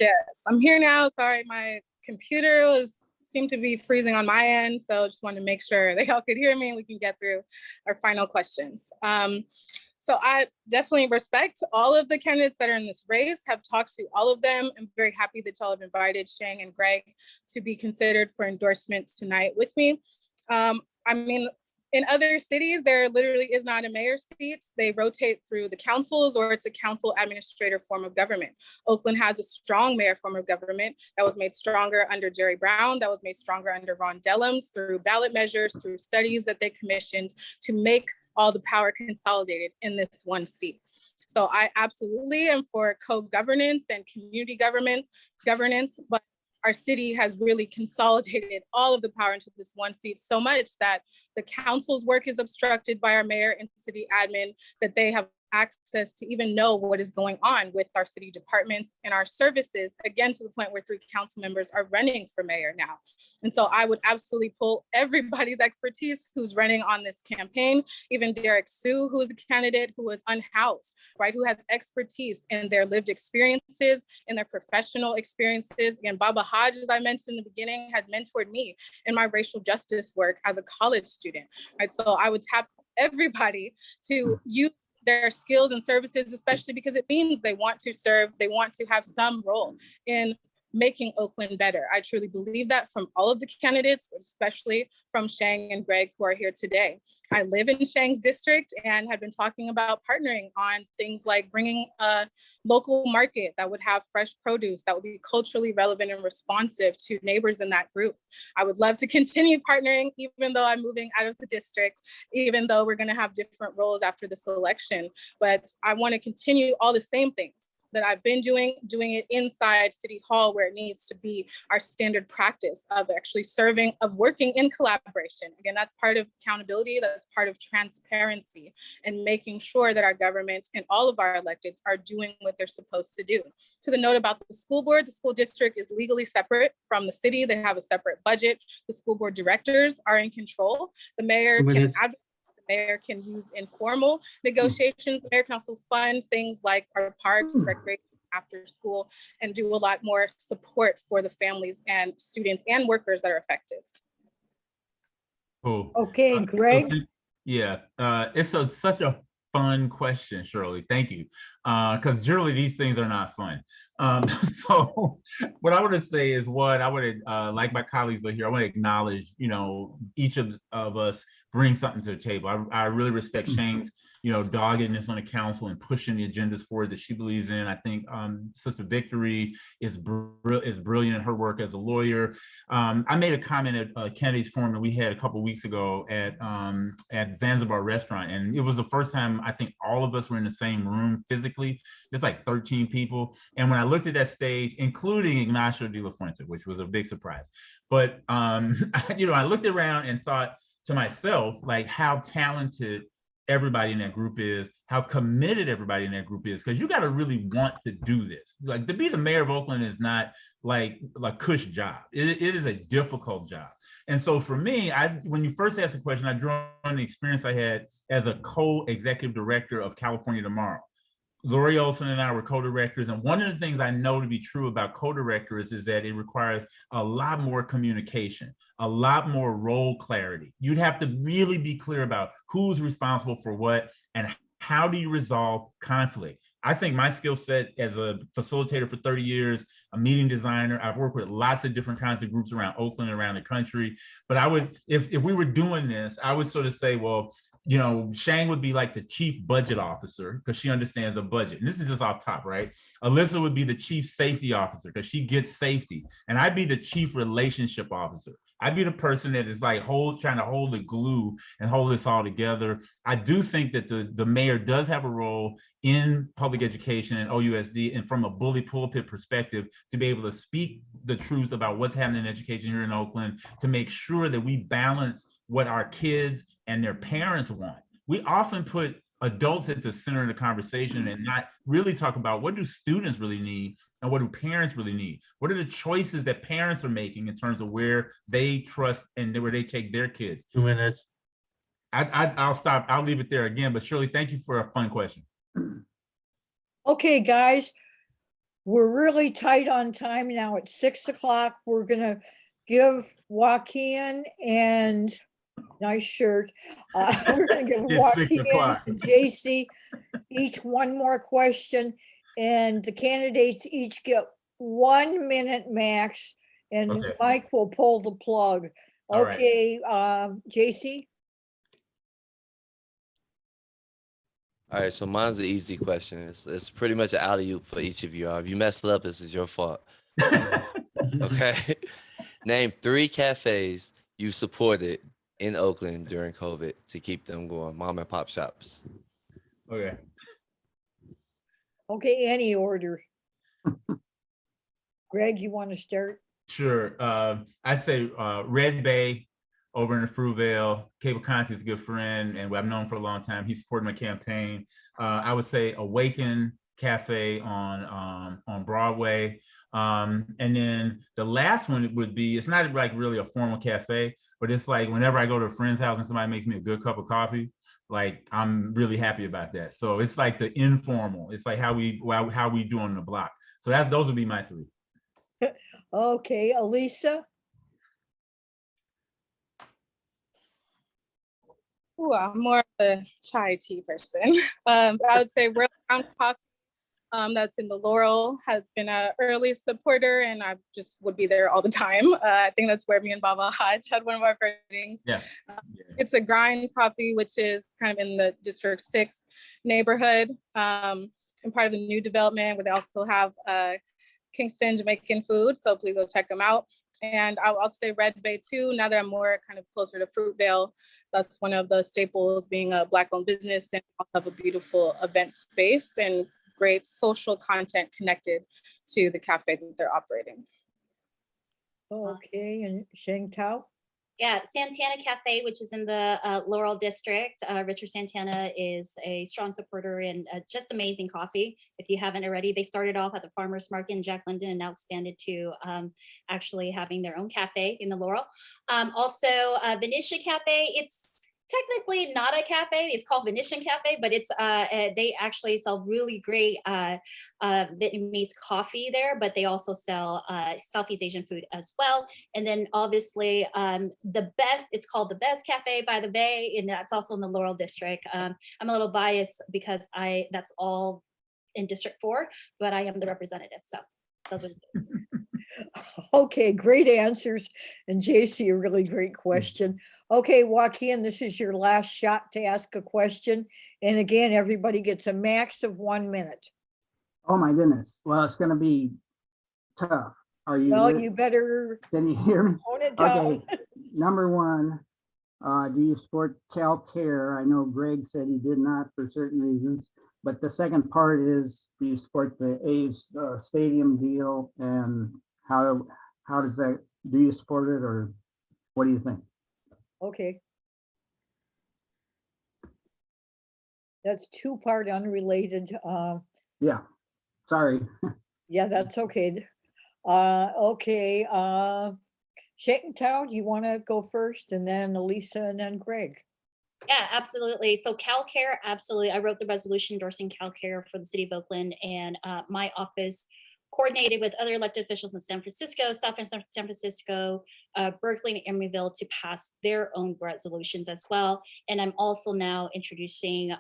Yes, I'm here now. Sorry, my computer seemed to be freezing on my end, so just wanted to make sure that y'all could hear me and we can get through our final questions. So I definitely respect all of the candidates that are in this race, have talked to all of them. I'm very happy that y'all have invited Shang and Greg to be considered for endorsement tonight with me. I mean, in other cities, there literally is not a mayor's seat. They rotate through the councils, or it's a council administrator form of government. Oakland has a strong mayor form of government that was made stronger under Jerry Brown, that was made stronger under Ron Dellums, through ballot measures, through studies that they commissioned to make all the power consolidated in this one seat. So I absolutely am for co-governance and community governance, but our city has really consolidated all of the power into this one seat so much that the council's work is obstructed by our mayor and city admin, that they have access to even know what is going on with our city departments and our services, again, to the point where 3 council members are running for mayor now. And so I would absolutely pull everybody's expertise who's running on this campaign, even Derek Sue, who is a candidate who is unhoused, right? Who has expertise in their lived experiences, in their professional experiences. Again, Baba Hodges, as I mentioned in the beginning, had mentored me in my racial justice work as a college student, right? So I would tap everybody to use their skills and services, especially because it means they want to serve, they want to have some role in making Oakland better. I truly believe that from all of the candidates, especially from Shang and Greg, who are here today. I live in Shang's district and have been talking about partnering on things like bringing a local market that would have fresh produce, that would be culturally relevant and responsive to neighbors in that group. I would love to continue partnering, even though I'm moving out of the district, even though we're going to have different roles after this election. But I want to continue all the same things that I've been doing it inside City Hall, where it needs to be our standard practice of actually serving, of working in collaboration. Again, that's part of accountability, that's part of transparency, and making sure that our government and all of our electeds are doing what they're supposed to do. To the note about the school board, the school district is legally separate from the city. They have a separate budget. The school board directors are in control. The mayor can advocate. Mayor can use informal negotiations. The mayor can also fund things like our parks, recreation, after school, and do a lot more support for the families and students and workers that are affected. Cool. Okay, Greg. Yeah, it's such a fun question, Shirley. Thank you. Because generally these things are not fun. So what I want to say is, what I would, like my colleagues are here, I want to acknowledge, each of us bring something to the table. I really respect Shang's, doggedness on the council and pushing the agendas forward that she believes in. I think Sister Victory is brilliant in her work as a lawyer. I made a comment at a candidates forum that we had a couple of weeks ago at Zanzibar restaurant, and it was the first time I think all of us were in the same room physically. There's like 13 people, and when I looked at that stage, including Ignacio de la Fuente, which was a big surprise, but I looked around and thought to myself, like, how talented everybody in that group is, how committed everybody in that group is, because you got to really want to do this. Like, to be the mayor of Oakland is not like a cush job. It is a difficult job. And so for me, when you first asked the question, I drew on the experience I had as a co-executive director of California Tomorrow. Lori Olson and I were co-directors, and one of the things I know to be true about co-directors is that it requires a lot more communication, a lot more role clarity. You'd have to really be clear about who's responsible for what and how do you resolve conflict. I think my skill set as a facilitator for 30 years, a meeting designer, I've worked with lots of different kinds of groups around Oakland and around the country. But I would, if we were doing this, I would sort of say, well, Shang would be like the chief budget officer because she understands the budget. And this is just off top, right? Alyssa would be the chief safety officer because she gets safety. And I'd be the chief relationship officer. I'd be the person that is like trying to hold the glue and hold this all together. I do think that the mayor does have a role in public education and OUSD, and from a bully pulpit perspective, to be able to speak the truth about what's happening in education here in Oakland, to make sure that we balance what our kids and their parents want. We often put adults at the center of the conversation and not really talk about what do students really need and what do parents really need? What are the choices that parents are making in terms of where they trust and where they take their kids? 2 minutes. I'll stop. I'll leave it there again, but Shirley, thank you for a fun question. Okay, guys, we're really tight on time now. At 6 o'clock. We're gonna give Joaquin and nice shirt. We're gonna give It's 6 Joaquin o'clock. and JC each one more question, and the candidates each get 1 minute max, and Okay. Mike will pull the plug. All right. Okay, JC? All right, so mine's an easy question. It's pretty much an alley-oop for each of you. If you messed it up, this is your fault. Okay. Name 3 cafes you supported in Oakland during COVID to keep them going, mom and pop shops. Okay. Okay, any order. Greg, you want to start? Sure. I'd say Red Bay over in the Fruitvale. Cable Conti is a good friend, and I've known him for a long time. He supported my campaign. I would say Awaken Cafe on Broadway. And then the last one would be, it's not like really a formal cafe, but it's like whenever I go to a friend's house and somebody makes me a good cup of coffee, like I'm really happy about that. So it's like the informal. It's like how we do on the block. So those would be my 3. Okay, Allyssa? Ooh, I'm more of a chai tea person. I would say World Ground Coffee, that's in the Laurel, has been an early supporter, and I just would be there all the time. I think that's where me and Baba Hodge had one of our first meetings. Yeah. It's a grind coffee, which is kind of in the District 6 neighborhood, and part of the new development, where they also have Kingston Jamaican food. So please go check them out. And I'll also say Red Bay too, now that I'm more kind of closer to Fruitvale. That's one of the staples, being a Black-owned business, and also have a beautiful event space and great social content connected to the cafe that they're operating. Okay, and Shang Tao? Yeah, Santana Cafe, which is in the Laurel District. Richard Santana is a strong supporter and just amazing coffee. If you haven't already, they started off at the Farmers Market in Jack London and now expanded to actually having their own cafe in the Laurel. Also, Venetia Cafe, it's technically not a cafe. It's called Venetian Cafe, but it's they actually sell really great Vietnamese coffee there, but they also sell Southeast Asian food as well. And then obviously it's called the Best Cafe by the Bay, and that's also in the Laurel District. I'm a little biased because that's all in District 4, but I am the representative. So those are Okay, great answers. And JC, a really great question. Okay, Joaquin, this is your last shot to ask a question. And again, everybody gets a max of 1 minute. Oh, my goodness. Well, it's going to be tough. Are you? Well, you better Can you hear me? tone it down. Okay. Number one, do you support Cal Care? I know Greg said he did not for certain reasons. But the second part is, do you support the A's stadium deal, and how does that, do you support it, or what do you think? Okay. That's two-part unrelated. Yeah, sorry. Yeah, that's okay. Okay, Shang Tao, do you want to go first, and then Alyssa, and then Greg? Yeah, absolutely. So CalCare, absolutely. I wrote the resolution endorsing CalCare for the city of Oakland, and my office coordinated with other elected officials in San Francisco, South San Francisco, Berkeley, and Emeryville to pass their own resolutions as well. And I'm also now introducing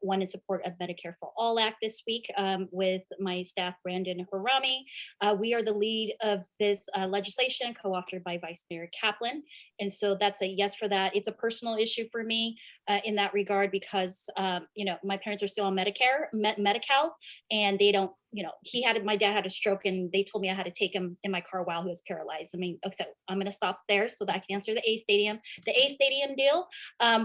one in support of Medicare for All Act this week with my staff, Brandon Harami. We are the lead of this legislation, co-authored by Vice Mayor Kaplan. And so that's a yes for that. It's a personal issue for me in that regard because, you know, my parents are still on Medicare, Medi-Cal, and they don't, you know, my dad had a stroke and they told me I had to take him in my car while he was paralyzed. I mean, okay, I'm going to stop there so that I can answer the A Stadium. The A Stadium deal,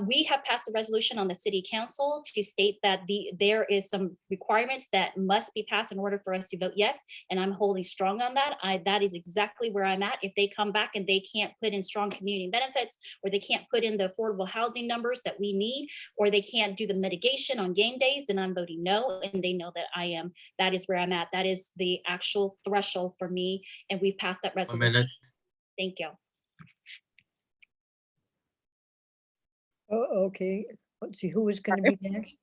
we have passed a resolution on the city council to state that there is some requirements that must be passed in order for us to vote yes. And I'm holding strong on that. That is exactly where I'm at. If they come back and they can't put in strong community benefits, or they can't put in the affordable housing numbers that we need, or they can't do the mitigation on game days, then I'm voting no. And they know that that is where I'm at. That is the actual threshold for me. And we've passed that resolution. Thank you. Oh, okay. Let's see, who is going to be next?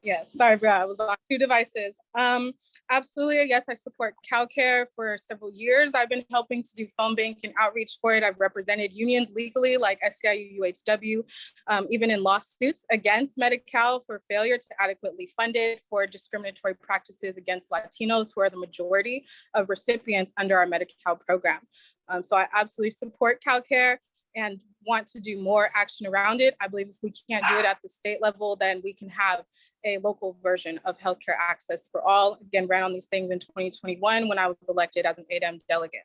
Yes, sorry, bro. I was on 2 devices. Absolutely, yes, I support CalCare. For several years, I've been helping to do phone bank and outreach for it. I've represented unions legally, like SEIU, UHW, even in lawsuits against Medi-Cal for failure to adequately fund it, for discriminatory practices against Latinos, who are the majority of recipients under our Medi-Cal program. So I absolutely support CalCare and want to do more action around it. I believe if we can't do it at the state level, then we can have a local version of healthcare access for all. Again, ran on these things in 2021 when I was elected as an ADEM delegate.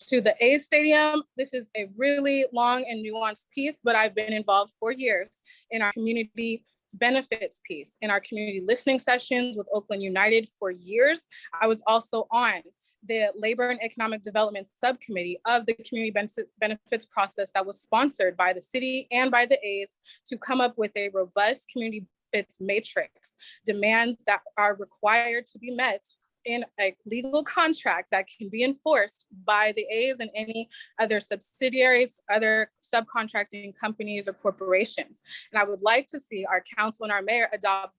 To the A Stadium, this is a really long and nuanced piece, but I've been involved for years in our community benefits piece, in our community listening sessions with Oakland United for years. I was also on the Labor and Economic Development Subcommittee of the community benefits process that was sponsored by the city and by the A's to come up with a robust community benefits matrix, demands that are required to be met in a legal contract that can be enforced by the A's and any other subsidiaries, other subcontracting companies or corporations. And I would like to see our council and our mayor adopt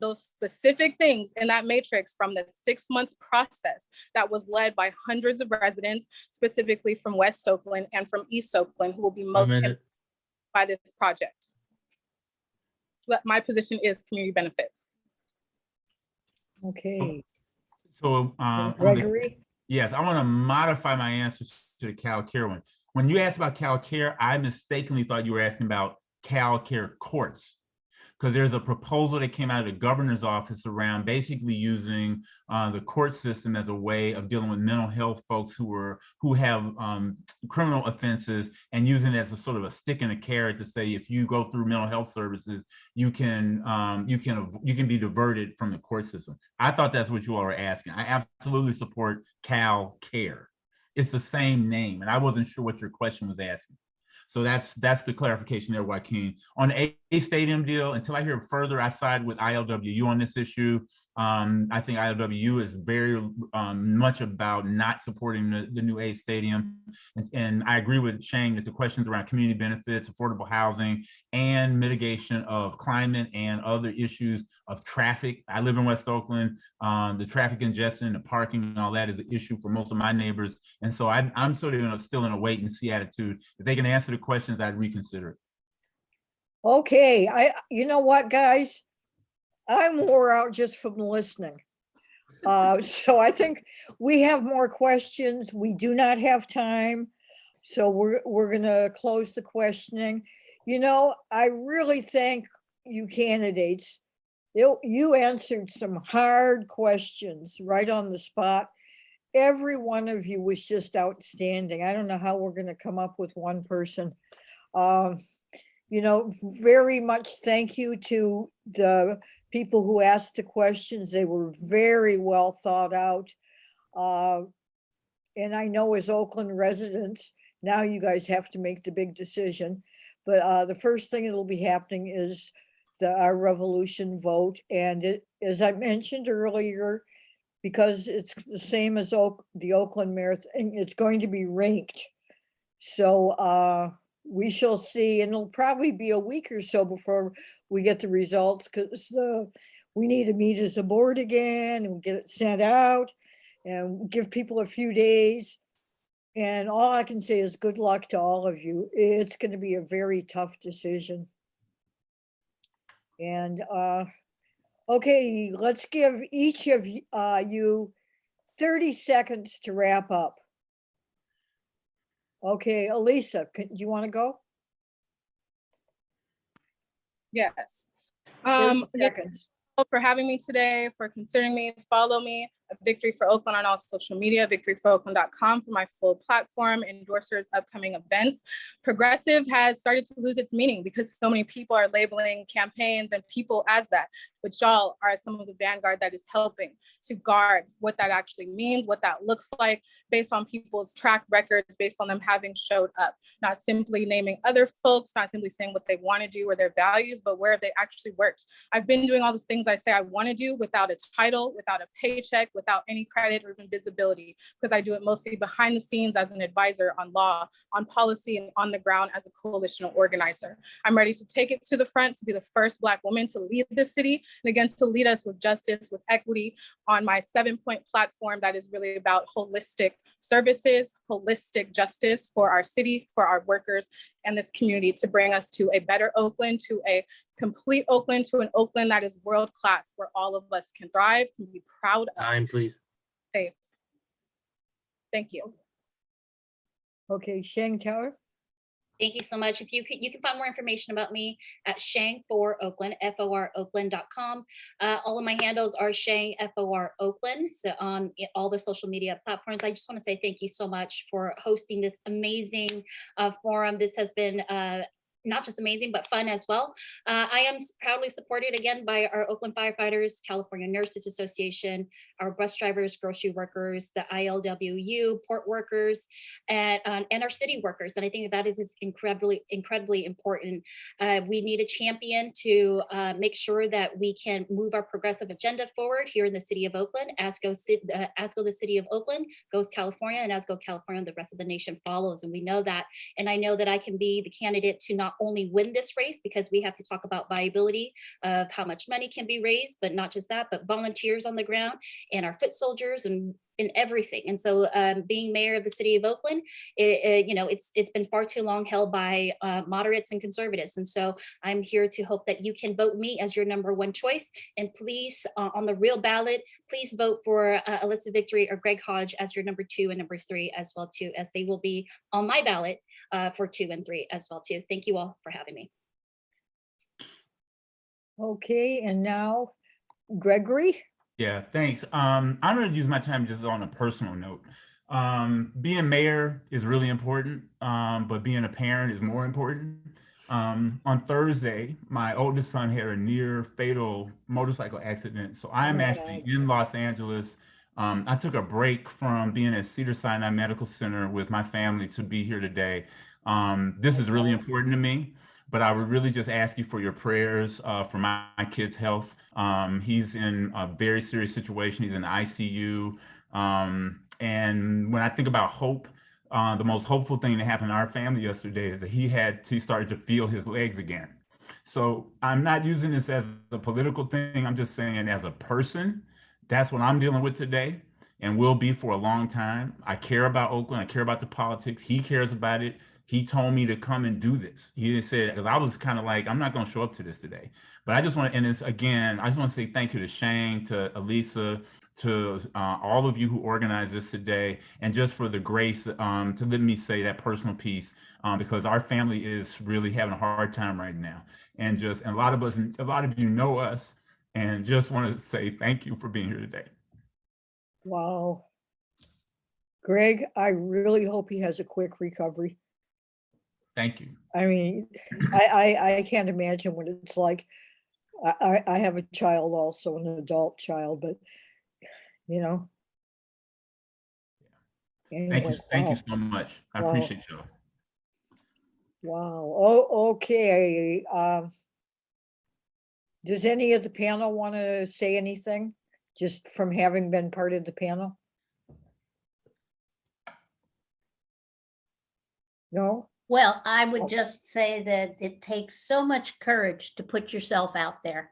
those specific things in that matrix from the 6 months process that was led by hundreds of residents, specifically from West Oakland and from East Oakland, who will be most impacted by this project. But my position is community benefits. Okay. So, Gregory? Yes, I want to modify my answer to the CalCare one. When you asked about CalCare, I mistakenly thought you were asking about CalCare courts, because there's a proposal that came out of the governor's office around basically using the court system as a way of dealing with mental health folks who have criminal offenses, and using it as a sort of a stick and a carrot to say, if you go through mental health services, you can be diverted from the court system. I thought that's what you all were asking. I absolutely support CalCare. It's the same name, and I wasn't sure what your question was asking. So that's the clarification there, Joaquin. On the A Stadium deal, until I hear further, I side with ILWU on this issue. I think ILWU is very much about not supporting the new A Stadium. And I agree with Shang that the questions around community benefits, affordable housing, and mitigation of climate and other issues of traffic. I live in West Oakland. The traffic congestion, the parking, and all that is an issue for most of my neighbors. And so I'm sort of still in a wait and see attitude. If they can answer the questions, I'd reconsider it. Okay, you know what, guys? I'm wore out just from listening. So I think we have more questions. We do not have time. So we're gonna close the questioning. You know, I really thank you candidates. You answered some hard questions right on the spot. Every one of you was just outstanding. I don't know how we're gonna come up with one person. You know, very much thank you to the people who asked the questions. They were very well thought out. And I know as Oakland residents, now you guys have to make the big decision. But the first thing that'll be happening is our revolution vote. And as I mentioned earlier, because it's the same as the Oakland Marathon, it's going to be ranked. So we shall see, and it'll probably be a week or so before we get the results, because we need to meet as a board again and get it sent out and give people a few days. And all I can say is good luck to all of you. It's going to be a very tough decision. And okay, let's give each of you 30 seconds to wrap up. Okay, Allyssa, do you want to go? Yes. 30 seconds. For having me today, for considering me. Follow me at Victory for Oakland on all social media, victoryforoakland.com for my full platform, endorsers, upcoming events. Progressive has started to lose its meaning because so many people are labeling campaigns and people as that, but y'all are some of the vanguard that is helping to guard what that actually means, what that looks like, based on people's track records, based on them having showed up, not simply naming other folks, not simply saying what they want to do or their values, but where they actually worked. I've been doing all the things I say I want to do without a title, without a paycheck, without any credit or even visibility, because I do it mostly behind the scenes as an advisor on law, on policy, and on the ground as a coalitional organizer. I'm ready to take it to the front, to be the first Black woman to lead the city, and again, to lead us with justice, with equity on my 7-point platform that is really about holistic services, holistic justice for our city, for our workers, and this community, to bring us to a better Oakland, to a complete Oakland, to an Oakland that is world-class, where all of us can thrive, can be proud of. Time, please. Safe. Thank you. Okay, Shang Tao. Thank you so much. If you can find more information about me at Shang for Oakland, FOROakland.com. All of my handles are Shang FOR Oakland. So on all the social media platforms. I just want to say thank you so much for hosting this amazing forum. This has been not just amazing, but fun as well. I am proudly supported again by our Oakland firefighters, California Nurses Association, our bus drivers, grocery workers, the ILWU, port workers, and our city workers. And I think that is incredibly important. We need a champion to make sure that we can move our progressive agenda forward here in the city of Oakland. As go the city of Oakland, goes California, and as go California, the rest of the nation follows. And we know that. And I know that I can be the candidate to not only win this race, because we have to talk about viability of how much money can be raised, but not just that, but volunteers on the ground and our foot soldiers and everything. And so being mayor of the city of Oakland, it's been far too long held by moderates and conservatives. And so I'm here to hope that you can vote me as your #1 choice. And please, on the real ballot, please vote for Alyssa Victory or Greg Hodge as your #2 and #3 as well too, as they will be on my ballot for 2 and 3 as well too. Thank you all for having me. Okay, and now Gregory. Yeah, thanks. I'm going to use my time just on a personal note. Being mayor is really important, but being a parent is more important. On Thursday, my oldest son had a near fatal motorcycle accident. So I'm actually in Los Angeles. I took a break from being at Cedars-Sinai Medical Center with my family to be here today. This is really important to me, but I would really just ask you for your prayers for my kid's health. He's in a very serious situation. He's in ICU. And when I think about hope, the most hopeful thing that happened to our family yesterday is that he started to feel his legs again. So I'm not using this as a political thing. I'm just saying as a person, that's what I'm dealing with today and will be for a long time. I care about Oakland. I care about the politics. He cares about it. He told me to come and do this. He said, because I was kind of like, I'm not going to show up to this today. But I just want to, and it's again, I just want to say thank you to Shang, to Allyssa, to all of you who organized this today, and just for the grace to let me say that personal piece, because our family is really having a hard time right now. And a lot of you know us, and just want to say thank you for being here today. Wow. Greg, I really hope he has a quick recovery. Thank you. I mean, I can't imagine what it's like. I have a child also, an adult child, but you know. Anyway, Thank you wow. so much. I Wow. appreciate y'all. Wow. Oh, okay. Does any of the panel want to say anything, just from having been part of the panel? No? Well, I would just say that it takes so much courage to put yourself out there.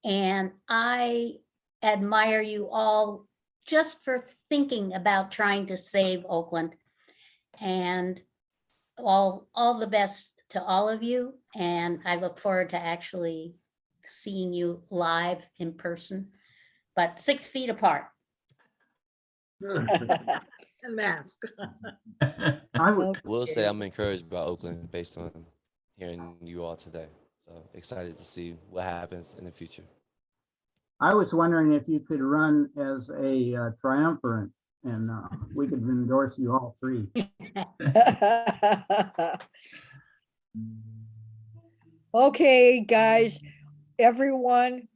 And I admire you all just for thinking about trying to save Oakland. And all the best to all of you. And I look forward to actually seeing you live in person, but 6 feet apart. And mask. I would, Will say I'm encouraged by Oakland based on hearing you all today. So excited to see what happens in the future. I was wondering if you could run as a triumvirate and we could endorse you all three. Okay, guys, everyone.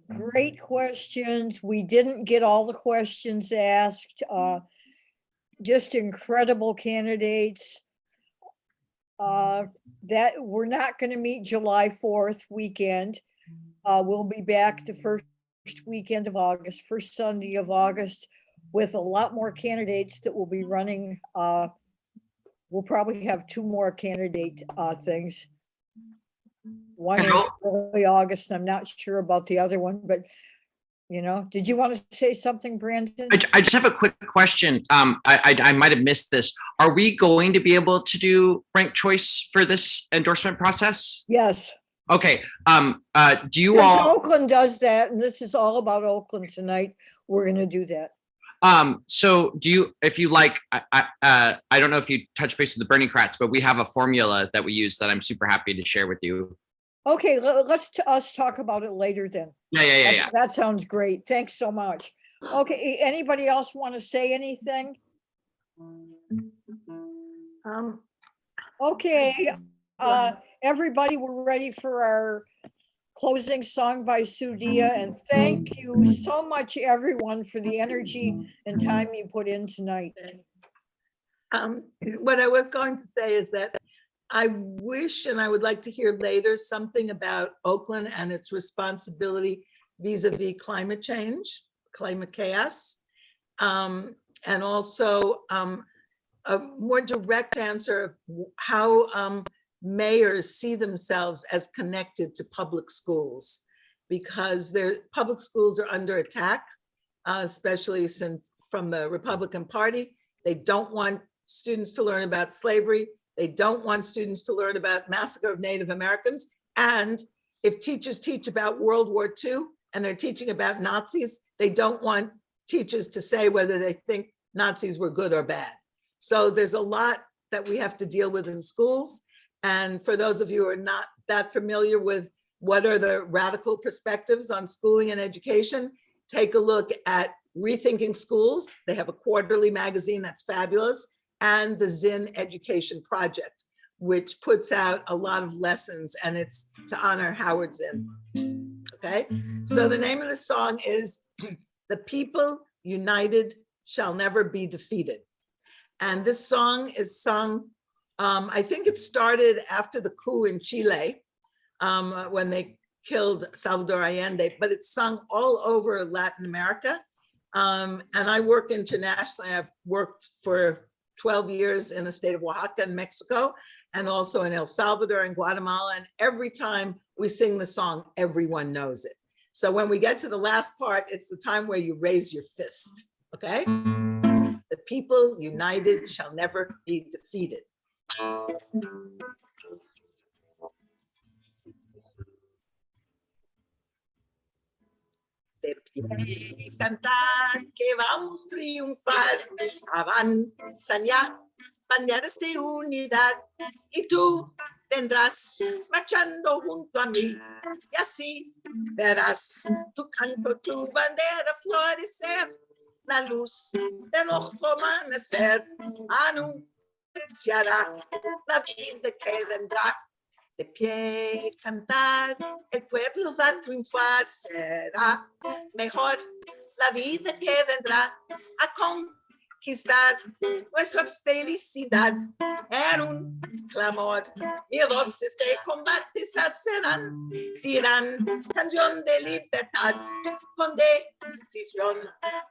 Great questions. We didn't get all the questions asked. Just incredible candidates. That we're not going to meet July 4th weekend. We'll be back the first weekend of August, first Sunday of August, with a lot more candidates that will be running. We'll probably have 2 more candidate things. One in early August. I'm not sure about the other one, but you know, did you want to say something, Brandon? I just have a quick question. I might have missed this. Are we going to be able to do ranked choice for this endorsement process? Yes. Okay. Do you Because all? Oakland does that, and this is all about Oakland tonight. We're going to do that. So do you, if you like, I don't know if you touch base with the Bernie Kratz, but we have a formula that we use that I'm super happy to share with you. Okay, let's us talk about it later then. Yeah. That sounds great. Thanks so much. Okay, anybody else want to say anything? Okay, everybody, we're ready for our closing song by Sudia, and thank you so much, everyone, for the energy and time you put in tonight. What I was going to say is that I wish, and I would like to hear later, something about Oakland and its responsibility vis-a-vis climate change, climate chaos, and also a more direct answer of how mayors see themselves as connected to public schools, because their public schools are under attack, especially since from the Republican Party. They don't want students to learn about slavery. They don't want students to learn about massacre of Native Americans. And if teachers teach about World War II and they're teaching about Nazis, they don't want teachers to say whether they think Nazis were good or bad. So there's a lot that we have to deal with in schools. And for those of you who are not that familiar with what are the radical perspectives on schooling and education, take a look at Rethinking Schools. They have a quarterly magazine that's fabulous, and the Zinn Education Project, which puts out a lot of lessons, and it's to honor Howard Zinn. Okay, so the name of the song is "The People United Shall Never Be Defeated." And this song is sung, I think it started after the coup in Chile, when they killed Salvador Allende, but it's sung all over Latin America. And I work internationally. I've worked for 12 years in the state of Oaxaca in Mexico, and also in El Salvador and Guatemala. And every time we sing the song, everyone knows it. So when we get to the last part, it's the time where you raise your fist, okay? The people united shall never be defeated. de pie y cantar que vamos a triunfar. Avanzan ya banderas de unidad y tú tendrás marchando junto a mí y así verás tu canto, tu bandera florecer, la luz del ojo amanecer anunciará la vida que vendrá. De pie cantar, el pueblo va a triunfar, será mejor la vida que vendrá a conquistar nuestra felicidad. En un clamor, mil voces de combate se alzarán, dirán canción de libertad, con decisión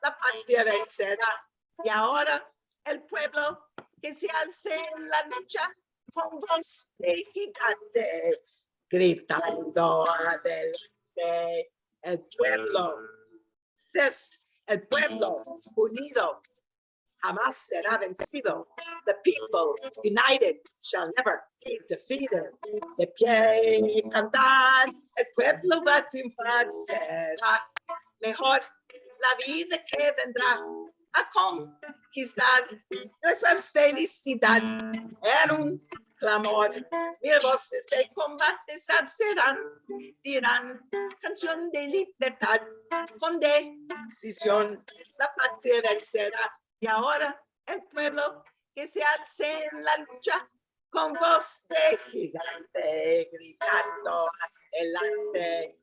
la patria vencerá. Y ahora el pueblo que se alce en la lucha, con voz de gigante, gritando adelante, el pueblo unido jamás será vencido. The people united shall never be defeated. De pie y cantar, el pueblo va a triunfar, será mejor la vida que vendrá a conquistar nuestra felicidad. En un clamor, mil voces de combate se alzarán, dirán canción de libertad, con decisión la patria vencerá. Y ahora el pueblo que se alce en la lucha, con voz de gigante, gritando adelante,